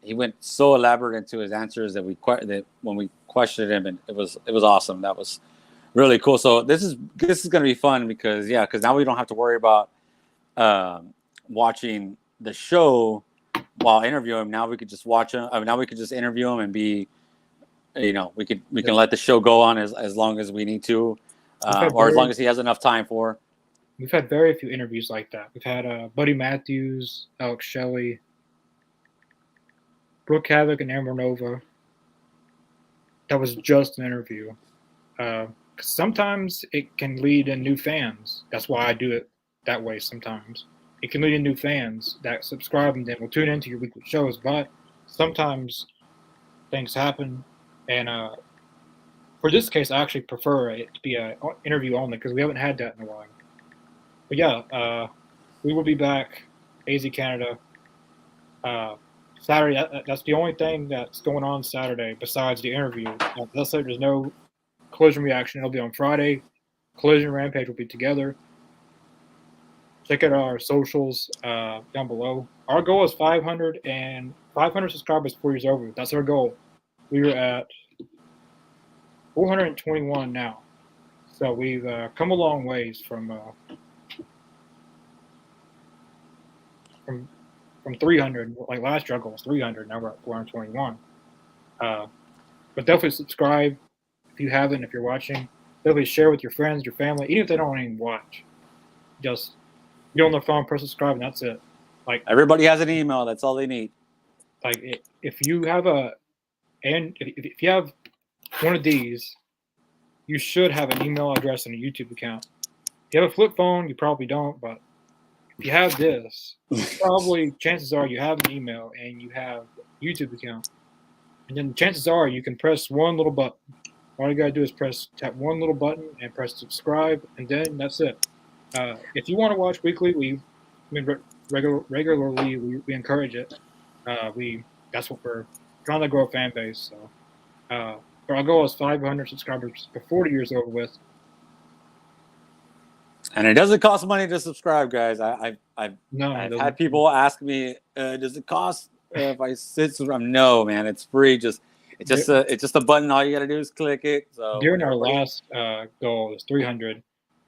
He went so elaborate into his answers that when we questioned him, and it was awesome. That was really cool. So this is going to be fun because now we don't have to worry about watching the show while interviewing him. Now we could just watch him. Now we could just interview him and be, we can let the show go on as long as we need to, or as long as he has enough time for. We've had very few interviews like that. We've had Buddy Matthews, Alex Shelley, Brooke Havoc, and Amber Nova. That was just an interview. Sometimes it can lead in new fans. That's why I do it that way sometimes. It can lead in new fans that subscribe and then will tune into your weekly shows. But sometimes things happen. And for this case, I actually prefer it to be an interview only because we haven't had that in a while. But we will be back, AZ Canada, Saturday. That's the only thing that's going on Saturday besides the interview. Let's say there's no Collision reaction. It'll be on Friday. Collision and Rampage will be together. Check out our socials down below. Our goal is 500 subscribers before year's over. That's our goal. We are at 421 now. So we've come a long ways from 300. Like last year, our goal was 300. Now we're at 421. But definitely subscribe if you haven't. If you're watching, definitely share with your friends, your family, even if they don't even watch. Just get on their phone, press subscribe, and that's it. Like Everybody has an email. That's all they need. like if you have if you have one of these, you should have an email address and a YouTube account. If you have a flip phone, you probably don't, but if you have this, probably chances are you have an email and you have a YouTube account. And then chances are you can press one little button. All you gotta do is tap one little button and press subscribe, and then that's it. If you want to watch weekly, regularly we encourage it. That's what we're trying to grow a fan base. So, but our goal is 500 subscribers before the year's over with. And it doesn't cost money to subscribe, guys. I've No, had people ask me, does it cost if I subscribe? No, man, it's free. It's just a button. All you got to do is click it. So during our last goal, it was 300.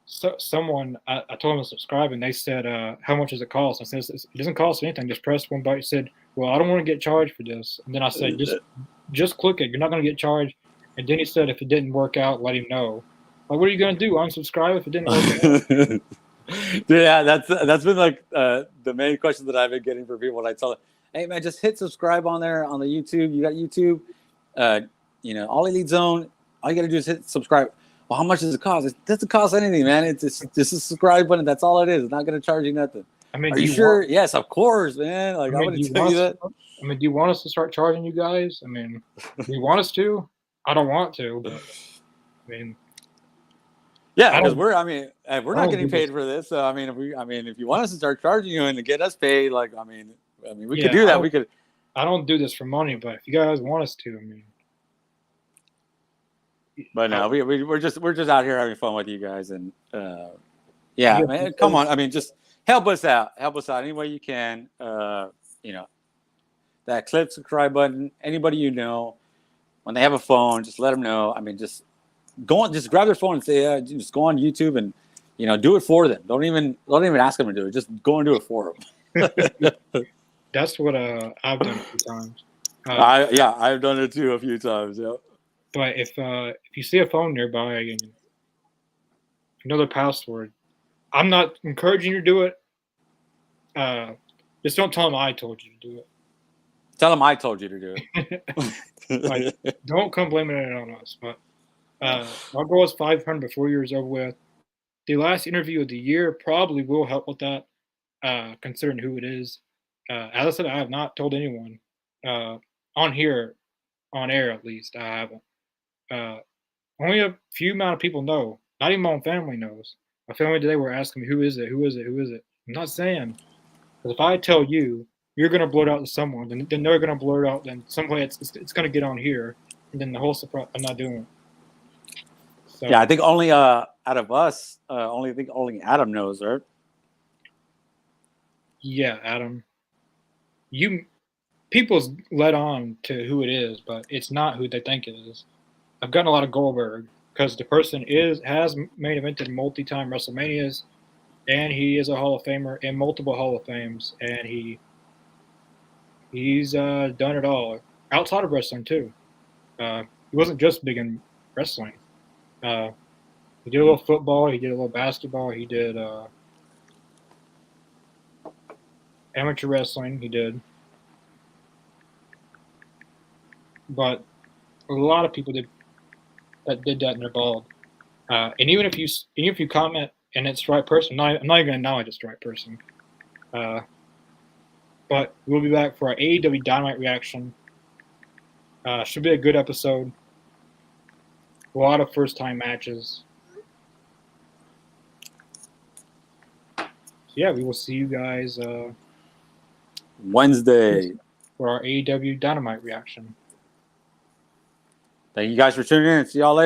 So someone, I told them to subscribe, and they said, "How much does it cost?" I said, "It doesn't cost anything. Just press one button." He said, "Well, I don't want to get charged for this." And then I said, "Just click it. You're not going to get charged." And then he said, "If it didn't work out, let him know." Like, what are you going to do? Unsubscribe if it didn't work out? Yeah, that's been like the main question that I've been getting for people when I tell them, "Hey, man, just hit subscribe on there on the YouTube. You got YouTube, All Elite Zone. All you got to do is hit subscribe." Well, how much does it cost? It doesn't cost anything, man. It's just a subscribe button. That's all it is. It's not going to charge you nothing. I mean, are you sure? Yes, of course, man. Like, I would tell you that. I mean, do you want us to start charging you guys? I mean, do you want us to? I don't want to, but I mean, yeah, because we're not getting paid for this. So if you want us to start charging you and to get us paid, we could do that. We could. I don't do this for money, but if you guys want us to, I mean. But no, we're just out here having fun with you guys, and man, come on. I mean, just help us out. Help us out any way you can. That click subscribe button. Anybody you know, when they have a phone, just let them know. I mean, just grab their phone and say, just go on YouTube and do it for them. Don't even ask them to do it. Just go and do it for them. That's what I've done a few times. I've done it too a few times. Yeah. But if you see a phone nearby and another password, I'm not encouraging you to do it. Just don't tell them I told you to do it. Tell them I told you to do it. Don't come blaming it on us. But our goal is 500 before year's over with. The last interview of the year probably will help with that, considering who it is. As I said, I have not told anyone on here, on air at least. I haven't. Only a few amount of people know. Not even my own family knows. My family today were asking me, "Who is it? Who is it? Who is it?" I'm not saying, because if I tell you, you're gonna blurt out to someone, then they're gonna blurt out. Then some way it's gonna get on here, and then the whole surprise. I'm not doing it. So, yeah, I think only out of us, only Adam knows, right? Yeah, Adam. People's led on to who it is, but it's not who they think it is. I've gotten a lot of Goldberg because the person has main evented multi-time WrestleManias, and he is a Hall of Famer in multiple Hall of Fames, and he's done it all outside of wrestling too. He wasn't just big in wrestling. He did a little football, he did a little basketball, he did amateur wrestling, he did. But a lot of people did that and they're bald. And even if you comment and it's the right person, I'm not even gonna acknowledge it's the right person. But we'll be back for our AEW Dynamite reaction. Should be a good episode. A lot of first time matches. So yeah, we will see you guys Wednesday for our AEW Dynamite reaction. Thank you guys for tuning in. See y'all later.